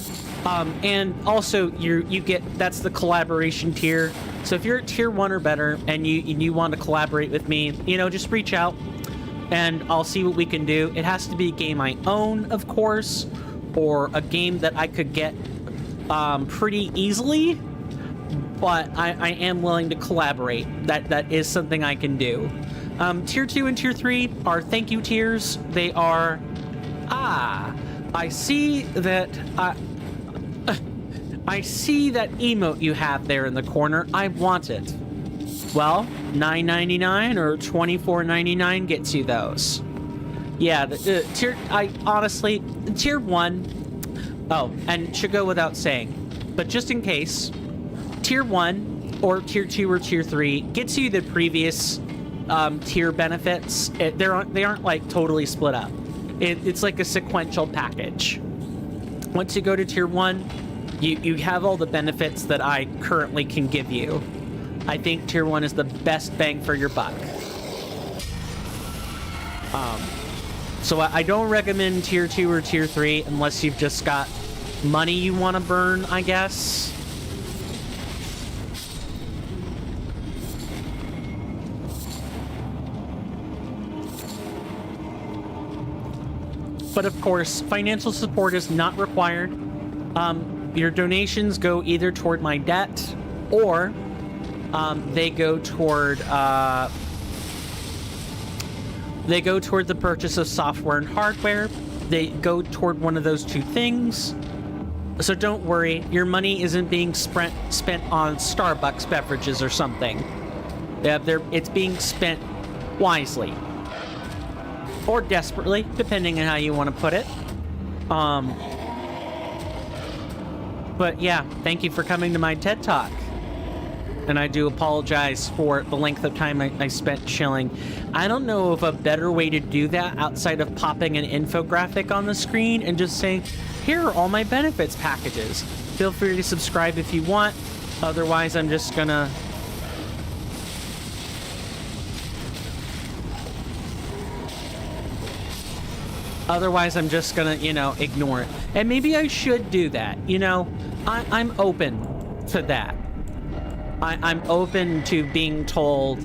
And also you get, that's the collaboration tier. So if you're at tier 1 or better and you want to collaborate with me, just reach out and I'll see what we can do. It has to be a game I own, of course, or a game that I could get pretty easily, but I am willing to collaborate. That is something I can do. Tier 2 and Tier 3 are thank you tiers. They are... I see that... I see that emote you have there in the corner. I want it. Well, $9.99 or $24.99 gets you those. Yeah, the tier... honestly, Tier 1... Oh, and should go without saying, but just in case, Tier 1 or Tier 2 or Tier 3 gets you the previous tier benefits. They aren't like totally split up. It's like a sequential package. Once you go to tier 1, you have all the benefits that I currently can give you. I think tier 1 is the best bang for your buck. So I don't recommend tier 2 or tier 3 unless you've just got money you want to burn, I guess. But of course, financial support is not required. Your donations go either toward my debt or they go toward the purchase of software and hardware. They go toward one of those two things. So don't worry, your money isn't being spent on Starbucks beverages or something. It's being spent wisely. Or desperately, depending on how you want to put it. But yeah, thank you for coming to my TED Talk. And I do apologize for the length of time I spent chilling. I don't know of a better way to do that outside of popping an infographic on the screen and just saying, here are all my benefits packages. Feel free to subscribe if you want. Otherwise, I'm just gonna... you know, ignore it. And maybe I should do that, you know? I'm open to that. I'm open to being told,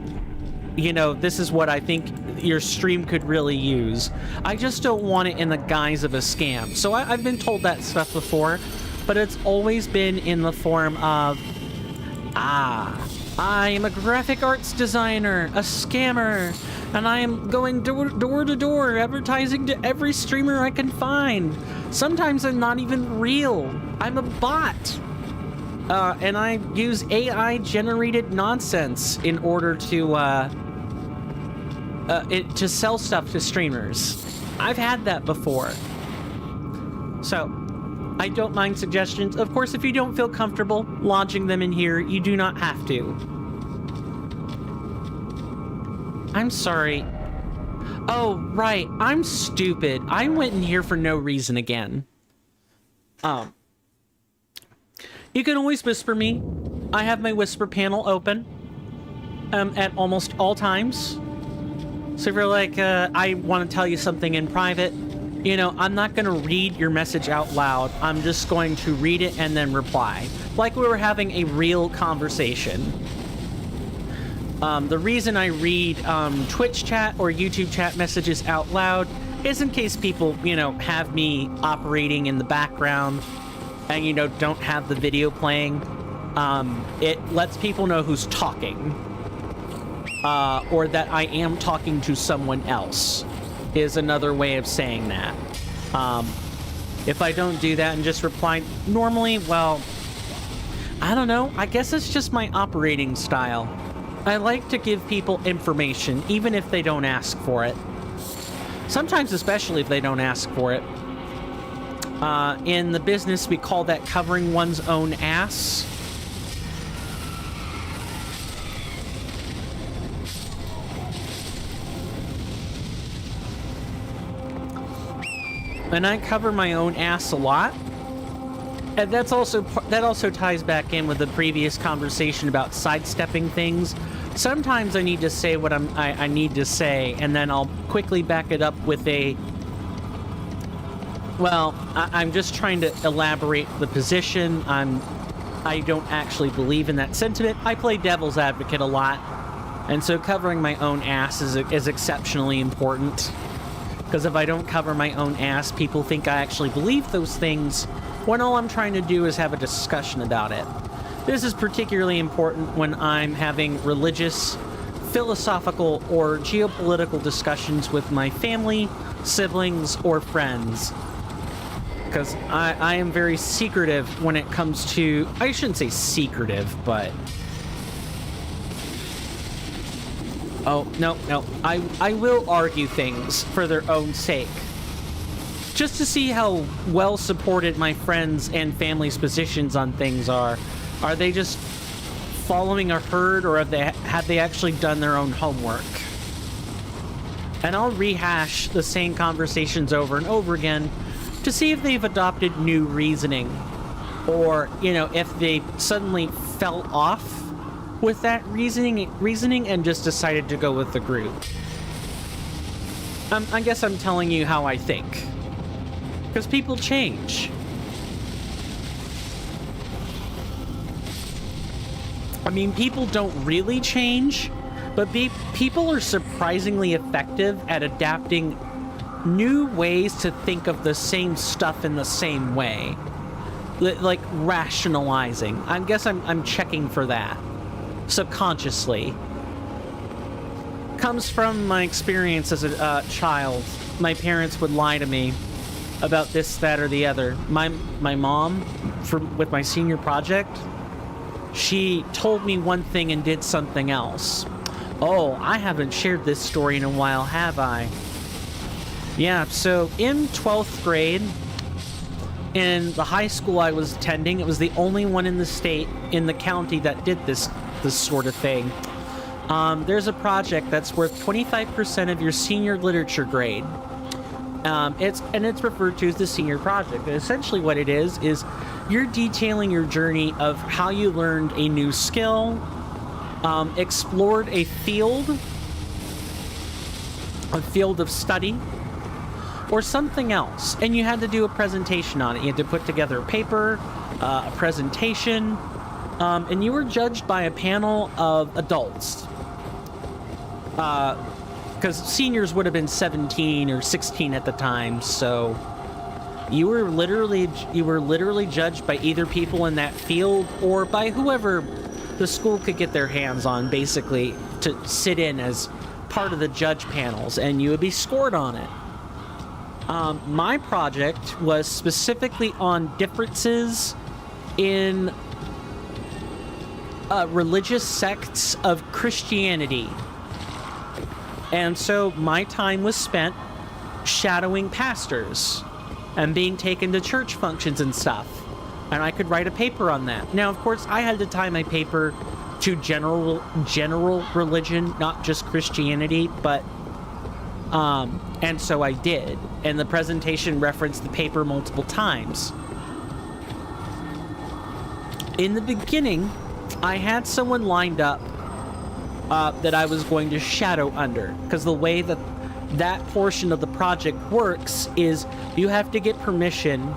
you know, this is what I think your stream could really use. I just don't want it in the guise of a scam. So I've been told that stuff before, but it's always been in the form of, I am a graphic arts designer, a scammer, and I am going door to door, advertising to every streamer I can find. Sometimes I'm not even real. I'm a bot. And I use AI-generated nonsense in order to sell stuff to streamers. I've had that before. So, I don't mind suggestions. Of course, if you don't feel comfortable lodging them in here, you do not have to. I'm sorry. Oh, right. I'm stupid. I went in here for no reason again. You can always whisper me. I have my whisper panel open at almost all times. So if you're like, I want to tell you something in private, you know, I'm not going to read your message out loud. I'm just going to read it and then reply. Like we were having a real conversation. The reason I read Twitch chat or YouTube chat messages out loud is in case people, you know, have me operating in the background and, you know, don't have the video playing. It lets people know who's talking. Or that I am talking to someone else is another way of saying that. If I don't do that and just reply normally, well, I don't know. I guess it's just my operating style. I like to give people information, even if they don't ask for it. Sometimes, especially if they don't ask for it. In the business, we call that covering one's own ass. And I cover my own ass a lot. And that also ties back in with the previous conversation about sidestepping things. Sometimes I need to say what I need to say, and then I'll quickly back it up with a... Well, I'm just trying to elaborate the position. I don't actually believe in that sentiment. I play devil's advocate a lot, and so covering my own ass is exceptionally important. Because if I don't cover my own ass, people think I actually believe those things, when all I'm trying to do is have a discussion about it. This is particularly important when I'm having religious, philosophical, or geopolitical discussions with my family, siblings, or friends. Because I am very secretive when it comes to... I shouldn't say secretive, but... Oh, no. I will argue things for their own sake. Just to see how well supported my friends and family's positions on things are. Are they just following a herd, or have they actually done their own homework? And I'll rehash the same conversations over and over again to see if they've adopted new reasoning, or, you know, if they suddenly fell off with that reasoning and just decided to go with the group. I guess I'm telling you how I think, because people change. I mean, people don't really change, but people are surprisingly effective at adapting new ways to think of the same stuff in the same way. Like rationalizing. I guess I'm checking for that. Subconsciously. Comes from my experience as a child. My parents would lie to me about this, that, or the other. My mom, with my senior project, she told me one thing and did something else. Oh, I haven't shared this story in a while, have I? Yeah, so in 12th grade, in the high school I was attending, it was the only one in the state, in the county, that did this sort of thing. There's a project that's worth 25% of your senior literature grade. It's referred to as the senior project. And essentially what it is you're detailing your journey of how you learned a new skill, explored a field of study, or something else, and you had to do a presentation on it. You had to put together a paper, a presentation, and you were judged by a panel of adults. Because seniors would have been 17 or 16 at the time, so you were literally judged by either people in that field or by whoever the school could get their hands on, basically, to sit in as part of the judge panels, and you would be scored on it. My project was specifically on differences in religious sects of Christianity. And so my time was spent shadowing pastors and being taken to church functions and stuff. And I could write a paper on that. Now, of course, I had to tie my paper to general religion, not just Christianity, but and so I did. And the presentation referenced the paper multiple times. In the beginning, I had someone lined up that I was going to shadow under, because the way that portion of the project works is you have to get permission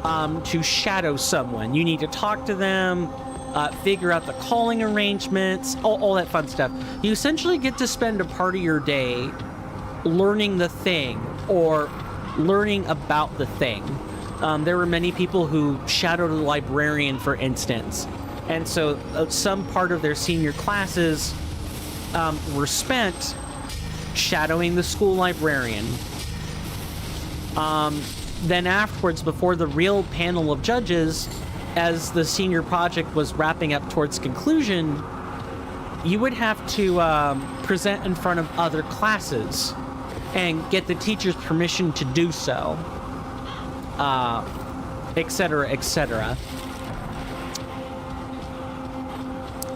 to shadow someone. You need to talk to them, figure out the calling arrangements, all that fun stuff. You essentially get to spend a part of your day learning the thing or learning about the thing. There were many people who shadowed a librarian, for instance. And so some part of their senior classes were spent shadowing the school librarian. Then afterwards, before the real panel of judges, as the senior project was wrapping up towards conclusion, you would have to present in front of other classes and get the teacher's permission to do so, etc., etc.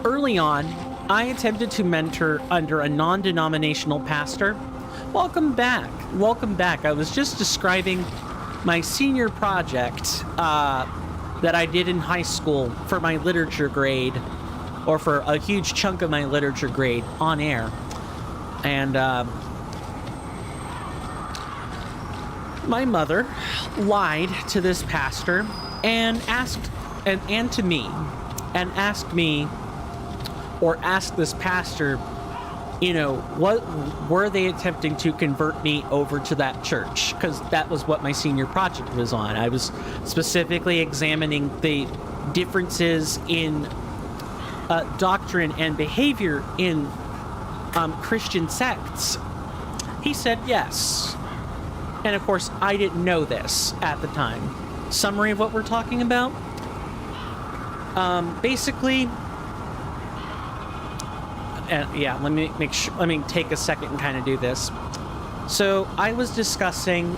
Early on, I attempted to mentor under a non-denominational pastor. Welcome back. Welcome back. I was just describing my senior project that I did in high school for my literature grade, or for a huge chunk of my literature grade on air. And my mother lied to this pastor and asked this pastor, you know, what were they attempting to convert me over to that church? Because that was what my senior project was on. I was specifically examining the differences in doctrine and behavior in Christian sects. He said yes. And of course, I didn't know this at the time. Summary of what we're talking about? Basically, yeah, let me take a second and kind of do this. So I was discussing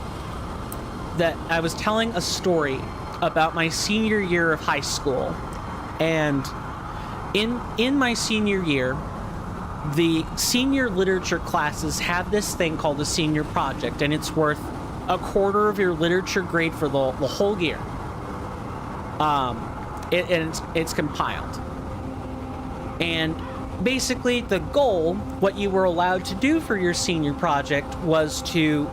that I was telling a story about my senior year of high school, and in my senior year, the senior literature classes have this thing called a senior project, and it's worth a quarter of your literature grade for the whole year. It's compiled. And basically the goal, what you were allowed to do for your senior project, was to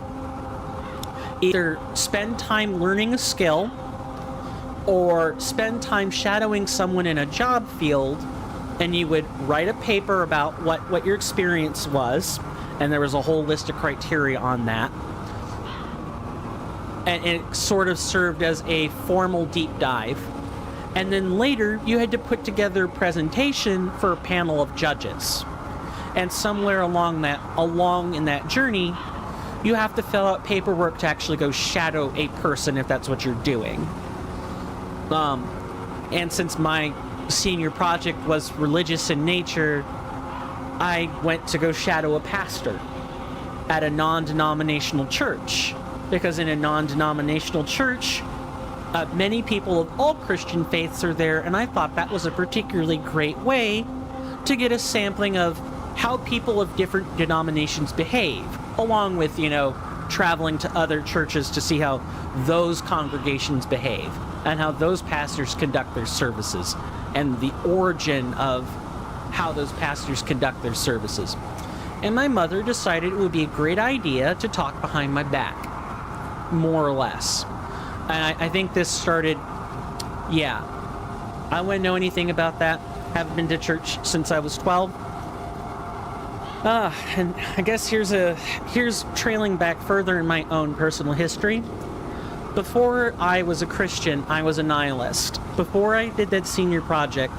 either spend time learning a skill or spend time shadowing someone in a job field, and you would write a paper about what your experience was, and there was a whole list of criteria on that. And it sort of served as a formal deep dive. And then later, you had to put together a presentation for a panel of judges. And somewhere along in that journey, you have to fill out paperwork to actually go shadow a person if that's what you're doing. And since my senior project was religious in nature, I went to go shadow a pastor at a non-denominational church. Because in a non-denominational church, many people of all Christian faiths are there, and I thought that was a particularly great way to get a sampling of how people of different denominations behave, along with, traveling to other churches to see how those congregations behave and how those pastors conduct their services and the origin of how those pastors conduct their services. And my mother decided it would be a great idea to talk behind my back, more or less. And I think this started, I wouldn't know anything about that. Haven't been to church since I was 12. And I guess here's trailing back further in my own personal history. Before I was a Christian, I was a nihilist. Before I did that senior project,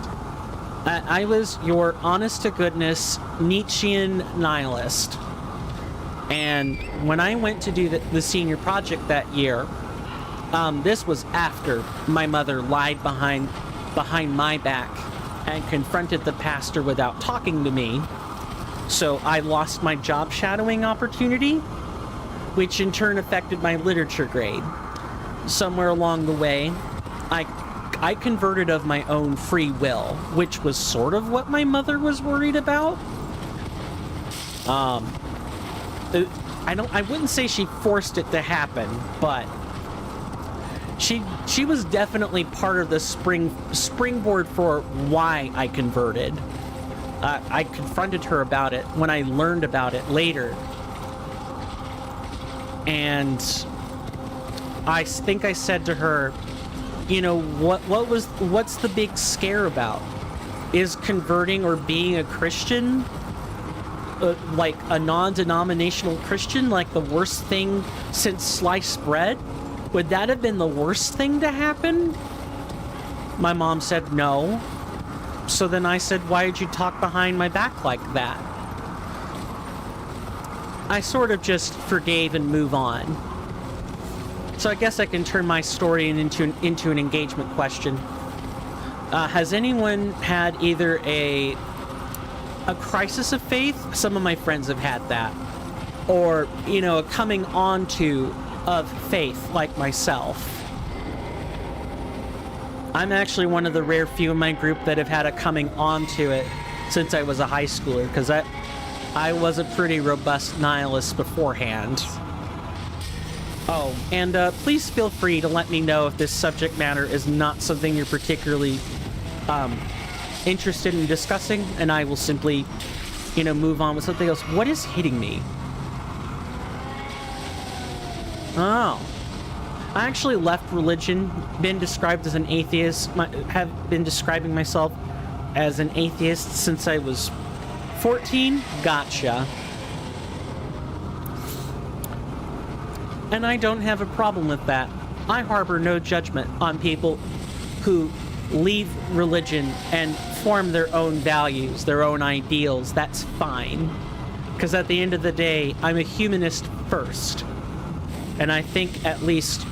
I was your honest-to-goodness Nietzschean nihilist. And when I went to do the senior project that year, this was after my mother lied behind my back and confronted the pastor without talking to me. So I lost my job shadowing opportunity, which in turn affected my literature grade. Somewhere along the way, I converted of my own free will, which was sort of what my mother was worried about. I wouldn't say she forced it to happen, but she was definitely part of the springboard for why I converted. I confronted her about it when I learned about it later. And I think I said to her, what's the big scare about? Is converting or being a Christian, like a non-denominational Christian, like the worst thing since sliced bread? Would that have been the worst thing to happen? My mom said no. So then I said, why did you talk behind my back like that? I sort of just forgave and move on. So I guess I can turn my story into an engagement question. Has anyone had either a crisis of faith? Some of my friends have had that. Or, a coming on to of faith like myself. I'm actually one of the rare few in my group that have had a coming on to it since I was a high schooler, because I was a pretty robust nihilist beforehand. Oh, and please feel free to let me know if this subject matter is not something you're particularly interested in discussing, and I will simply, move on with something else. What is hitting me? Oh. I actually left religion, been described as an atheist, have been describing myself as an atheist since I was 14. Gotcha. And I don't have a problem with that. I harbor no judgment on people who leave religion and form their own values, their own ideals. That's fine. Because at the end of the day, I'm a humanist first. And I think at least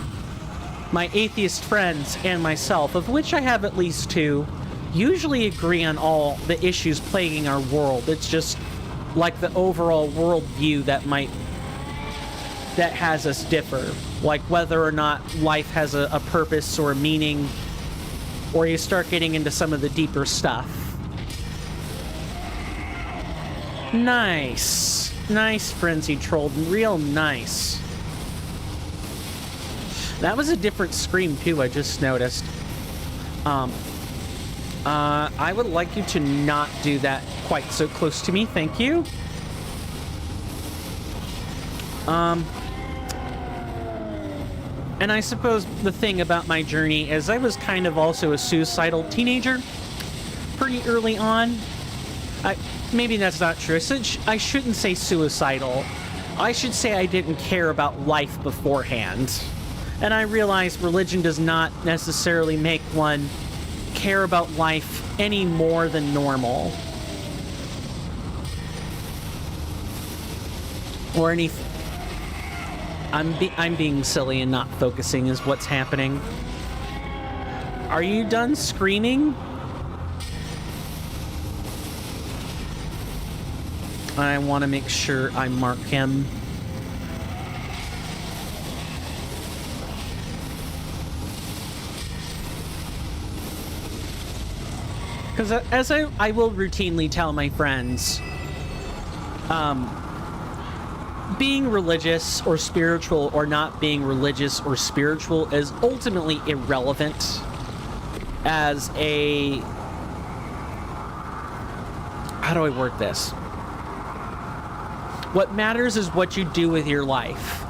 my atheist friends and myself, of which I have at least two, usually agree on all the issues plaguing our world. It's just like the overall worldview that has us differ. Like whether or not life has a purpose or a meaning, or you start getting into some of the deeper stuff. Nice. Nice, Frenzy Troll. Real nice. That was a different scream, too, I just noticed. I would like you to not do that quite so close to me. Thank you. And I suppose the thing about my journey is I was kind of also a suicidal teenager pretty early on. Maybe that's not true. I shouldn't say suicidal. I should say I didn't care about life beforehand. And I realize religion does not necessarily make one care about life any more than normal. Or anything. I'm being silly and not focusing is what's happening. Are you done screaming? I want to make sure I mark him. Because as I will routinely tell my friends, being religious or spiritual or not being religious or spiritual is ultimately irrelevant as a... How do I word this? What matters is what you do with your life.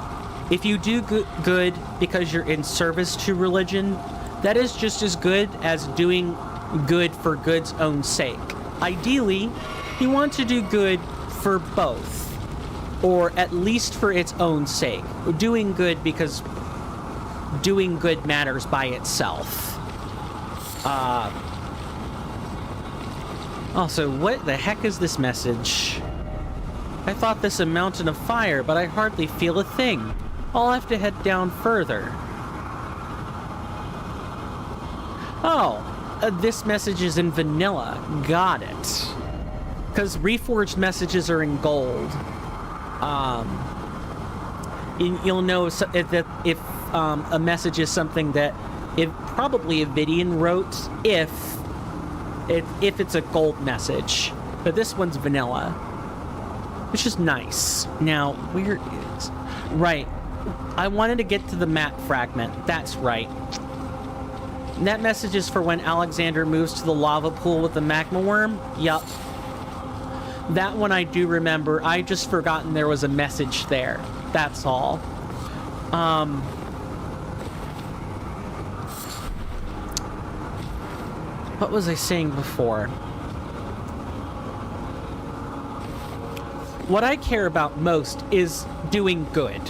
If you do good because you're in service to religion, that is just as good as doing good for good's own sake. Ideally, you want to do good for both, or at least for its own sake. Doing good because doing good matters by itself. Also, what the heck is this message? I thought this a mountain of fire, but I hardly feel a thing. I'll have to head down further. Oh. This message is in vanilla. Got it. Because Reforged messages are in gold. You'll know if a message is something that probably Avidian wrote if it's a gold message. But this one's vanilla, which is nice. Now, where is... Right. I wanted to get to the map fragment. That's right. That message is for when Alexander moves to the lava pool with the magma worm? Yup. That one I do remember. I just forgotten there was a message there. That's all. What was I saying before? What I care about most is doing good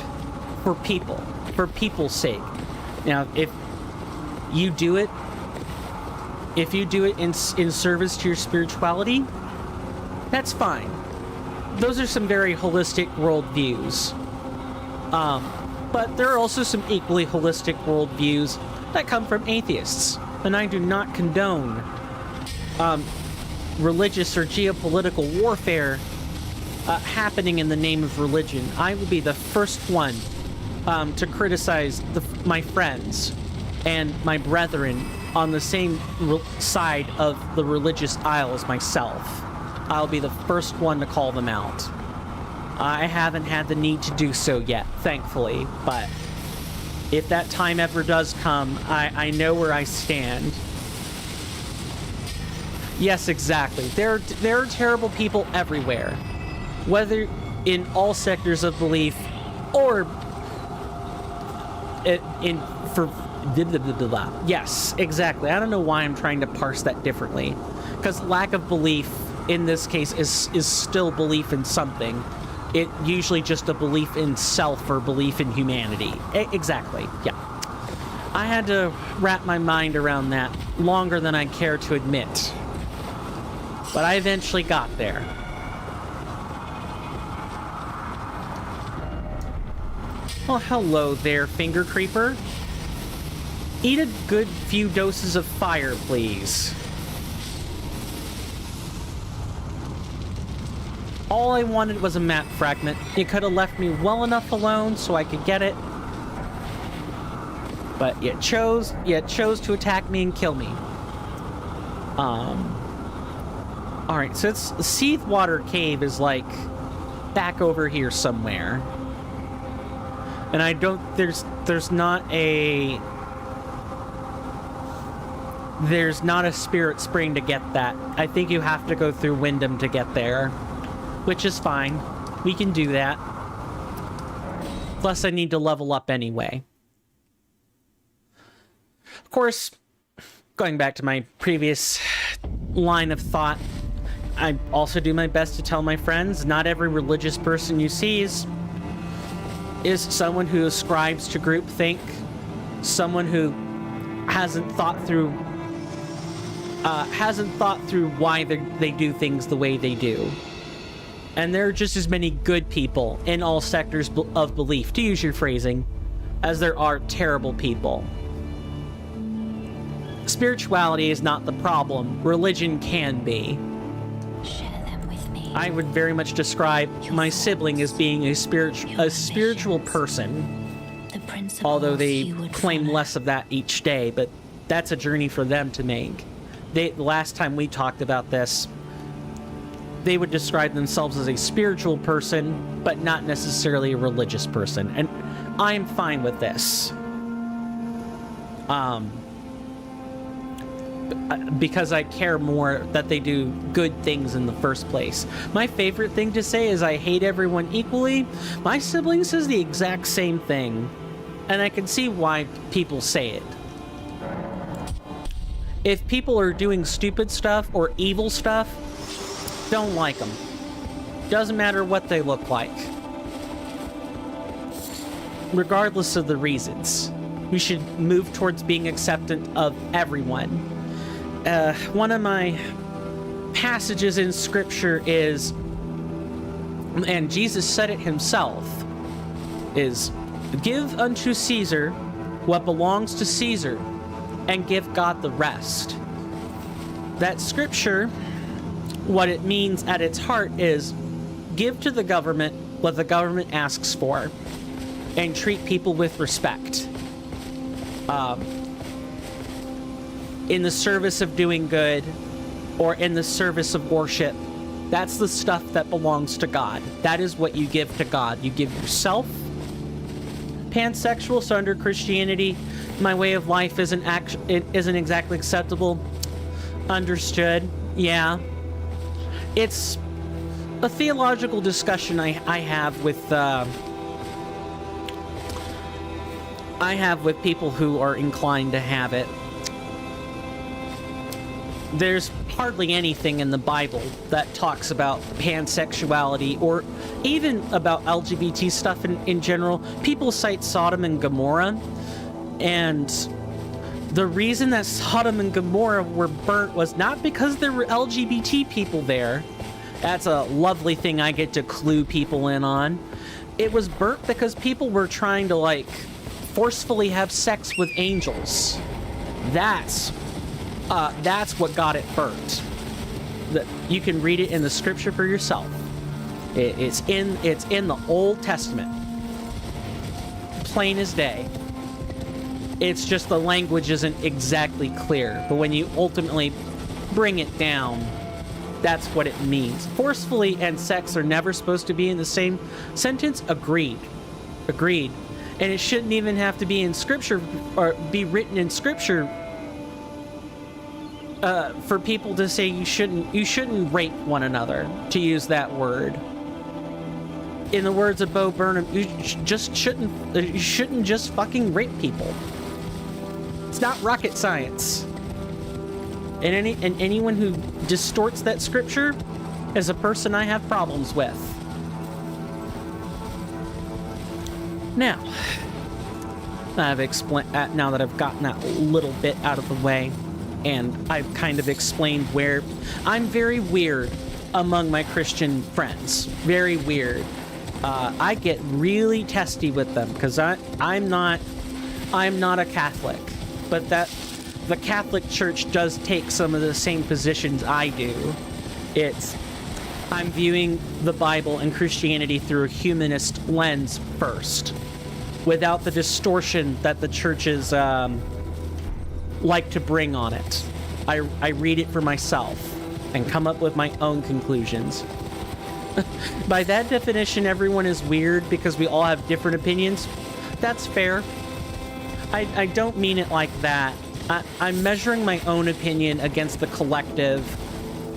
for people, for people's sake. Now, if you do it in service to your spirituality, that's fine. Those are some very holistic worldviews. But there are also some equally holistic worldviews that come from atheists, and I do not condone religious or geopolitical warfare happening in the name of religion. I will be the first one to criticize my friends and my brethren on the same side of the religious aisle as myself. I'll be the first one to call them out. I haven't had the need to do so yet, thankfully, but if that time ever does come, I know where I stand. Yes, exactly. There are terrible people everywhere, whether in all sectors of belief or for yes, exactly. I don't know why I'm trying to parse that differently, because lack of belief in this case is still belief in something. It usually just a belief in self or belief in humanity. Exactly. Yeah. I had to wrap my mind around that longer than I care to admit, but I eventually got there. Well, hello there, Finger Creeper. Eat a good few doses of fire, please. All I wanted was a map fragment. You could have left me well enough alone so I could get it. But you chose to attack me and kill me. All right, so it's Seethwater Cave is like back over here somewhere, and I don't. There's not a spirit spring to get that. I think you have to go through Wyndham to get there, which is fine. We can do that. Plus, I need to level up anyway. Of course, going back to my previous line of thought, I also do my best to tell my friends, not every religious person you see is someone who ascribes to groupthink, someone who hasn't thought through why they do things the way they do. And there are just as many good people in all sectors of belief, to use your phrasing, as there are terrible people. Spirituality is not the problem. Religion can be. Share them with me. I would very much describe my sibling as being a spiritual person, although they claim less of that each day, but that's a journey for them to make. The last time we talked about this, they would describe themselves as a spiritual person, but not necessarily a religious person, and I'm fine with this. Because I care more that they do good things in the first place. My favorite thing to say is I hate everyone equally. My sibling says the exact same thing, and I can see why people say it. If people are doing stupid stuff or evil stuff, don't like them. Doesn't matter what they look like. Regardless of the reasons. We should move towards being acceptant of everyone. One of my passages in scripture is, and Jesus said it himself, is, give unto Caesar what belongs to Caesar, and give God the rest. That scripture, what it means at its heart is, give to the government what the government asks for, and treat people with respect. In the service of doing good, or in the service of worship, that's the stuff that belongs to God. That is what you give to God. You give yourself. Pansexual, so under Christianity, my way of life isn't exactly acceptable. Understood. Yeah. It's a theological discussion I have with people who are inclined to have it. There's hardly anything in the Bible that talks about pansexuality or even about LGBT stuff in general. People cite Sodom and Gomorrah, and the reason that Sodom and Gomorrah were burnt was not because there were LGBT people there. That's a lovely thing I get to clue people in on. It was burnt because people were trying to, like, forcefully have sex with angels. That's what got it burnt. You can read it in the scripture for yourself. It's in the Old Testament. Plain as day. It's just the language isn't exactly clear, but when you ultimately bring it down, that's what it means. Forcefully and sex are never supposed to be in the same sentence. Agreed. And it shouldn't even have to be in scripture or be written in scripture for people to say you shouldn't rape one another, to use that word. In the words of Bo Burnham, you shouldn't just fucking rape people. It's not rocket science. And anyone who distorts that scripture is a person I have problems with. Now, now that I've gotten that little bit out of the way, and I've kind of explained where I'm very weird among my Christian friends. Very weird. I get really testy with them because I'm not a Catholic, but that the Catholic Church does take some of the same positions I do. I'm viewing the Bible and Christianity through a humanist lens first, without the distortion that the churches like to bring on it. I read it for myself, and come up with my own conclusions. By that definition, everyone is weird because we all have different opinions. That's fair. I don't mean it like that. I'm measuring my own opinion against the collective,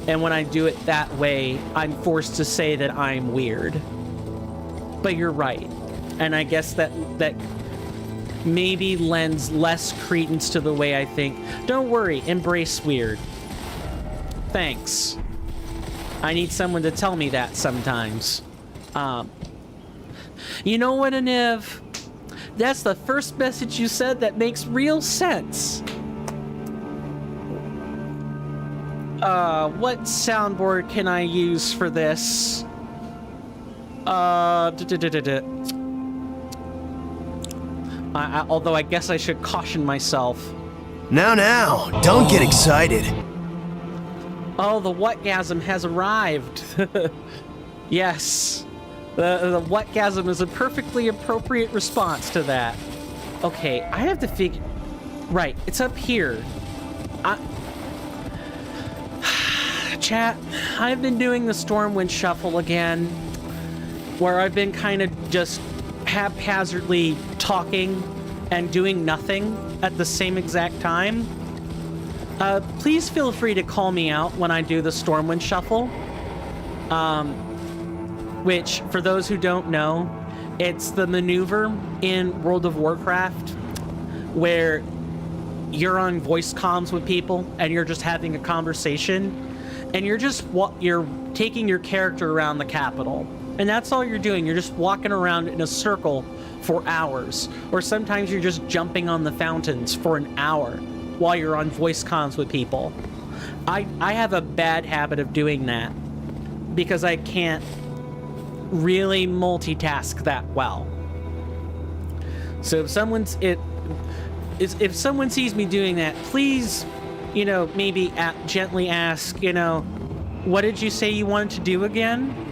and when I do it that way, I'm forced to say that I'm weird. But you're right. And I guess that maybe lends less credence to the way I think. Don't worry, embrace weird. Thanks. I need someone to tell me that sometimes. You know what, Aniv? That's the first message you said that makes real sense. What soundboard can I use for this? Although I guess I should caution myself. Now, don't get excited. Oh, the whatgasm has arrived. Yes. The whatgasm is a perfectly appropriate response to that. Okay, I have to figure... Right, it's up here. Chat, I've been doing the Stormwind Shuffle again, where I've been kind of just haphazardly talking and doing nothing at the same exact time. Please feel free to call me out when I do the Stormwind Shuffle. Which, for those who don't know, it's the maneuver in World of Warcraft where you're on voice comms with people and you're just having a conversation and you're taking your character around the capital. And that's all you're doing. You're just walking around in a circle for hours. Or sometimes you're just jumping on the fountains for an hour while you're on voice comms with people. I have a bad habit of doing that because I can't really multitask that well. So if someone sees me doing that, please, maybe gently ask, what did you say you wanted to do again?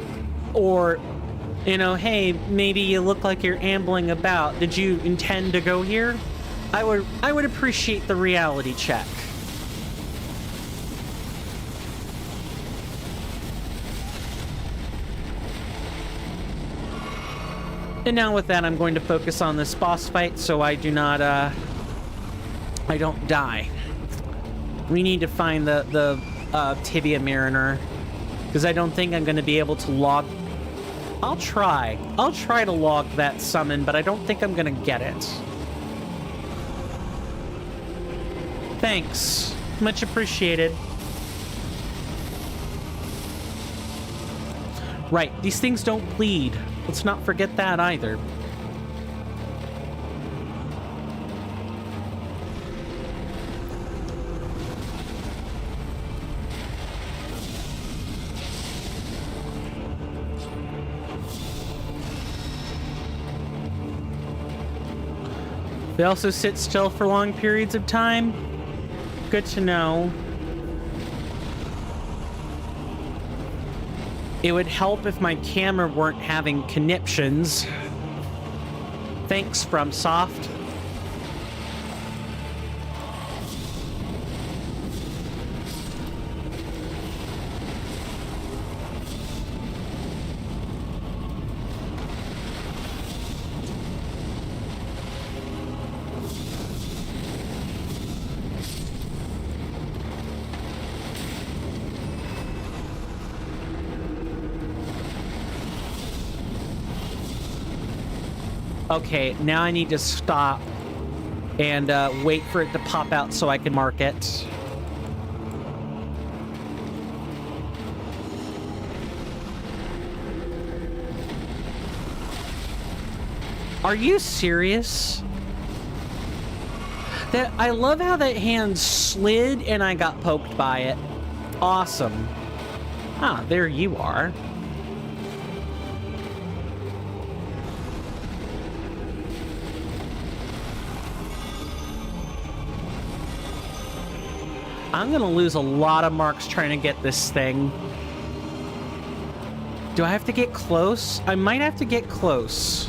Or, hey, maybe you look like you're ambling about. Did you intend to go here? I would appreciate the reality check. And now with that, I'm going to focus on this boss fight so I do not, I don't die. We need to find the Tibia Mariner, because I don't think I'm going to be able to log... I'll try to log that summon, but I don't think I'm going to get it. Thanks. Much appreciated. Right, these things don't bleed. Let's not forget that either. They also sit still for long periods of time. Good to know. It would help if my camera weren't having conniptions. Thanks, FromSoft. Okay, now I need to stop and wait for it to pop out so I can mark it. Are you serious? I love how that hand slid and I got poked by it. Awesome. Ah, there you are. I'm gonna lose a lot of marks trying to get this thing. Do I have to get close? I might have to get close.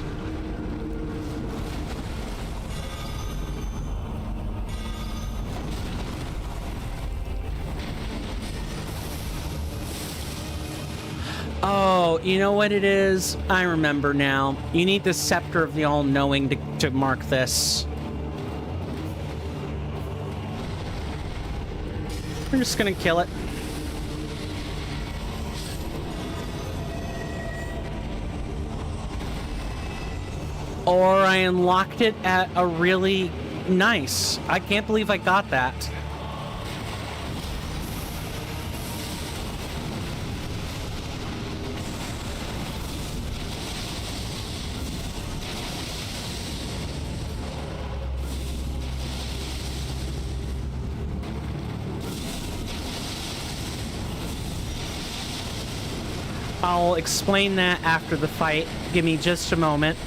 Oh, you know what it is? I remember now. You need the Scepter of the All-Knowing to mark this. We're just gonna kill it. Or I unlocked it at a really nice. I can't believe I got that. I'll explain that after the fight. Give me just a moment.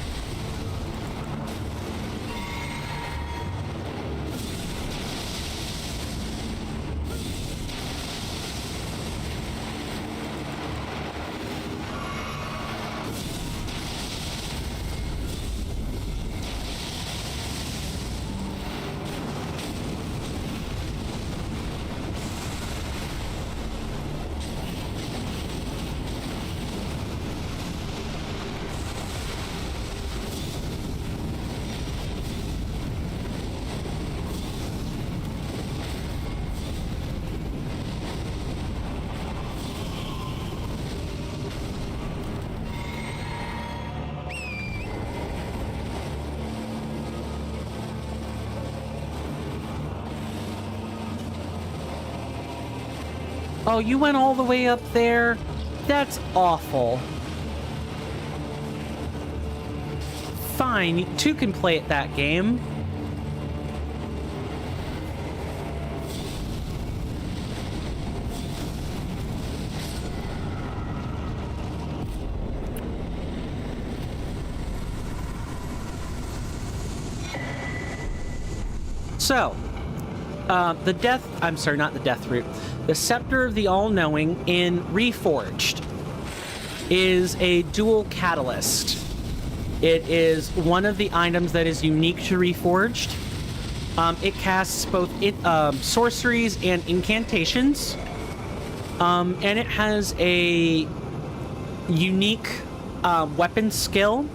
Oh, you went all the way up there? That's awful. Fine, two can play at that game. So, the Scepter of the All-Knowing in Reforged is a dual catalyst. It is one of the items that is unique to Reforged. It casts both sorceries and incantations. And it has a unique weapon skill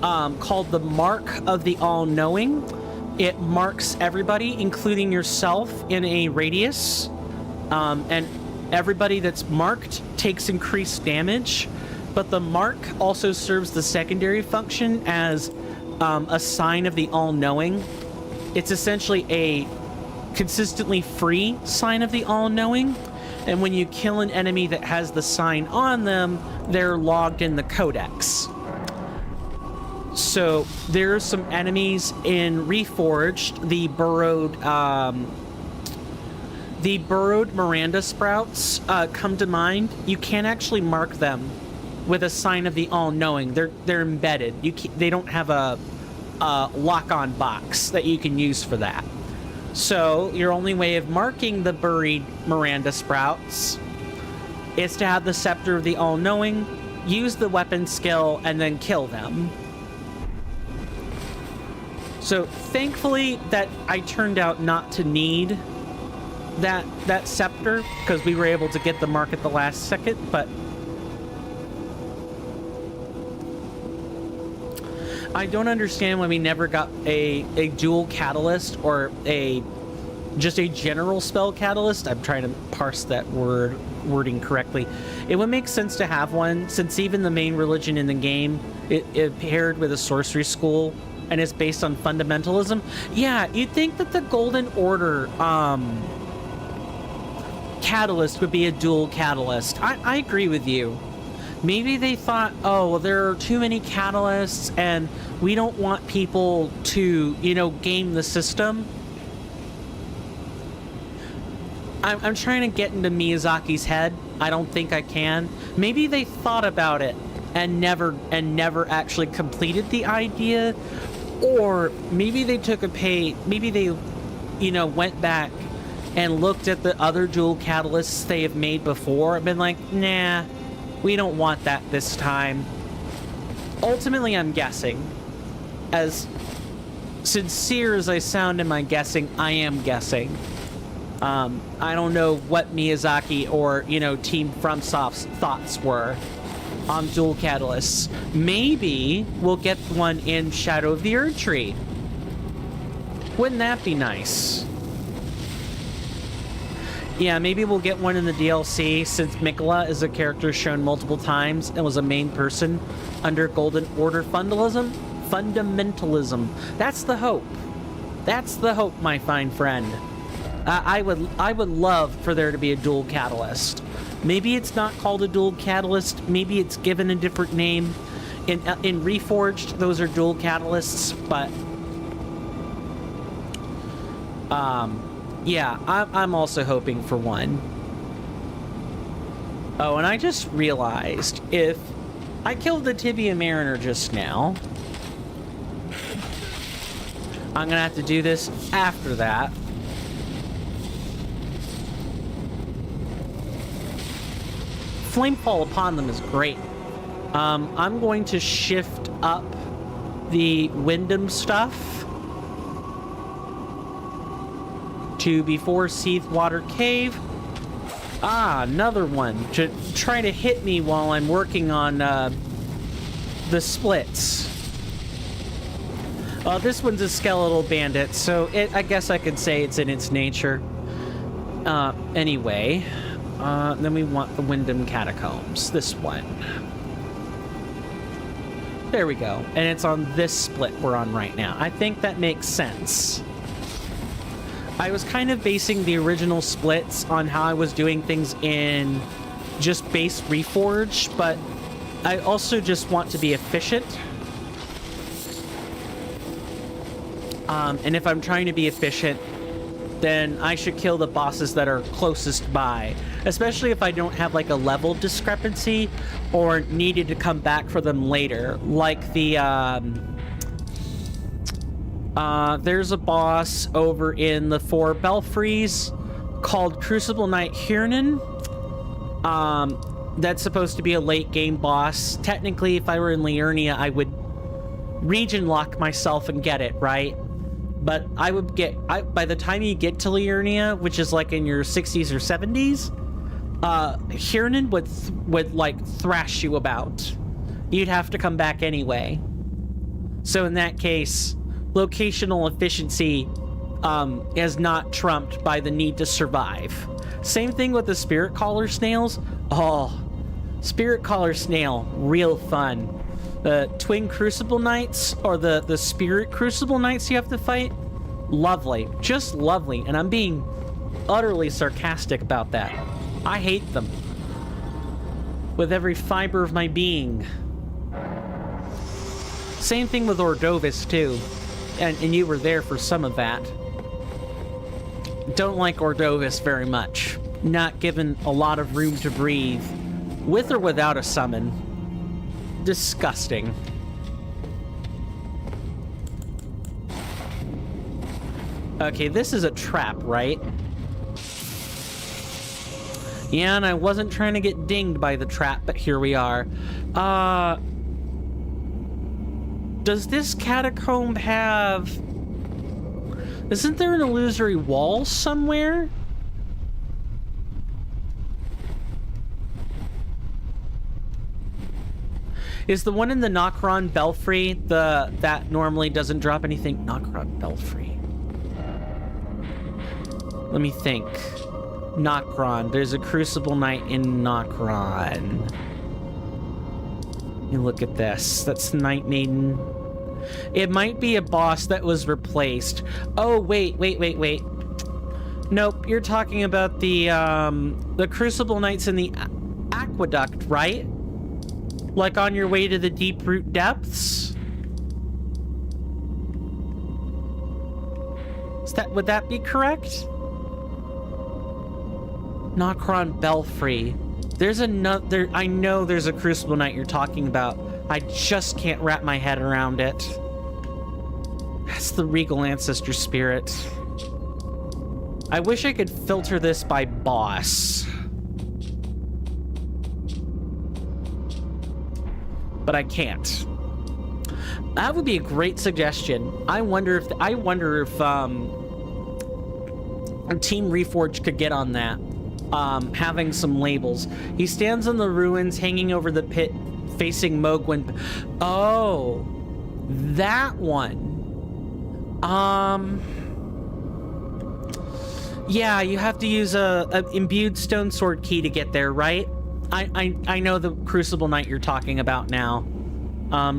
called the Mark of the All-Knowing. It marks everybody, including yourself, in a radius. And everybody that's marked takes increased damage. But the mark also serves the secondary function as a sign of the All-Knowing. It's essentially a consistently free sign of the All-Knowing. And when you kill an enemy that has the sign on them, they're logged in the codex. So there are some enemies in Reforged, the burrowed Miranda sprouts come to mind. You can't actually mark them with a sign of the All-Knowing. They're embedded. They don't have a lock-on box that you can use for that. So your only way of marking the buried Miranda sprouts is to have the Scepter of the All-Knowing, use the weapon skill, and then kill them. So thankfully that I turned out not to need that scepter, because we were able to get the mark at the last second, but I don't understand why we never got a dual catalyst or just a general spell catalyst. I'm trying to parse that wording correctly. It would make sense to have one, since even the main religion in the game, it paired with a sorcery school, and it's based on fundamentalism. Yeah, you'd think that the Golden Order catalyst would be a dual catalyst. I agree with you. Maybe they thought, oh, well, there are too many catalysts and we don't want people to, game the system. I'm trying to get into Miyazaki's head. I don't think I can. Maybe they thought about it and never actually completed the idea. Or maybe they maybe they, went back and looked at the other dual catalysts they have made before and been like, nah, we don't want that this time. Ultimately, I'm guessing. As sincere as I sound in my guessing, I am guessing. I don't know what Miyazaki or, you know, Team FromSoft's thoughts were on dual catalysts. Maybe we'll get one in Shadow of the Erdtree. Wouldn't that be nice? Yeah, maybe we'll get one in the DLC, since Mikola is a character shown multiple times and was a main person under Golden Order fundamentalism. That's the hope. That's the hope, my fine friend. I would love for there to be a dual catalyst. Maybe it's not called a dual catalyst. Maybe it's given a different name. In Reforged, those are dual catalysts, but yeah, I'm also hoping for one. Oh, and I just realized, if I killed the Tibia Mariner just now, I'm gonna have to do this after that. Flamefall upon them is great. I'm going to shift up the Wyndham stuff to before Seethwater Cave. Ah, another one to try to hit me while I'm working on the splits. This one's a skeletal bandit, so I guess I could say it's in its nature. Anyway, then we want the Wyndham Catacombs. This one. There we go. And it's on this split we're on right now. I think that makes sense. I was kind of basing the original splits on how I was doing things in just base Reforged, but I also just want to be efficient. And if I'm trying to be efficient, then I should kill the bosses that are closest by, especially if I don't have like a level discrepancy or needed to come back for them later. Like the there's a boss over in the 4 Belfries called Crucible Knight Hiernan. That's supposed to be a late game boss. Technically, if I were in Liurnia, I would region lock myself and get it, right? But I would get, by the time you get to Liurnia, which is like in your 60s or 70s, Hiernan would like thrash you about. You'd have to come back anyway. So in that case, locational efficiency is not trumped by the need to survive. Same thing with the Spirit Caller snails. Oh, Spirit Caller snail, real fun. The Twin Crucible Knights, or the Spirit Crucible Knights you have to fight, lovely. Just lovely. And I'm being utterly sarcastic about that. I hate them with every fiber of my being. Same thing with Ordovis, too. And you were there for some of that. Don't like Ordovis very much. Not given a lot of room to breathe. With or without a summon. Disgusting. Okay, this is a trap, right? Yeah, and I wasn't trying to get dinged by the trap, but here we are. Does this catacomb have... Isn't there an illusory wall somewhere? Is the one in the Nokron Belfry that normally doesn't drop anything? Nokron Belfry. Let me think. Nokron. There's a Crucible Knight in Nokron. You look at this. That's Night Maiden. It might be a boss that was replaced. Oh, wait. Nope, you're talking about the Crucible Knights in the Aqueduct, right? Like on your way to the Deep Root Depths? Would that be correct? Nokron Belfry. There's another... I know there's a Crucible Knight you're talking about. I just can't wrap my head around it. That's the Regal Ancestor Spirit. I wish I could filter this by boss. But I can't. That would be a great suggestion. I wonder if Team Reforged could get on that. Having some labels. He stands on the ruins, hanging over the pit, facing Mogwin. Oh, that one. Yeah, you have to use a imbued stone sword key to get there, right? I know the Crucible Knight you're talking about now.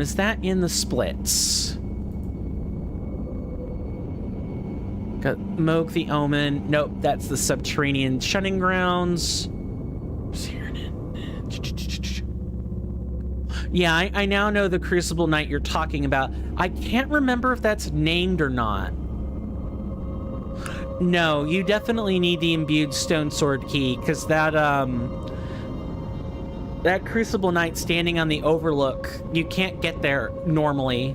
Is that in the splits? Got Moog the Omen. Nope, that's the Subterranean Shunning Grounds. Yeah, I now know the Crucible Knight you're talking about. I can't remember if that's named or not. No, you definitely need the imbued stone sword key, because that Crucible Knight standing on the overlook, you can't get there normally.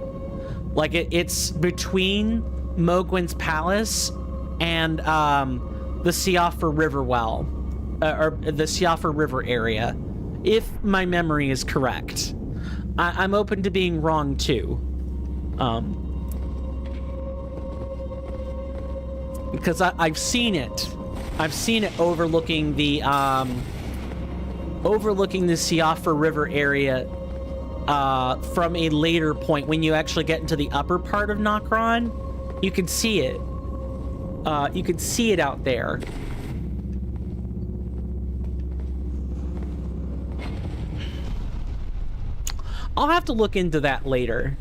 Like, it's between Mogwin's Palace and the Siofra River well, or the Siofra River area, if my memory is correct. I'm open to being wrong too, because I've seen it. I've seen it overlooking the Siofra River area from a later point. When you actually get into the upper part of Nokron, you can see it. You can see it out there. I'll have to look into that later.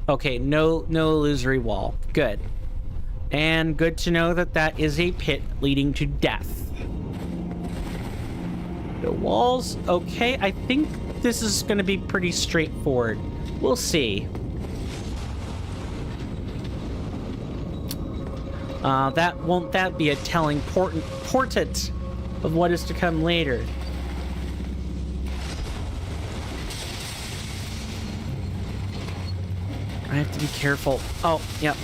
Okay, no illusory wall. Good. And good to know that that is a pit leading to death. No walls. Okay, I think this is going to be pretty straightforward. We'll see. Won't that be a telling portent of what is to come later? I have to be careful. Oh, yeah,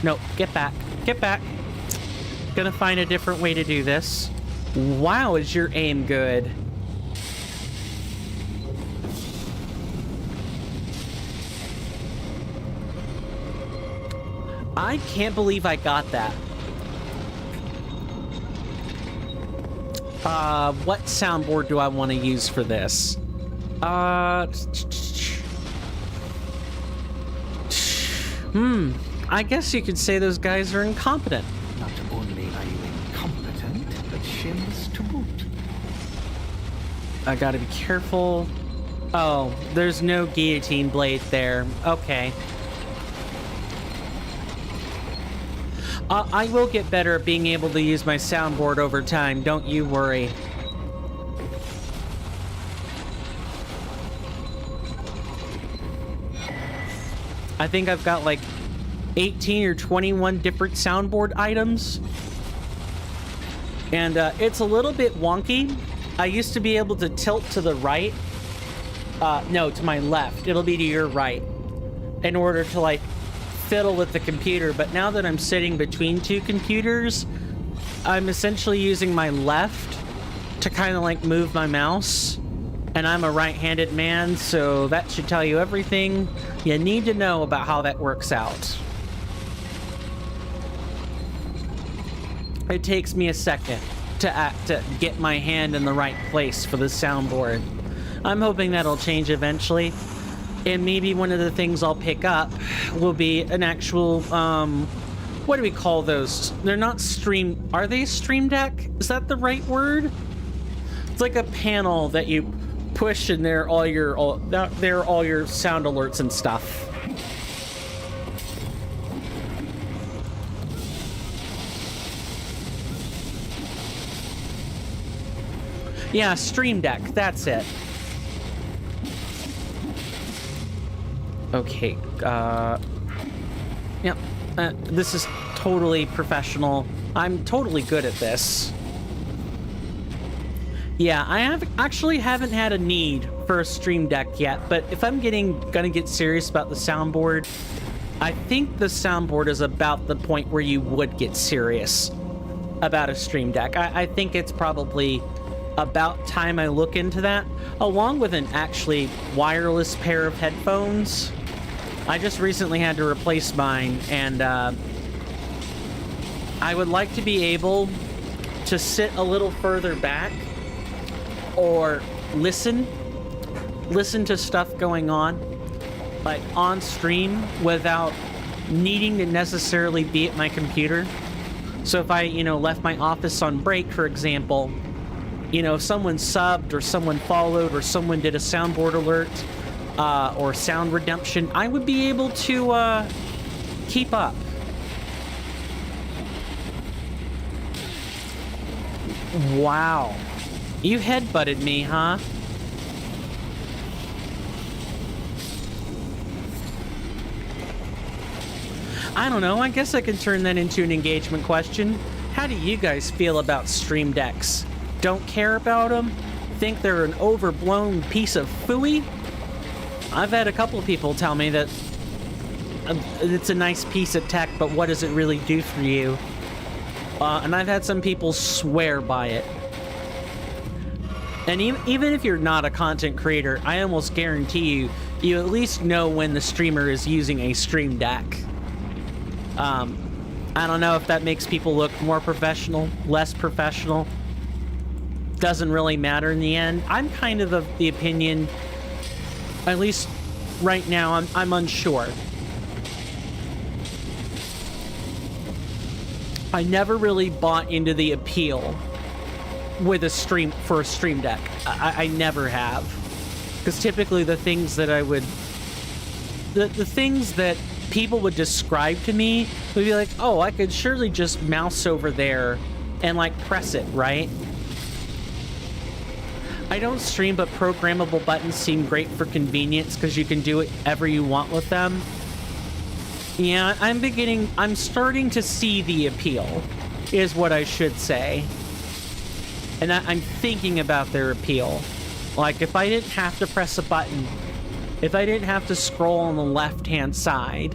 No, get back. Get back. Gonna find a different way to do this. Wow, is your aim good? I can't believe I got that. What soundboard do I want to use for this? I guess you could say those guys are incompetent. Not only are you incompetent, but shameless to boot. I gotta be careful. Oh, there's no guillotine blade there. Okay. I will get better at being able to use my soundboard over time, don't you worry. I think I've got like 18 or 21 different soundboard items. And it's a little bit wonky. I used to be able to tilt to the right. No, to my left. It'll be to your right. In order to like fiddle with the computer, but now that I'm sitting between two computers, I'm essentially using my left to kind of like move my mouse, and I'm a right-handed man, so that should tell you everything you need to know about how that works out. It takes me a second to get my hand in the right place for the soundboard. I'm hoping that'll change eventually. And maybe one of the things I'll pick up will be an actual, what do we call those? They're not stream, are they stream deck? Is that the right word? It's like a panel that you push and they're all your sound alerts and stuff. Yeah, stream deck, that's it. Okay, yep, this is totally professional. I'm totally good at this. Yeah, I haven't had a need for a stream deck yet, but if I'm gonna get serious about the soundboard, I think the soundboard is about the point where you would get serious about a stream deck. I think it's probably about time I look into that, along with an actually wireless pair of headphones. I just recently had to replace mine, and I would like to be able to sit a little further back or listen to stuff going on, like on stream, without needing to necessarily be at my computer. So if I, left my office on break, for example, if someone subbed or someone followed or someone did a soundboard alert or sound redemption, I would be able to keep up. Wow. You headbutted me, huh? I don't know, I guess I can turn that into an engagement question. How do you guys feel about stream decks? Don't care about them? Think they're an overblown piece of phooey? I've had a couple of people tell me that it's a nice piece of tech, but what does it really do for you? And I've had some people swear by it. And even if you're not a content creator, I almost guarantee you at least know when the streamer is using a stream deck. I don't know if that makes people look more professional, less professional. Doesn't really matter in the end. I'm kind of the opinion, at least right now, I'm unsure. I never really bought into the appeal with a stream deck. I never have, because typically the things that I would, the things that people would describe to me would be like, oh, I could surely just mouse over there and like press it, right? I don't stream, but programmable buttons seem great for convenience because you can do whatever you want with them. Yeah, I'm starting to see the appeal, is what I should say. And I'm thinking about their appeal. Like, if I didn't have to press a button, if I didn't have to scroll on the left-hand side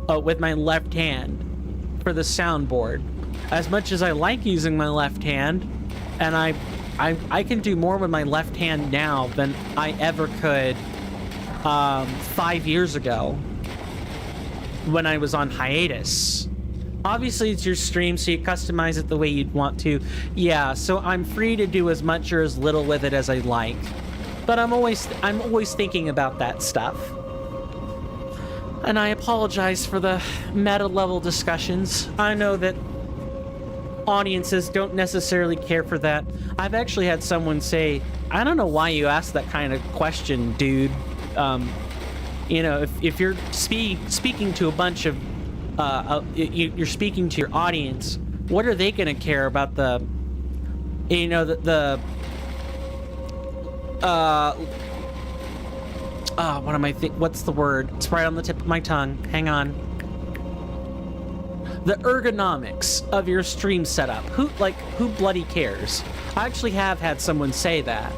with my left hand for the soundboard, as much as I like using my left hand, and I can do more with my left hand now than I ever could 5 years ago when I was on hiatus. Obviously, it's your stream, so you customize it the way you'd want to. Yeah, so I'm free to do as much or as little with it as I like. But I'm always thinking about that stuff. And I apologize for the meta-level discussions. I know that audiences don't necessarily care for that. I've actually had someone say, I don't know why you asked that kind of question, dude. If you're speaking to a bunch of you're speaking to your audience, what are they going to care about what's the word? It's right on the tip of my tongue. Hang on. The ergonomics of your stream setup. Who bloody cares? I actually have had someone say that,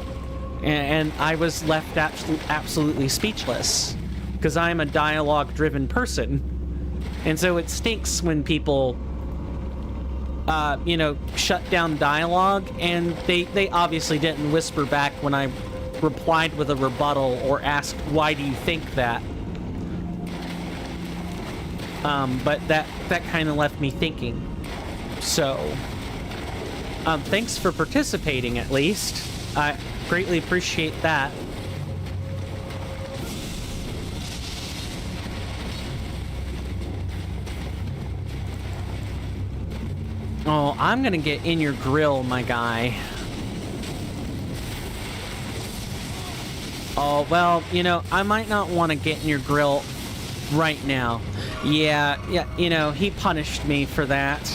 and I was left absolutely speechless, because I'm a dialogue-driven person. And so it stinks when people, shut down dialogue, and they obviously didn't whisper back when I replied with a rebuttal or asked, why do you think that? But that kind of left me thinking. So, thanks for participating, at least. I greatly appreciate that. Oh, I'm gonna get in your grill, my guy. Oh, well, I might not want to get in your grill right now. Yeah, he punished me for that.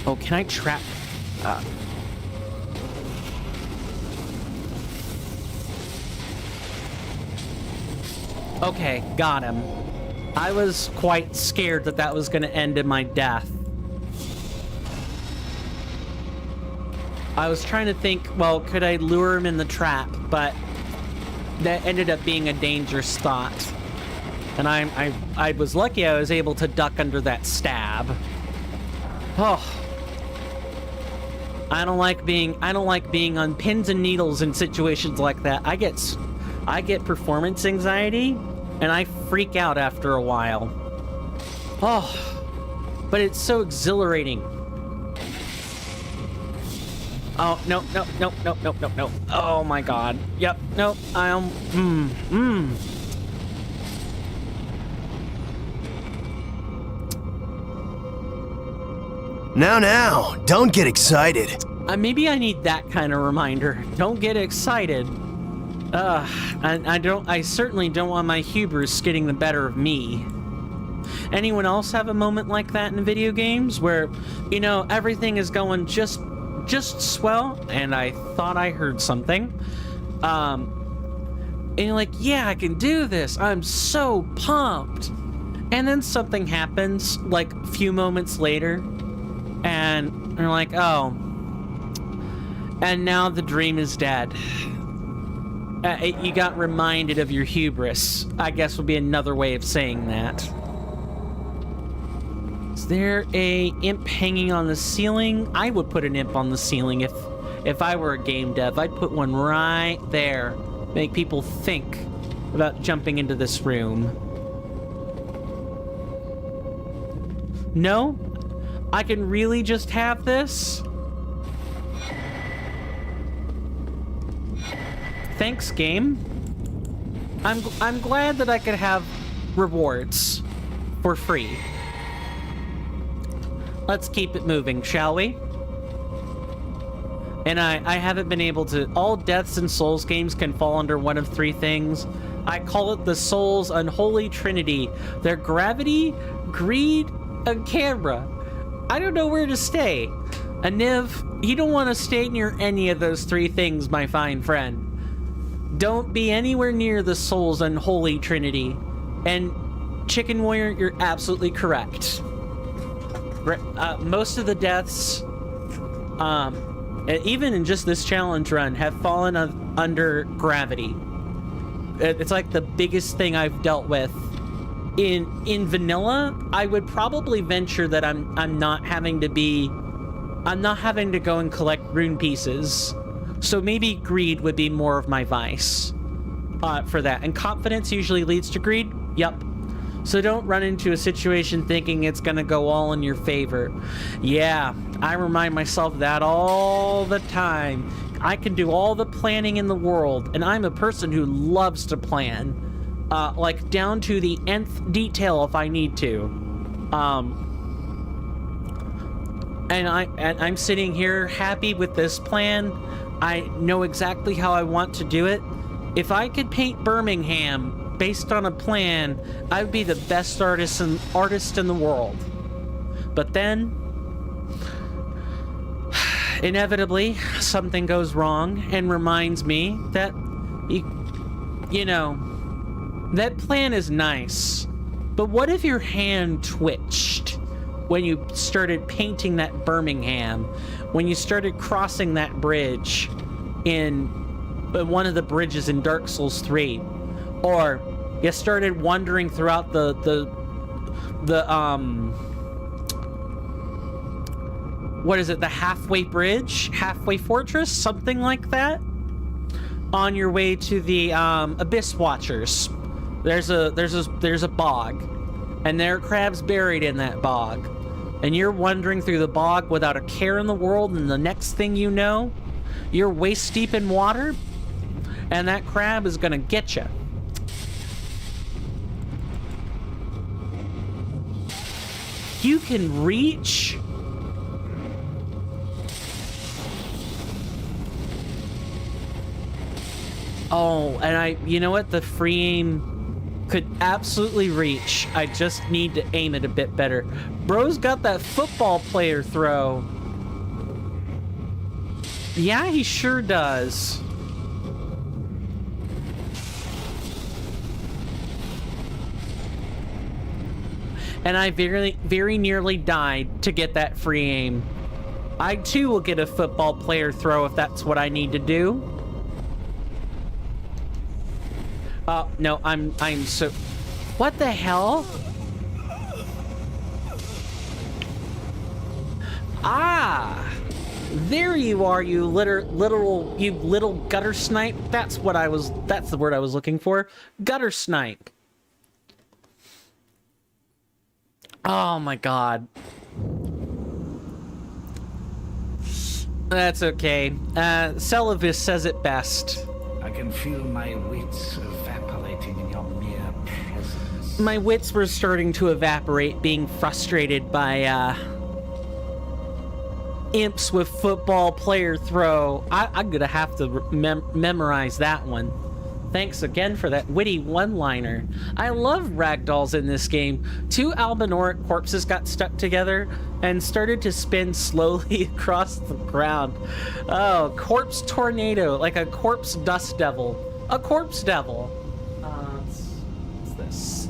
Oh, can I trap? Okay, got him. I was quite scared that was going to end in my death. I was trying to think, well, could I lure him in the trap? But that ended up being a dangerous thought. And I was lucky I was able to duck under that stab. Oh. I don't like being on pins and needles in situations like that. I get I get performance anxiety, and I freak out after a while. Oh, but it's so exhilarating. Oh, no, no, no, no, no, no, no. Oh my god. Yep, no, Now, don't get excited. Maybe I need that kind of reminder. Don't get excited. I certainly don't want my hubris getting the better of me. Anyone else have a moment like that in video games where, you know, everything is going just swell, and I thought I heard something, and you're like, yeah, I can do this, I'm so pumped, and then something happens like a few moments later, and you're like, oh, and now the dream is dead. You got reminded of your hubris, I guess would be another way of saying that. Is there a imp hanging on the ceiling? I would put an imp on the ceiling if I were a game dev. I'd put one right there. Make people think about jumping into this room. No? I can really just have this? Thanks, game. I'm glad that I could have rewards for free. Let's keep it moving, shall we? And I haven't been able to... All Deaths and Souls games can fall under one of three things. I call it the Souls' unholy trinity. They're gravity, greed, and camera. I don't know where to stay. Niv, you don't want to stay near any of those three things, my fine friend. Don't be anywhere near the Souls' unholy trinity. And Chicken Warrior, you're absolutely correct. Most of the deaths, even in just this challenge run, have fallen under gravity. It's like the biggest thing I've dealt with. In vanilla, I would probably venture that I'm not having to go and collect rune pieces. So maybe greed would be more of my vice for that. And confidence usually leads to greed. Yep. So don't run into a situation thinking it's gonna go all in your favor. Yeah, I remind myself that all the time. I can do all the planning in the world, and I'm a person who loves to plan. Like down to the nth detail if I need to. And I'm sitting here happy with this plan. I know exactly how I want to do it. If I could paint Birmingham based on a plan, I would be the best artist in the world. But then, inevitably, something goes wrong and reminds me that, you know, that plan is nice. But what if your hand twitched when you started painting that Birmingham? When you started crossing that bridge in one of the bridges in Dark Souls 3? Or you started wandering throughout the what is it, the halfway bridge, halfway fortress, something like that, on your way to the Abyss Watchers. There's a bog, and there are crabs buried in that bog, and you're wandering through the bog without a care in the world, and the next thing you know, you're waist deep in water, and that crab is gonna get you. You can reach. Oh, and you know what? The free aim could absolutely reach. I just need to aim it a bit better. Bro's got that football player throw. Yeah, he sure does. And I very nearly died to get that free aim. I too will get a football player throw if that's what I need to do. Oh, no, I'm so... What the hell? Ah! There you are, you little gutter snipe. That's the word I was looking for. Gutter snipe. Oh my god. That's okay. Celavis says it best. I can feel my wits evaporating in your mere presence. My wits were starting to evaporate, being frustrated by, imps with football player throw. I'm gonna have to memorize that one. Thanks again for that witty one-liner. I love ragdolls in this game. 2 albinoric corpses got stuck together and started to spin slowly across the ground. Oh, corpse tornado, like a corpse dust devil. A corpse devil. What's this?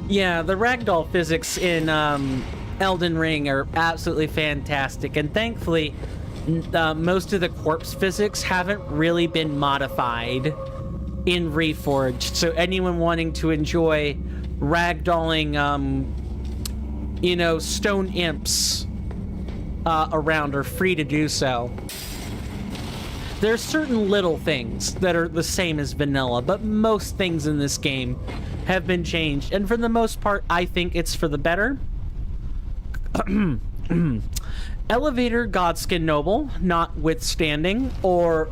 Yeah, the ragdoll physics in Elden Ring are absolutely fantastic, and thankfully most of the corpse physics haven't really been modified in Reforged, so anyone wanting to enjoy ragdolling, you know, stone imps around are free to do so. There's certain little things that are the same as vanilla, but most things in this game have been changed, and for the most part, I think it's for the better. Elevator Godskin Noble, notwithstanding, or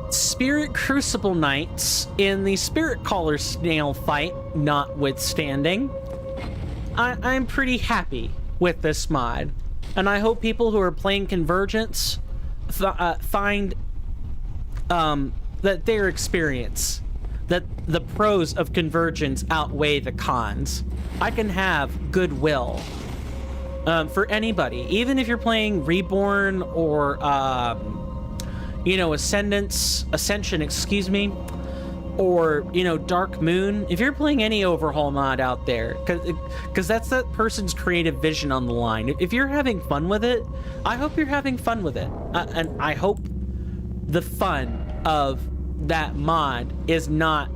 Spirit Crucible Knights in the Spirit Caller Snail fight, notwithstanding, I'm pretty happy with this mod. And I hope people who are playing Convergence find that their experience, that the pros of Convergence outweigh the cons. I can have goodwill for anybody, even if you're playing Reborn or, you know, Ascension, excuse me, or, you know, Dark Moon. If you're playing any overhaul mod out there, because that's that person's creative vision on the line. If you're having fun with it, I hope you're having fun with it. And I hope the fun of that mod is not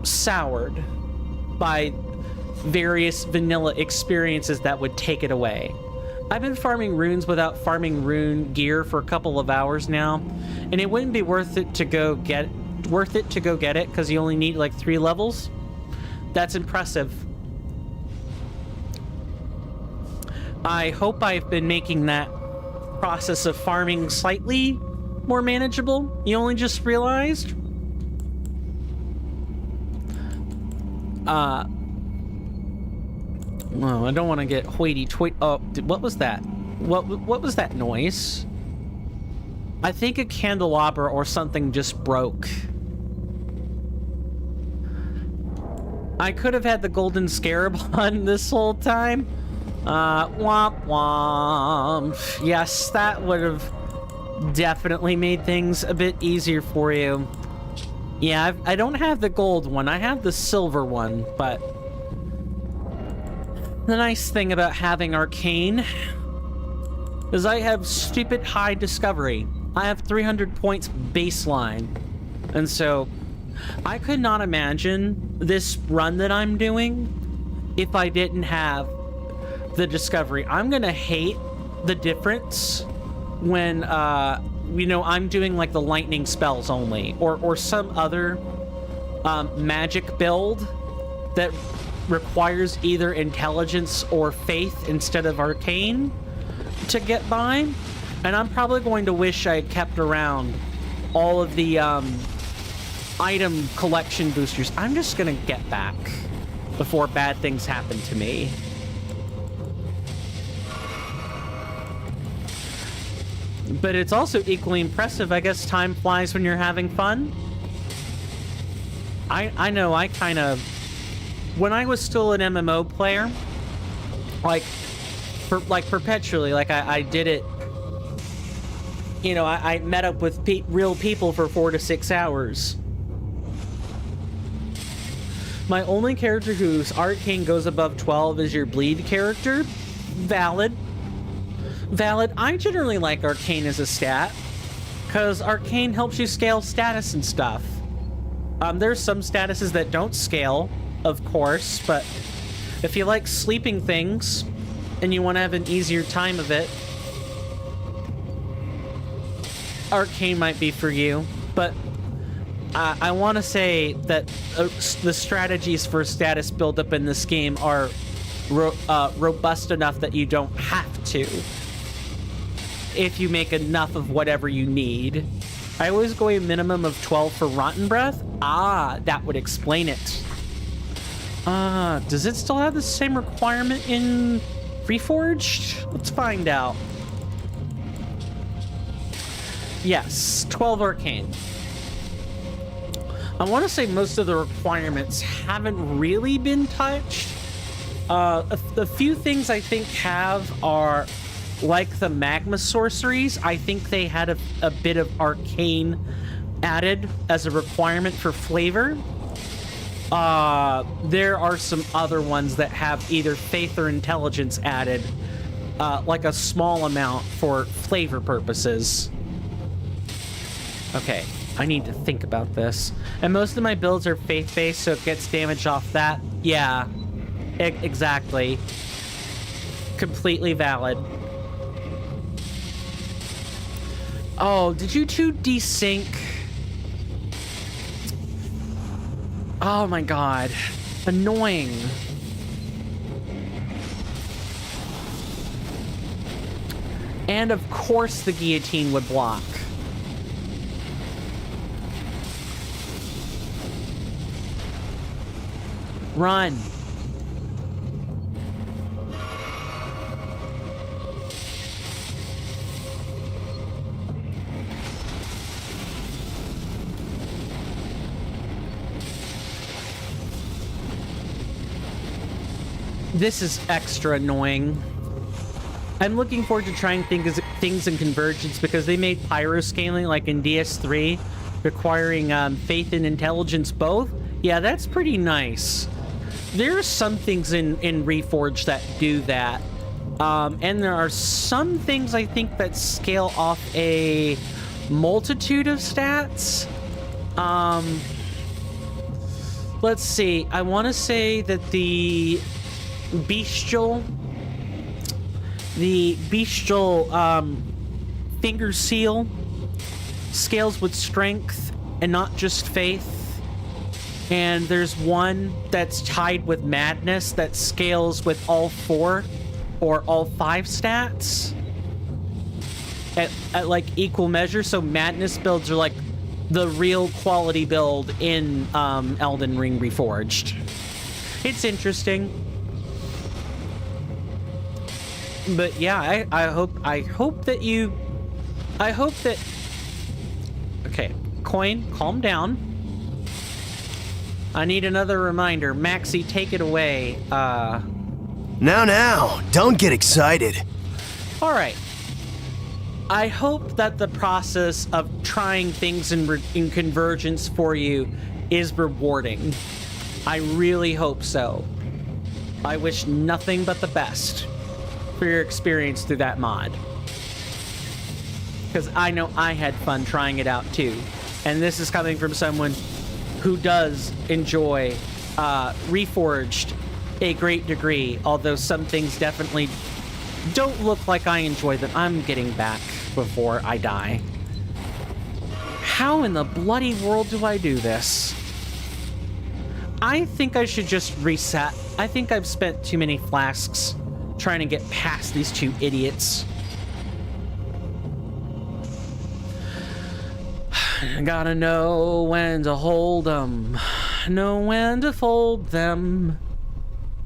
soured by various vanilla experiences that would take it away. I've been farming runes without farming rune gear for a couple of hours now, and it wouldn't be worth it to go get it because you only need like 3 levels. That's impressive. I hope I've been making that process of farming slightly more manageable. You only just realized? No, I don't want to get hoity-toity. Oh, what was that? What was that noise? I think a candelabra or something just broke. I could have had the golden scarab on this whole time. Womp womp. Yes, that would have definitely made things a bit easier for you. Yeah, I don't have the gold one. I have the silver one, but the nice thing about having Arcane is I have stupid high discovery. I have 300 points baseline. And so I could not imagine this run that I'm doing if I didn't have the discovery. I'm gonna hate the difference when, you know, I'm doing like the lightning spells only, or some other magic build that requires either intelligence or faith instead of arcane to get by. And I'm probably going to wish I had kept around all of the item collection boosters. I'm just gonna get back before bad things happen to me. But it's also equally impressive. I guess time flies when you're having fun. I know I kind of... When I was still an MMO player, like perpetually, like I did it, you know, I met up with real people for 4 to 6 hours. My only character whose arcane goes above 12 is your bleed character. Valid. Valid. I generally like arcane as a stat, because arcane helps you scale status and stuff. There's some statuses that don't scale, of course, but If you like sleeping things and you want to have an easier time of it, Arcane might be for you. But I want to say that the strategies for status buildup in this game are robust enough that you don't have to if you make enough of whatever you need. I always go a minimum of 12 for Rotten Breath. Ah, that would explain it. Does it still have the same requirement in Reforged? Let's find out. Yes, 12 Arcane. I want to say most of the requirements haven't really been touched. The few things I think have are like the magma sorceries. I think they had a bit of arcane added as a requirement for flavor. There are some other ones that have either faith or intelligence added, like a small amount for flavor purposes. Okay, I need to think about this. And most of my builds are faith-based, so it gets damage off that. Yeah, exactly. Completely valid. Oh, did you two desync? Oh my god. Annoying. And of course the guillotine would block. Run. This is extra annoying. I'm looking forward to trying things in Convergence because they made pyro scaling like in DS3, requiring faith and intelligence both. Yeah, that's pretty nice. There are some things in Reforged that do that. And there are some things I think that scale off a multitude of stats. Let's see. I want to say that the bestial finger seal scales with strength and not just faith. And there's one that's tied with madness that scales with all 4 or all 5 stats at like equal measure. So madness builds are like the real quality build in Elden Ring Reforged. It's interesting. But yeah, I hope that okay, Coin, calm down. I need another reminder. Maxi, take it away. Now, don't get excited. All right. I hope that the process of trying things in Convergence for you is rewarding. I really hope so. I wish nothing but the best for your experience through that mod. Because I know I had fun trying it out too. And this is coming from someone who does enjoy Reforged a great degree, although some things definitely don't look like I enjoy them. I'm getting back before I die. How in the bloody world do I do this? I think I should just reset. I think I've spent too many flasks trying to get past these 2 idiots. Gotta know when to hold them, know when to fold them.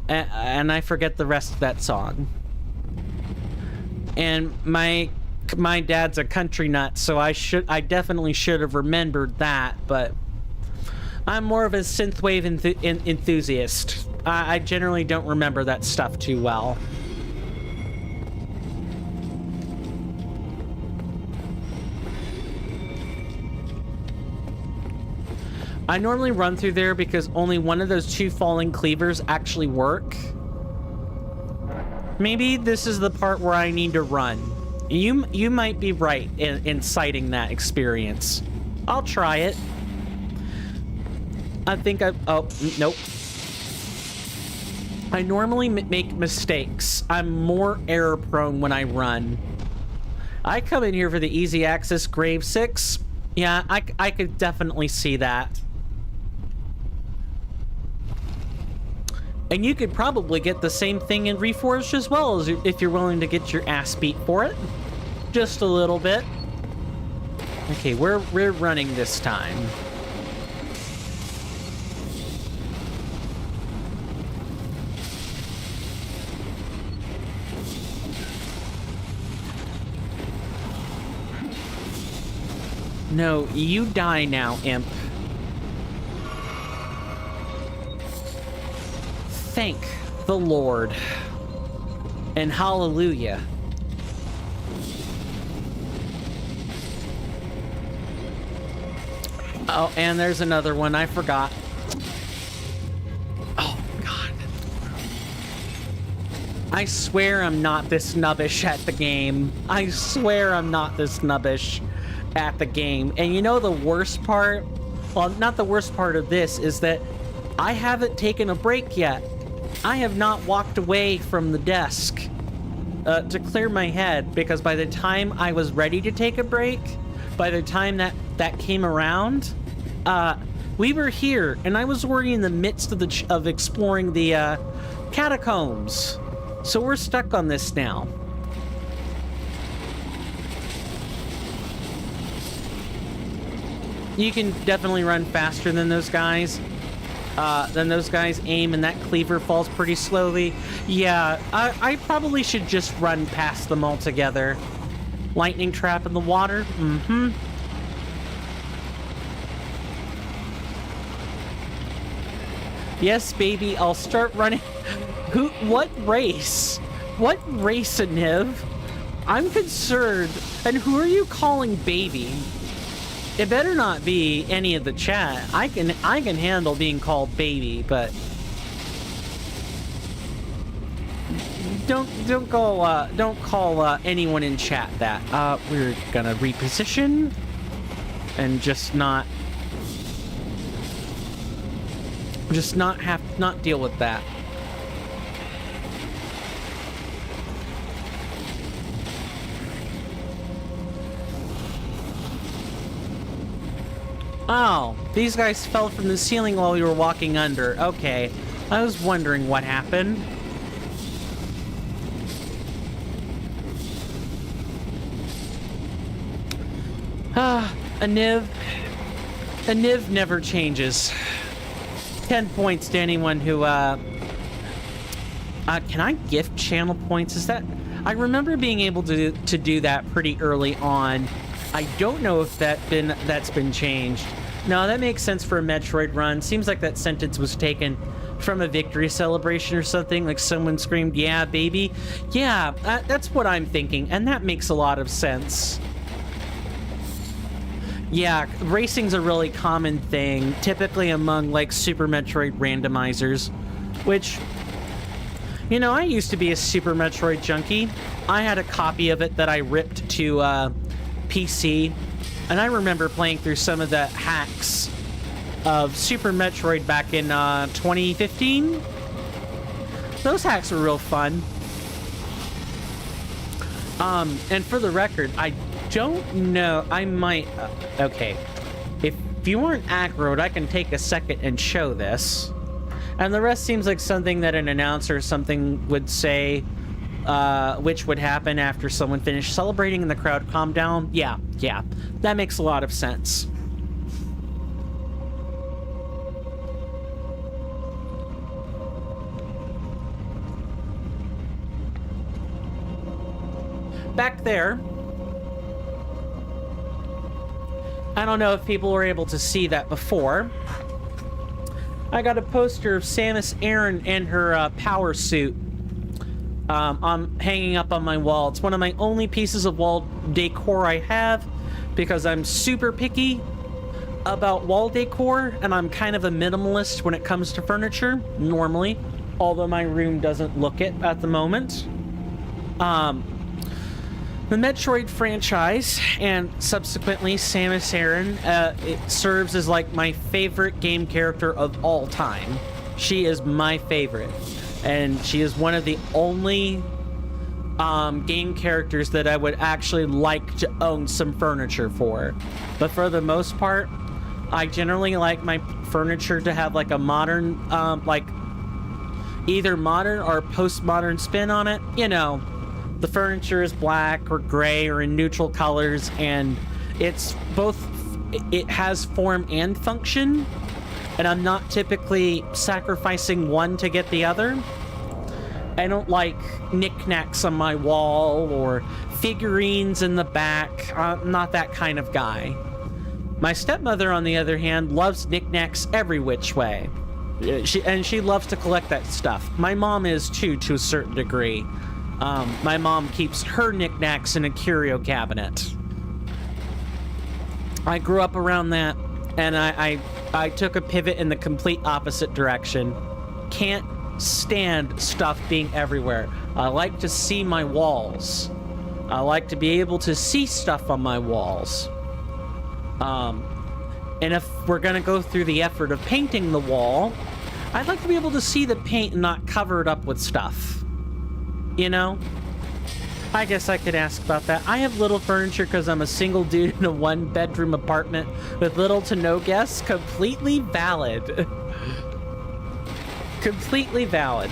And I forget the rest of that song. And my dad's a country nut, so I definitely should have remembered that, but I'm more of a synthwave enthusiast. I generally don't remember that stuff too well. I normally run through there because only one of those 2 falling cleavers actually work. Maybe this is the part where I need to run. You might be right in citing that experience. I'll try it. I think oh, nope. I normally make mistakes. I'm more error prone when I run. I come in here for the easy access grave 6. Yeah, I could definitely see that. And you could probably get the same thing in Reforged as well, as if you're willing to get your ass beat for it. Just a little bit. Okay, we're running this time. No, you die now, imp. Thank the Lord. And hallelujah. Oh, and there's another one. I forgot. Oh, God. I swear I'm not this snubbish at the game. I swear I'm not this snubbish at the game. And you know the worst part? Well, not the worst part of this is that I haven't taken a break yet. I have not walked away from the desk to clear my head, because by the time I was ready to take a break, by the time that came around, we were here, and I was already in the midst of exploring the catacombs. So we're stuck on this now. You can definitely run faster than those guys. Aim, and that cleaver falls pretty slowly. Yeah, I probably should just run past them altogether. Lightning trap in the water? Mm-hmm. Yes, baby, I'll start running. What race? What race, Niv? I'm concerned. And who are you calling baby? It better not be any of the chat. I can handle being called baby, but don't call anyone in chat that. We're gonna reposition and just not deal with that. Oh, these guys fell from the ceiling while we were walking under. Okay. I was wondering what happened. A Niv never changes. 10 points to anyone who, can I gift channel points? Is that... I remember being able to do that pretty early on. I don't know if that's been changed. No, that makes sense for a Metroid run. Seems like that sentence was taken from a victory celebration or something. Like someone screamed, "Yeah, baby." Yeah, that's what I'm thinking, and that makes a lot of sense. Yeah, racing's a really common thing, typically among, like, Super Metroid randomizers, which, you know, I used to be a Super Metroid junkie. I had a copy of it that I ripped to, PC, and I remember playing through some of the hacks of Super Metroid back in 2015. Those hacks were real fun. And for the record, I don't know, I might... okay, if you weren't aggroed, I can take a second and show this. And the rest seems like something that an announcer or something would say, which would happen after someone finished celebrating and the crowd calmed down. Yeah, that makes a lot of sense. Back there, I don't know if people were able to see that before. I got a poster of Samus Aran and her power suit. I'm hanging up on my wall. It's one of my only pieces of wall decor I have, because I'm super picky about wall decor, and I'm kind of a minimalist when it comes to furniture, normally, although my room doesn't look it at the moment. The Metroid franchise, and subsequently Samus Aran, it serves as like my favorite game character of all time. She is my favorite. and she is one of the only game characters that I would actually like to own some furniture for. But for the most part, I generally like my furniture to have like a modern, like either modern or postmodern spin on it. You know, the furniture is black or gray or in neutral colors, and it's both, it has form and function, and I'm not typically sacrificing one to get the other. I don't like knickknacks on my wall or figurines in the back. I'm not that kind of guy. My stepmother, on the other hand, loves knickknacks every which way. She loves to collect that stuff. My mom is too, to a certain degree. My mom keeps her knickknacks in a curio cabinet. I grew up around that, and I took a pivot in the complete opposite direction. Can't stand stuff being everywhere. I like to see my walls. I like to be able to see stuff on my walls. And if we're gonna go through the effort of painting the wall, I'd like to be able to see the paint and not cover it up with stuff. You know? I guess I could ask about that. I have little furniture because I'm a single dude in a one-bedroom apartment with little to no guests. Completely valid. Completely valid.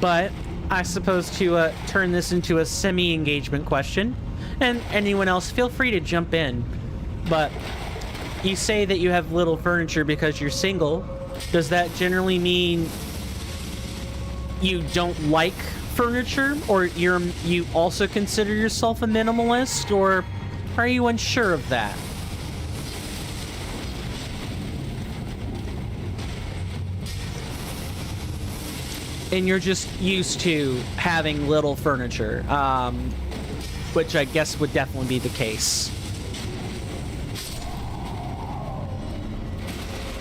But I suppose to turn this into a semi-engagement question, and anyone else, feel free to jump in. But you say that you have little furniture because you're single. Does that generally mean you don't like furniture, or you also consider yourself a minimalist, or are you unsure of that? And you're just used to having little furniture, which I guess would definitely be the case.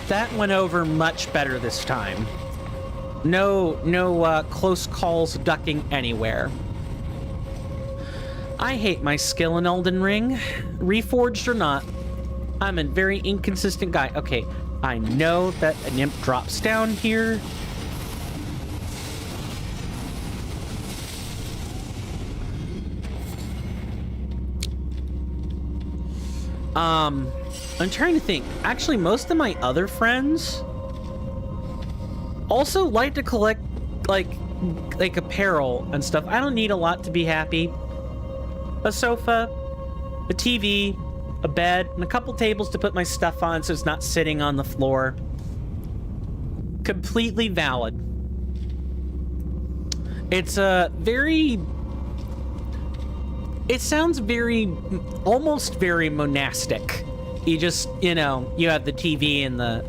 That went over much better this time. No close calls ducking anywhere. I hate my skill in Elden Ring, Reforged or not. I'm a very inconsistent guy. Okay, I know that an imp drops down here. I'm trying to think. Actually, most of my other friends also like to collect like apparel and stuff. I don't need a lot to be happy. A sofa, a TV, a bed, and a couple tables to put my stuff on so it's not sitting on the floor. Completely valid. It's a very... It sounds very, almost very monastic. You just, you know, you have the TV and the,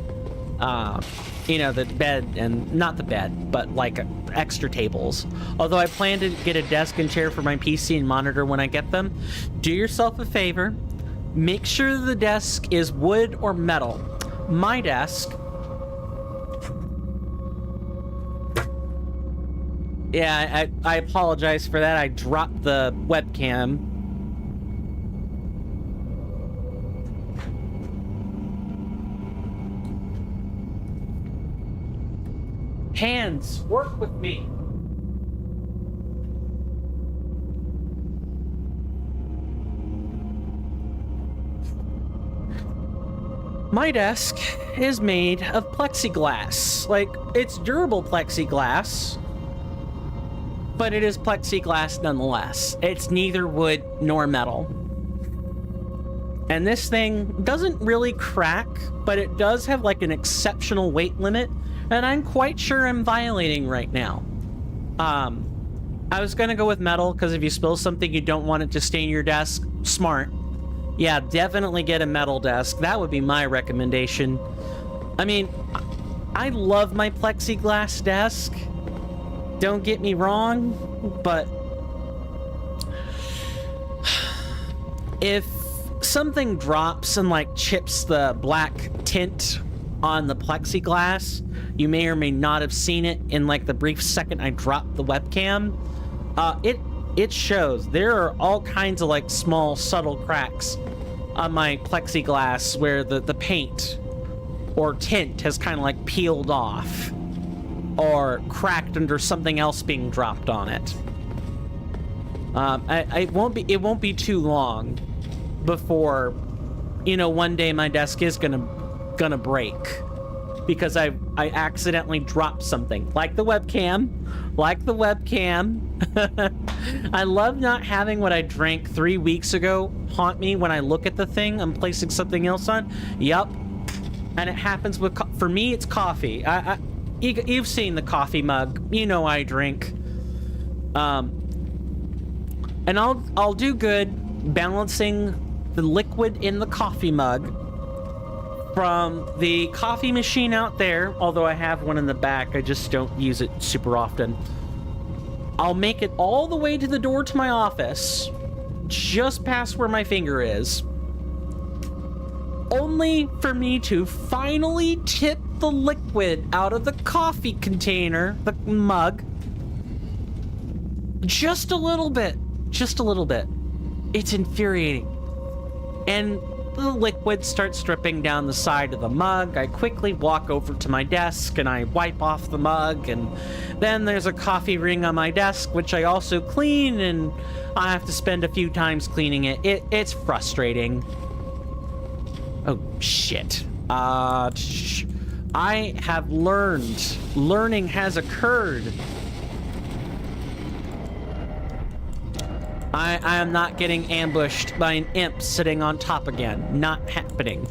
you know, the bed, and not the bed, but like extra tables. Although I plan to get a desk and chair for my PC and monitor when I get them. Do yourself a favor. Make sure the desk is wood or metal. My desk... Yeah, I apologize for that. I dropped the webcam. Hands, work with me. My desk is made of plexiglass. Like, it's durable plexiglass, but it is plexiglass nonetheless. It's neither wood nor metal. And this thing doesn't really crack, but it does have like an exceptional weight limit, and I'm quite sure I'm violating right now. I was gonna go with metal, because if you spill something, you don't want it to stain your desk. Smart. Yeah, definitely get a metal desk. That would be my recommendation. I mean, I love my plexiglass desk. Don't get me wrong, but if something drops and like chips the black tint on the plexiglass, you may or may not have seen it in like the brief second I dropped the webcam. It shows. There are all kinds of like small subtle cracks on my plexiglass where the paint or tint has kind of like peeled off. or cracked under something else being dropped on it. It won't be too long before, you know, one day my desk is gonna break because I accidentally dropped something, like the webcam. I love not having what I drank 3 weeks ago haunt me when I look at the thing I'm placing something else on. Yup. And it happens with, for me, it's coffee. You've seen the coffee mug. You know I drink. And I'll do good balancing the liquid in the coffee mug from the coffee machine out there, although I have one in the back. I just don't use it super often. I'll make it all the way to the door to my office, just past where my finger is, only for me to finally tip the liquid out of the coffee container, the mug, just a little bit. It's infuriating. And the liquid starts dripping down the side of the mug. I quickly walk over to my desk and I wipe off the mug, and then there's a coffee ring on my desk, which I also clean, and I have to spend a few times cleaning it. It's frustrating. Oh, shit. I have learned. Learning has occurred. I am not getting ambushed by an imp sitting on top again. Not happening.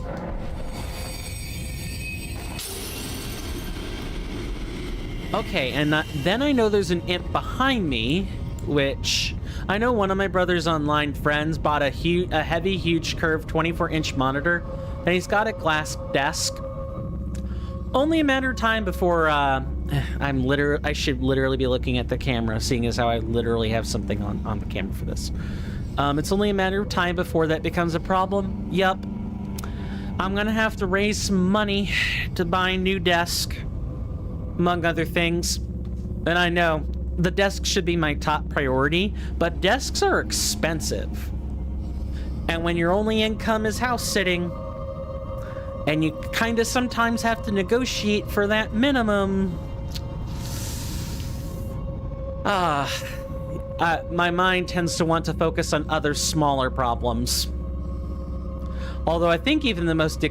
Okay, and then I know there's an imp behind me, which I know one of my brother's online friends bought a heavy, huge curved 24-inch monitor, and he's got a glass desk. Only a matter of time before I should literally be looking at the camera, seeing as how I literally have something on the camera for this. It's only a matter of time before that becomes a problem. Yup. I'm gonna have to raise some money to buy a new desk, among other things. And I know the desk should be my top priority, but desks are expensive. And when your only income is house sitting, and you kind of sometimes have to negotiate for that minimum, my mind tends to want to focus on other smaller problems. Although I think even the most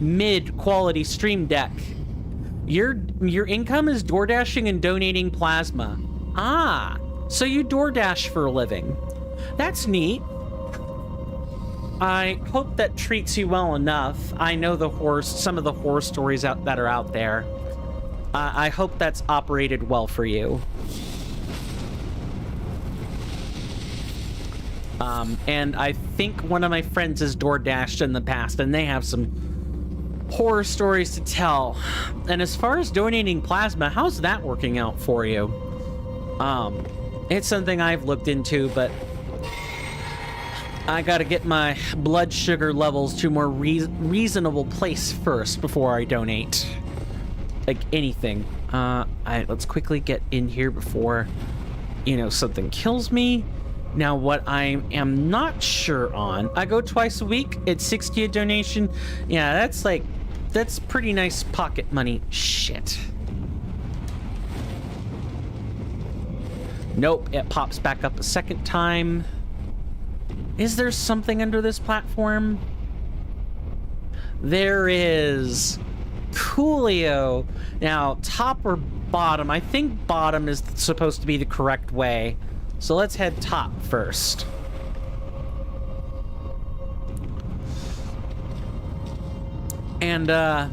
mid-quality stream deck, your income is door dashing and donating plasma. So you door dash for a living. That's neat. I hope that treats you well enough. I know some of the horror stories that are out there. I hope that's operated well for you. And I think one of my friends has door dashed in the past, and they have some horror stories to tell. And as far as donating plasma, how's that working out for you? It's something I've looked into, but I gotta get my blood sugar levels to a more reasonable place first before I donate. Like anything. Let's quickly get in here before, something kills me. Now, what I am not sure on, I go twice a week. It's 60 a donation. Yeah, that's pretty nice pocket money. Shit. Nope, it pops back up a second time. Is there something under this platform? There is. Coolio. Now, top or bottom? I think bottom is supposed to be the correct way. So let's head top first. And, I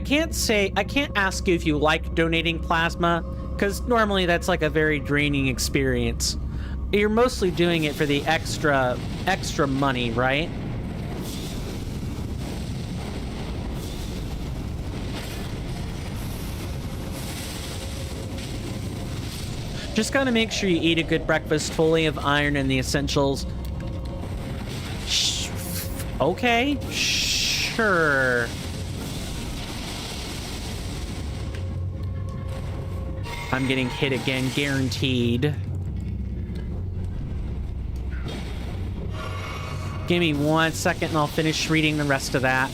can't ask you if you like donating plasma, because normally that's like a very draining experience. You're mostly doing it for the extra money, right? Just gotta make sure you eat a good breakfast fully of iron and the essentials. Okay, sure. I'm getting hit again, guaranteed. Give me 1 second and I'll finish reading the rest of that.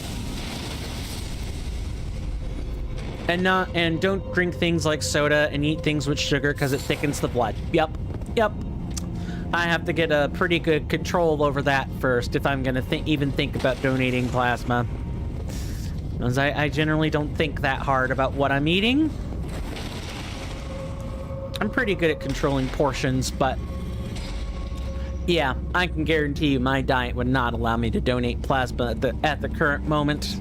And don't drink things like soda and eat things with sugar because it thickens the blood. Yep. I have to get a pretty good control over that first if I'm gonna even think about donating plasma. Because I generally don't think that hard about what I'm eating. I'm pretty good at controlling portions, but yeah, I can guarantee you my diet would not allow me to donate plasma at the current moment.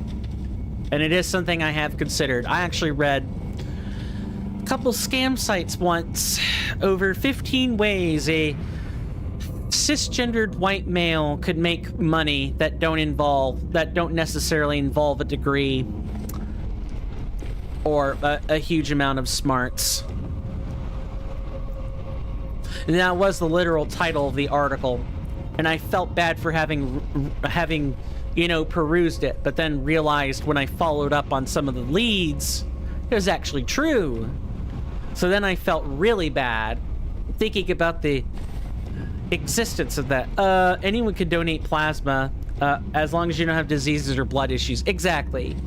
And it is something I have considered. I actually read a couple scam sites once. Over 15 ways a cisgendered white male could make money that don't necessarily involve a degree or a huge amount of smarts. And that was the literal title of the article. And I felt bad for having you know, perused it, but then realized when I followed up on some of the leads, it was actually true. So then I felt really bad thinking about the existence of that. Anyone can donate plasma as long as you don't have diseases or blood issues. Exactly.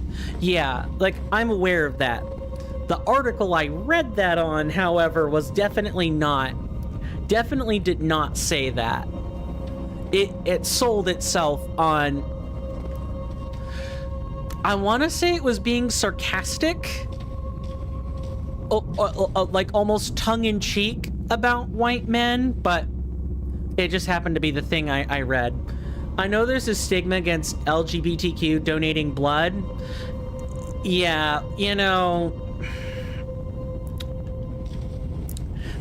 Yeah, like, I'm aware of that. The article I read that on, however, was definitely did not say that. It sold itself on, I want to say it was being sarcastic, like almost tongue-in-cheek about white men, but it just happened to be the thing I read. I know there's a stigma against LGBTQ donating blood. Yeah, you know,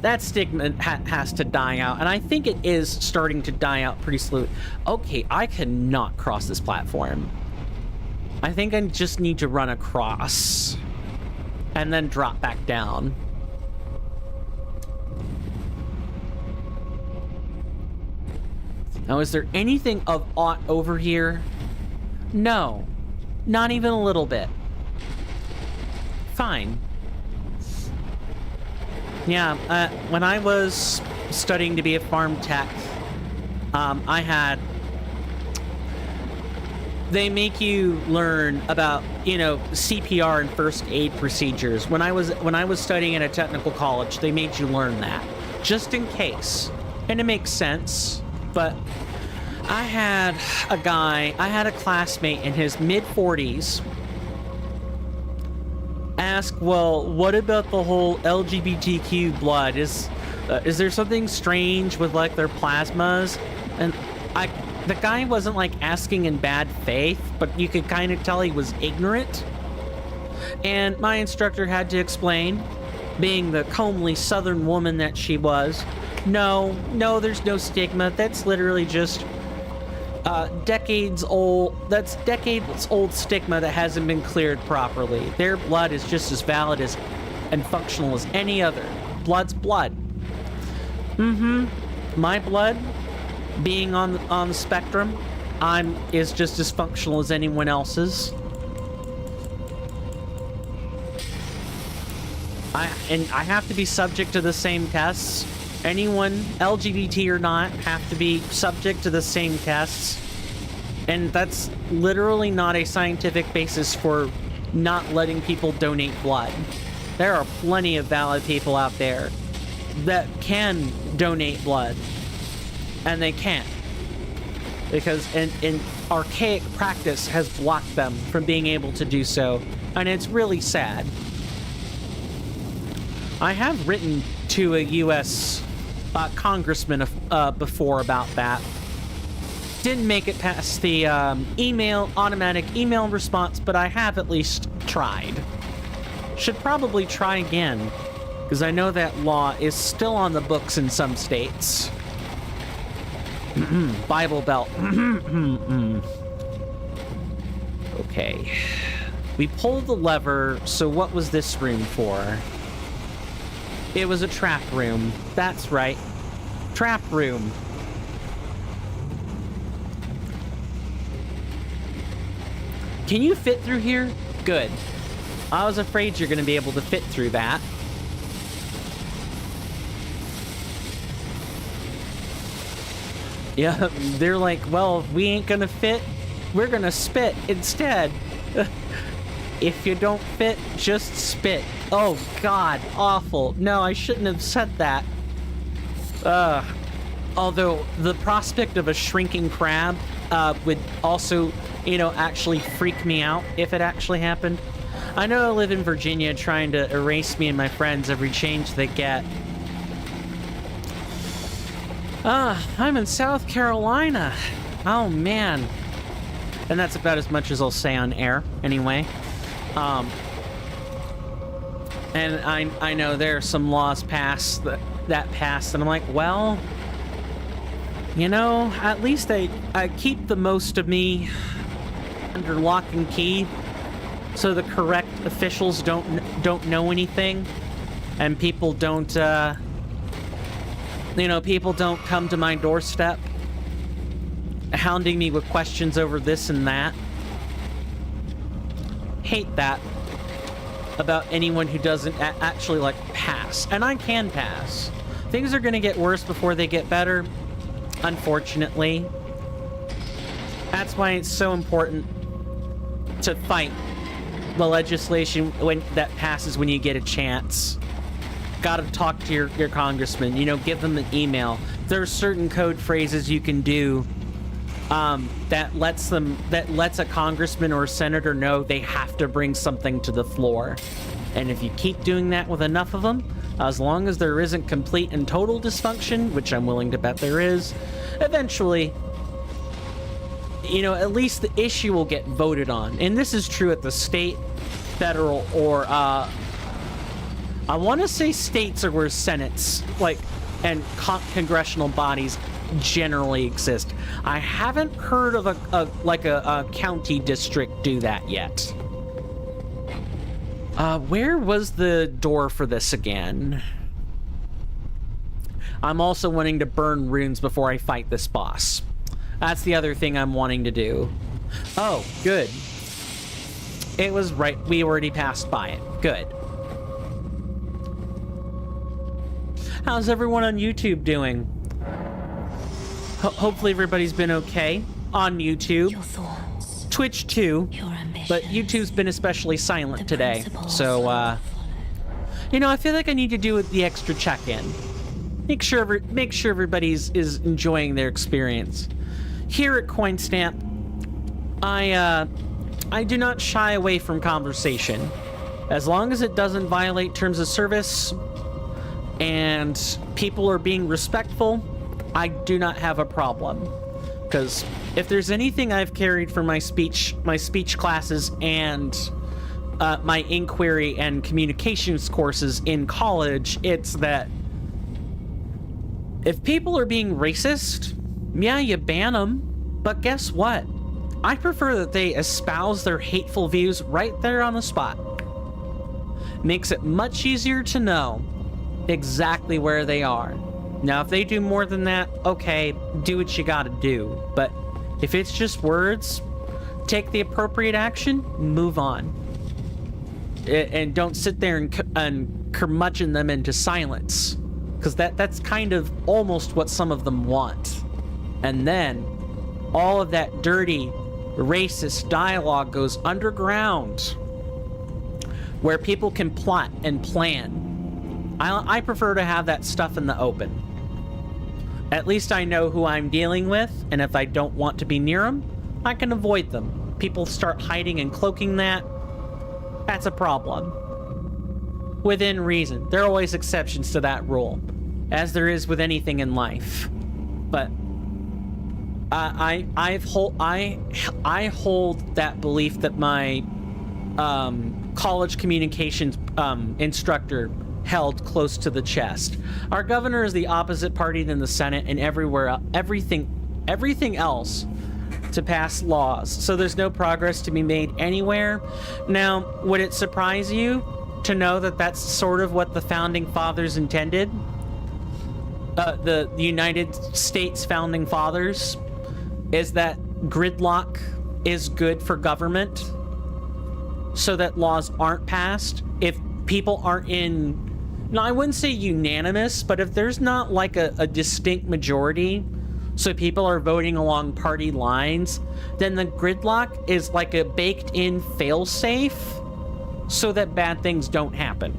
that stigma has to die out, and I think it is starting to die out pretty slowly. Okay, I cannot cross this platform. I think I just need to run across and then drop back down. Now, is there anything of aught over here? No, not even a little bit. Fine. Yeah, when I was studying to be a farm tech, they make you learn about, you know, CPR and first aid procedures. When I was studying at a technical college, they made you learn that, just in case. And it makes sense, but I had a classmate in his mid-40s ask, well, what about the whole LGBTQ blood? Is there something strange with, like, their plasmas? And the guy wasn't, like, asking in bad faith, but you could kind of tell he was ignorant. And my instructor had to explain, being the comely southern woman that she was, no, there's no stigma. That's literally just decades old stigma that hasn't been cleared properly. Their blood is just as valid as and functional as any other. Blood's blood. My blood, being on the spectrum, is just as functional as anyone else's. I have to be subject to the same tests. Anyone, LGBT or not, have to be subject to the same tests. And that's literally not a scientific basis for not letting people donate blood. There are plenty of valid people out there that can donate blood. And they can't. Because an archaic practice has blocked them from being able to do so. And it's really sad. I have written to a U.S. Congressman before about that. Didn't make it past the automatic email response, but I have at least tried. Should probably try again, because I know that law is still on the books in some states. Bible Belt. Okay. We pulled the lever, so what was this room for? It was a trap room. That's right. Trap room. Can you fit through here? Good. I was afraid you're going to be able to fit through that. Yeah, they're like, well, if we ain't gonna fit, we're gonna spit instead. If you don't fit, just spit. Oh god, awful. No, I shouldn't have said that. Although the prospect of a shrinking crab would also, you know, actually freak me out if it actually happened. I know I live in Virginia trying to erase me and my friends every change they get. I'm in South Carolina. Oh man. And that's about as much as I'll say on air, anyway. And I know there are some laws passed that passed, and I'm like, well, you know, at least I keep the most of me under lock and key, so the correct officials don't know anything, and people don't, you know, people don't come to my doorstep hounding me with questions over this and that. Hate that about anyone who doesn't actually, like, pass. And I can pass. Things are going to get worse before they get better, unfortunately. That's why it's so important to fight the legislation that passes when you get a chance. Gotta talk to your congressman, you know, give them an email. There are certain code phrases you can do that lets a congressman or a senator know they have to bring something to the floor. And if you keep doing that with enough of them, as long as there isn't complete and total dysfunction, which I'm willing to bet there is, eventually, you know, at least the issue will get voted on. And this is true at the state, federal, or I want to say states are where senates, like, and congressional bodies generally exist. I haven't heard of a county district do that yet. Where was the door for this again? I'm also wanting to burn runes before I fight this boss. That's the other thing I'm wanting to do. Oh, good. It was right. We already passed by it. Good. How's everyone on YouTube doing? Hopefully everybody's been okay on YouTube. Your thoughts, Twitch too, your ambitions, but YouTube's been especially silent the today. principles So, you follow. you know, I feel like I need to do the extra check-in. Make sure everybody's is enjoying their experience. Here at Coinstamp, I do not shy away from conversation. As long as it doesn't violate terms of service and people are being respectful, I do not have a problem. Because if there's anything I've carried from my speech classes and my inquiry and communications courses in college, it's that if people are being racist, yeah, you ban them. But guess what? I prefer that they espouse their hateful views right there on the spot. Makes it much easier to know exactly where they are. Now, if they do more than that, okay, do what you gotta do. But if it's just words, take the appropriate action, move on. And don't sit there and curmudgeon them into silence. Because that's kind of almost what some of them want. And then all of that dirty, racist dialogue goes underground, where people can plot and plan. I prefer to have that stuff in the open. At least I know who I'm dealing with, and if I don't want to be near them, I can avoid them. People start hiding and cloaking that's a problem. Within reason. There are always exceptions to that rule, as there is with anything in life. But I hold that belief that my college communications instructor held close to the chest. Our governor is the opposite party than the Senate and everything else to pass laws. So there's no progress to be made anywhere. Now, would it surprise you to know that that's sort of what the founding fathers intended? The United States founding fathers, is that gridlock is good for government so that laws aren't passed. If people aren't I wouldn't say unanimous, but if there's not like a distinct majority so people are voting along party lines, then the gridlock is like a baked-in failsafe so that bad things don't happen.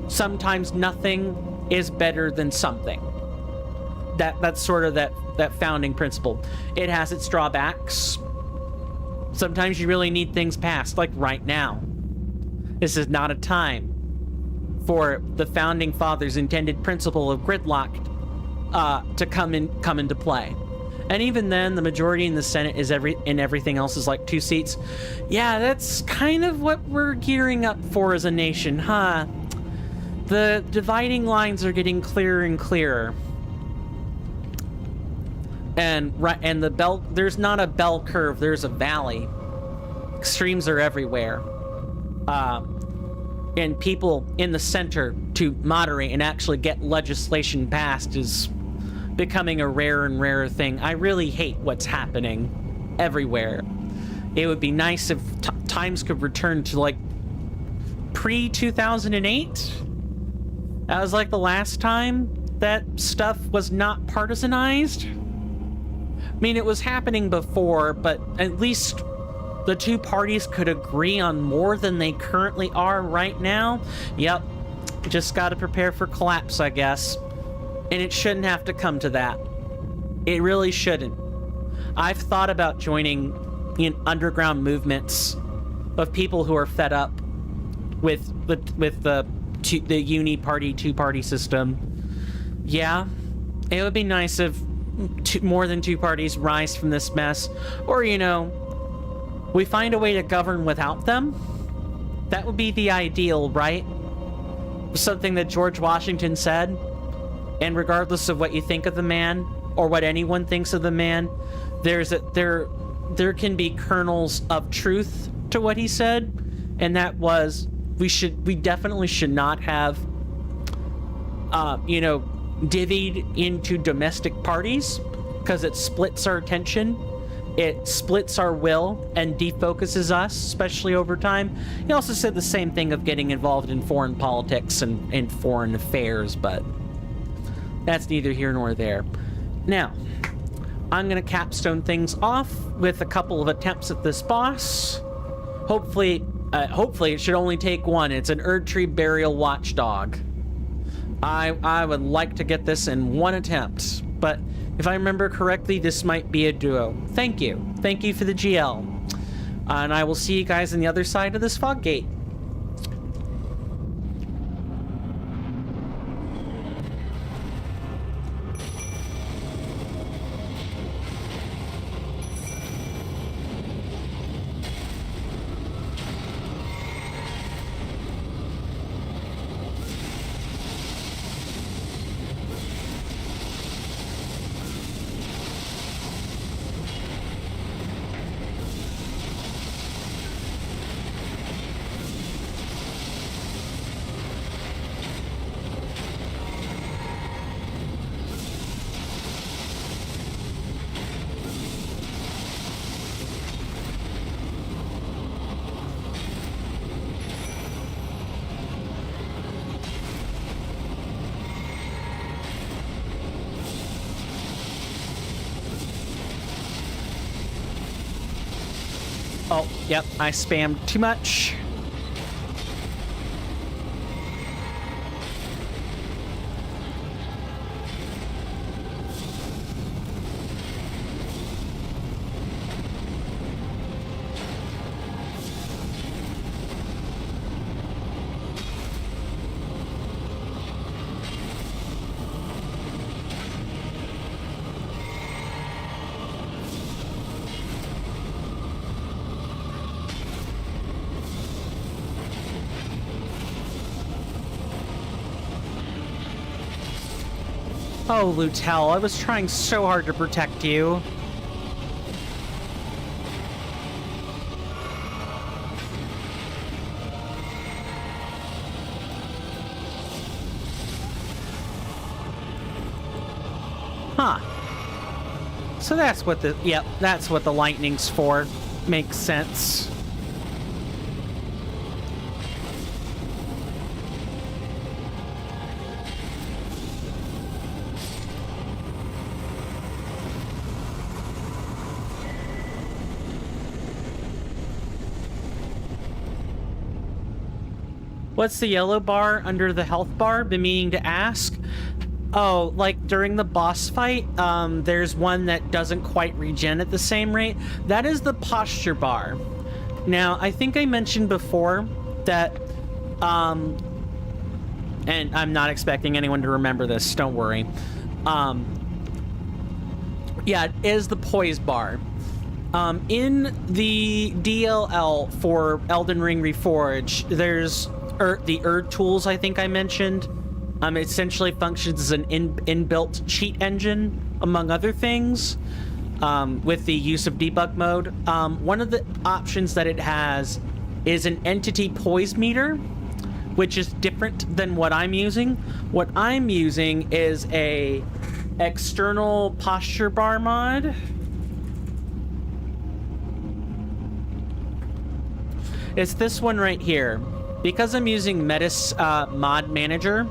Sometimes nothing is better than something. That's sort of that founding principle. It has its drawbacks. Sometimes you really need things passed, like right now. This is not a time for the founding fathers' intended principle of gridlock to come into play. And even then, the majority in the Senate is everything else is like 2 seats. Yeah, that's kind of what we're gearing up for as a nation, huh? The dividing lines are getting clearer and clearer. And there's not a bell curve, there's a valley. Extremes are everywhere. And people in the center to moderate and actually get legislation passed is becoming a rarer and rarer thing. I really hate what's happening everywhere. It would be nice if times could return to like pre-2008. That was like the last time that stuff was not partisanized. I mean, it was happening before, but at least the 2 parties could agree on more than they currently are right now. Yep, just gotta prepare for collapse, I guess. And it shouldn't have to come to that. It really shouldn't. I've thought about joining underground movements of people who are fed up with the uni-party, 2-party system. Yeah, it would be nice if more than 2 parties rise from this mess, or we find a way to govern without them. That would be the ideal, right? Something that George Washington said. And regardless of what you think of the man, or what anyone thinks of the man, there can be kernels of truth to what he said, and that was we definitely should not have divvied into domestic parties, because it splits our attention, it splits our will, and defocuses us, especially over time. He also said the same thing of getting involved in foreign politics and in foreign affairs, but that's neither here nor there. Now, I'm going to capstone things off with a couple of attempts at this boss. Hopefully it should only take one. It's an Erdtree Burial Watchdog. I would like to get this in one attempt, but if I remember correctly, this might be a duo. Thank you. Thank you for the GL. And I will see you guys on the other side of this fog gate. Oh, yep, I spammed too much. Oh, Lutel, I was trying so hard to protect you. Huh. So that's what that's what the lightning's for. Makes sense. What's the yellow bar under the health bar? Been meaning to ask. Oh, like during the boss fight, there's one that doesn't quite regen at the same rate. That is the posture bar. Now, I think I mentioned before that, and I'm not expecting anyone to remember this, don't worry. Yeah, it is the poise bar. In the DLL for Elden Ring Reforged, there's the tools I think I mentioned. It essentially functions as an inbuilt cheat engine, among other things, with the use of debug mode. One of the options that it has is an entity poise meter, which is different than what I'm using. What I'm using is a external posture bar mod. It's this one right here. Because I'm using Metis mod manager,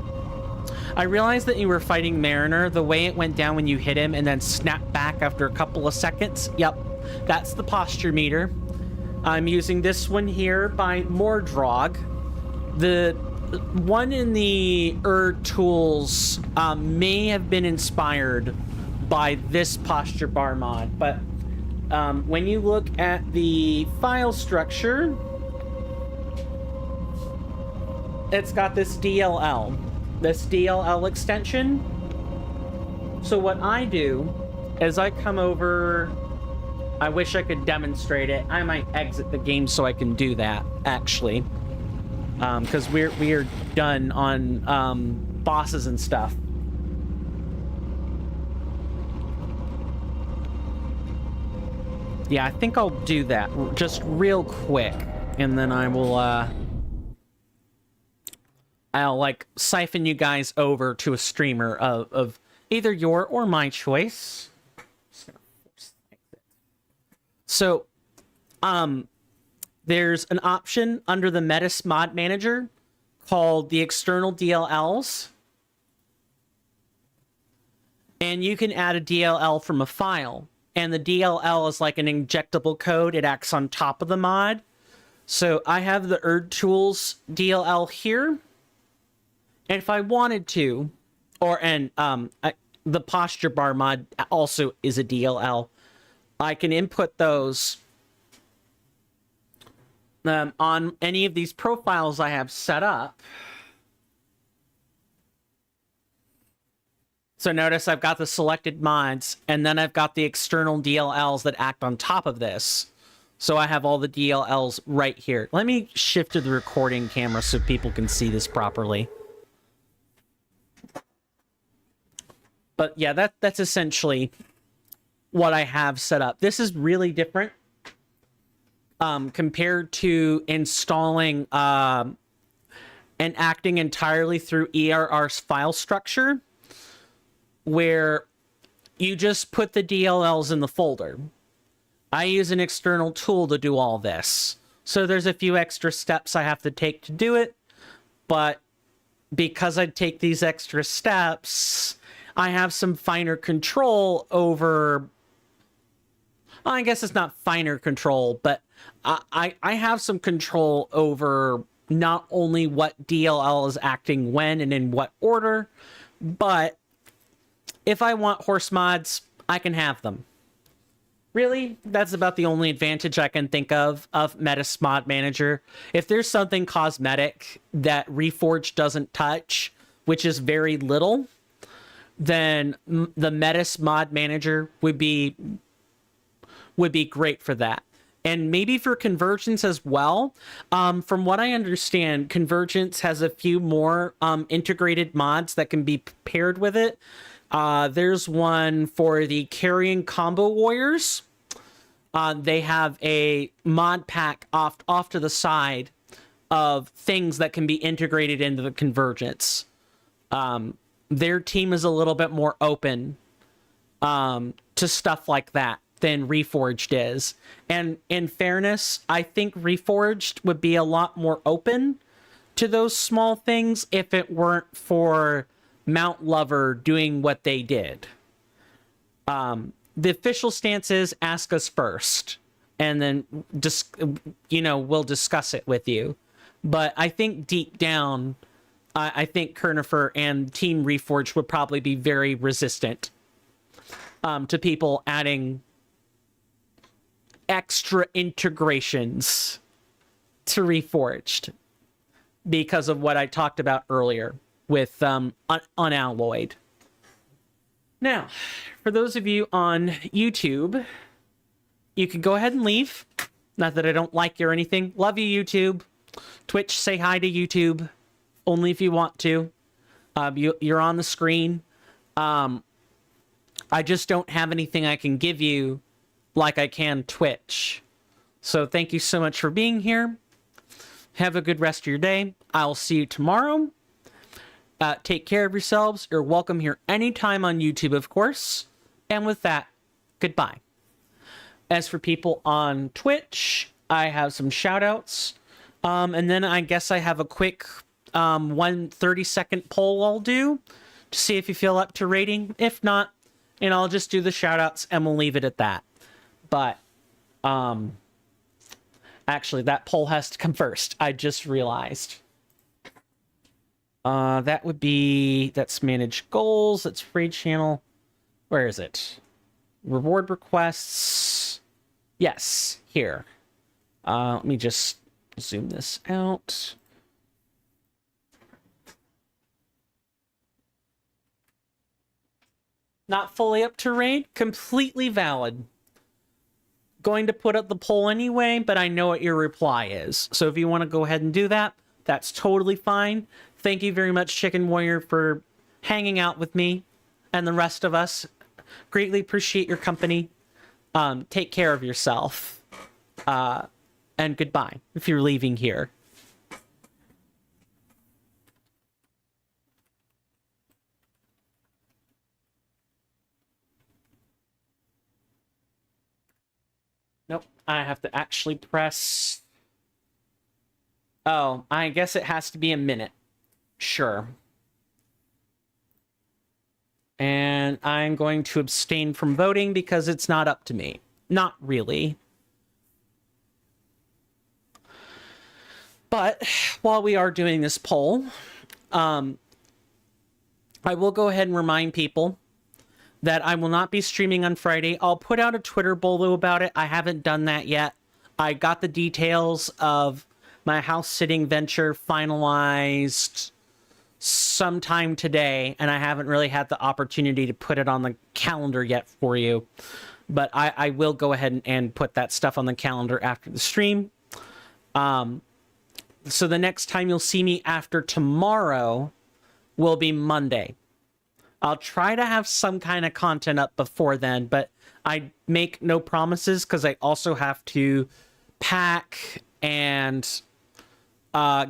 I realized that you were fighting Mariner. The way it went down when you hit him and then snapped back after a couple of seconds. Yep, that's the posture meter. I'm using this one here by Mordrog. The one in the tools may have been inspired by this posture bar mod, but when you look at the file structure, it's got this DLL extension. So what I do is I come over. I wish I could demonstrate it. I might exit the game so I can do that, actually, because we're done on bosses and stuff. Yeah, I think I'll do that just real quick, and then I will I'll like siphon you guys over to a streamer of either your or my choice. So, there's an option under the Metis mod manager called the external DLLs. And you can add a DLL from a file. And the DLL is like an injectable code. It acts on top of the mod. So I have the tools DLL here. And if I wanted to, the posture bar mod also is a DLL. I can input those on any of these profiles I have set up. So notice I've got the selected mods, and then I've got the external DLLs that act on top of this. So I have all the DLLs right here. Let me shift to the recording camera so people can see this properly. But yeah, that's essentially what I have set up. This is really different compared to installing and acting entirely through ERR's file structure, where you just put the DLLs in the folder. I use an external tool to do all this. So there's a few extra steps I have to take to do it, but because I take these extra steps, I have some finer control over... I guess it's not finer control, but I have some control over not only what DLL is acting when and in what order, but if I want horse mods, I can have them. Really, that's about the only advantage I can think of Metis Mod Manager. If there's something cosmetic that Reforged doesn't touch, which is very little, then the Metis Mod Manager would be great for that. And maybe for Convergence as well. From what I understand, Convergence has a few more integrated mods that can be paired with it. There's one for the Carrying Combo Warriors. They have a mod pack off to the side of things that can be integrated into the Convergence. Their team is a little bit more open to stuff like that than Reforged is. And in fairness, I think Reforged would be a lot more open to those small things if it weren't for Mount Lover doing what they did. The official stance is ask us first, and then we'll discuss it with you. But I think deep down, I think Kirnifr and Team Reforged would probably be very resistant to people adding extra integrations to Reforged because of what I talked about earlier with unalloyed. Now, for those of you on YouTube, you can go ahead and leave. Not that I don't like you or anything. Love you, YouTube. Twitch, say hi to YouTube. Only if you want to. You're on the screen. I just don't have anything I can give you like I can Twitch. So thank you so much for being here. Have a good rest of your day. I'll see you tomorrow. Take care of yourselves. You're welcome here anytime on YouTube, of course. And with that, goodbye. As for people on Twitch, I have some shout outs. And then I guess I have a quick 30-second poll I'll do to see if you feel up to rating. If not, and I'll just do the shout outs and we'll leave it at that. But actually, that poll has to come first. I just realized. That's manage goals. That's free channel. Where is it? Reward requests. Yes, here. Let me just zoom this out. Not fully up to rate. Completely valid. Going to put up the poll anyway, but I know what your reply is. So if you want to go ahead and do that, that's totally fine. Thank you very much, Chicken Warrior, for hanging out with me and the rest of us. Greatly appreciate your company. Take care of yourself. And goodbye if you're leaving here. Nope, I have to actually press... Oh, I guess it has to be a minute. Sure. And I'm going to abstain from voting because it's not up to me. Not really. But while we are doing this poll, I will go ahead and remind people that I will not be streaming on Friday. I'll put out a Twitter bolo about it. I haven't done that yet. I got the details of my house sitting venture finalized sometime today, and I haven't really had the opportunity to put it on the calendar yet for you. But I will go ahead and put that stuff on the calendar after the stream. So the next time you'll see me after tomorrow will be Monday. I'll try to have some kind of content up before then, but I make no promises because I also have to pack and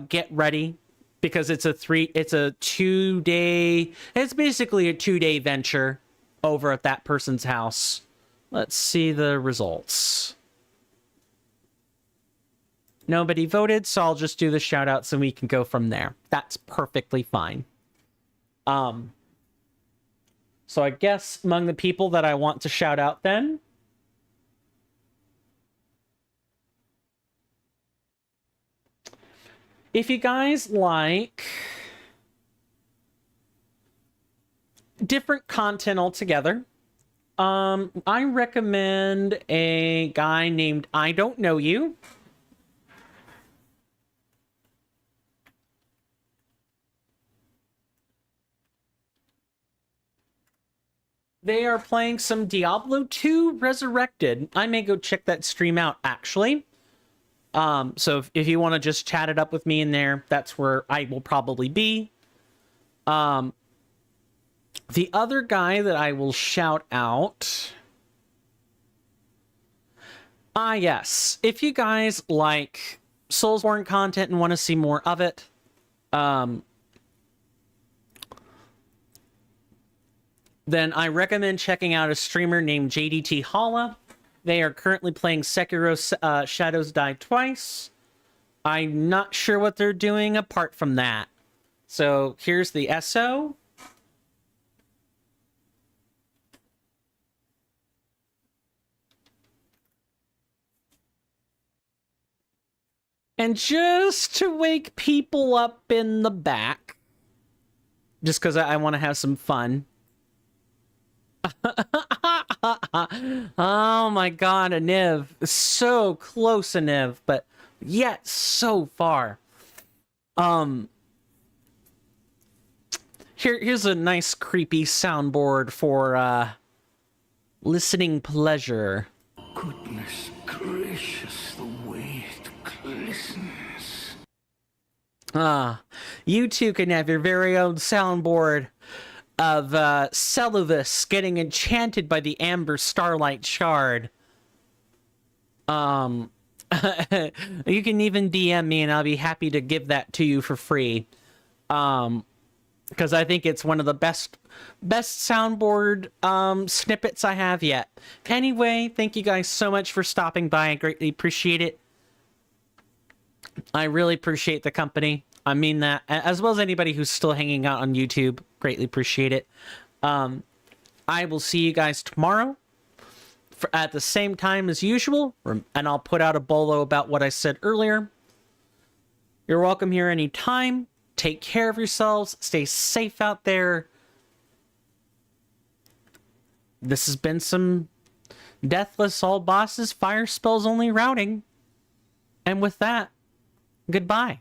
get ready because it's basically a 2-day venture over at that person's house. Let's see the results. Nobody voted, so I'll just do the shout outs and we can go from there. That's perfectly fine. So I guess among the people that I want to shout out then, if you guys like different content altogether, I recommend a guy named I Don't Know You. They are playing some Diablo 2 Resurrected. I may go check that stream out, actually. So if you want to just chat it up with me in there, that's where I will probably be. The other guy that I will shout out... yes. If you guys like Soulsborne content and want to see more of it, then I recommend checking out a streamer named JDT Hala. They are currently playing Sekiro Shadows Die Twice. I'm not sure what they're doing apart from that. So here's the SO. And just to wake people up in the back, just because I want to have some fun. Oh my god, a Niv. So close, a Niv, but yet so far. Here's a nice creepy soundboard for listening pleasure. Goodness gracious, the way it glistens. You too can have your very own soundboard of Celuvis getting enchanted by the Amber Starlight Shard. You can even DM me and I'll be happy to give that to you for free. Because I think it's one of the best soundboard snippets I have yet. Anyway, thank you guys so much for stopping by. I greatly appreciate it. I really appreciate the company. I mean that, as well as anybody who's still hanging out on YouTube. Greatly appreciate it. I will see you guys tomorrow at the same time as usual, and I'll put out a bolo about what I said earlier. You're welcome here anytime. Take care of yourselves. Stay safe out there. This has been some Deathless all bosses, fire spells only routing. And with that, goodbye.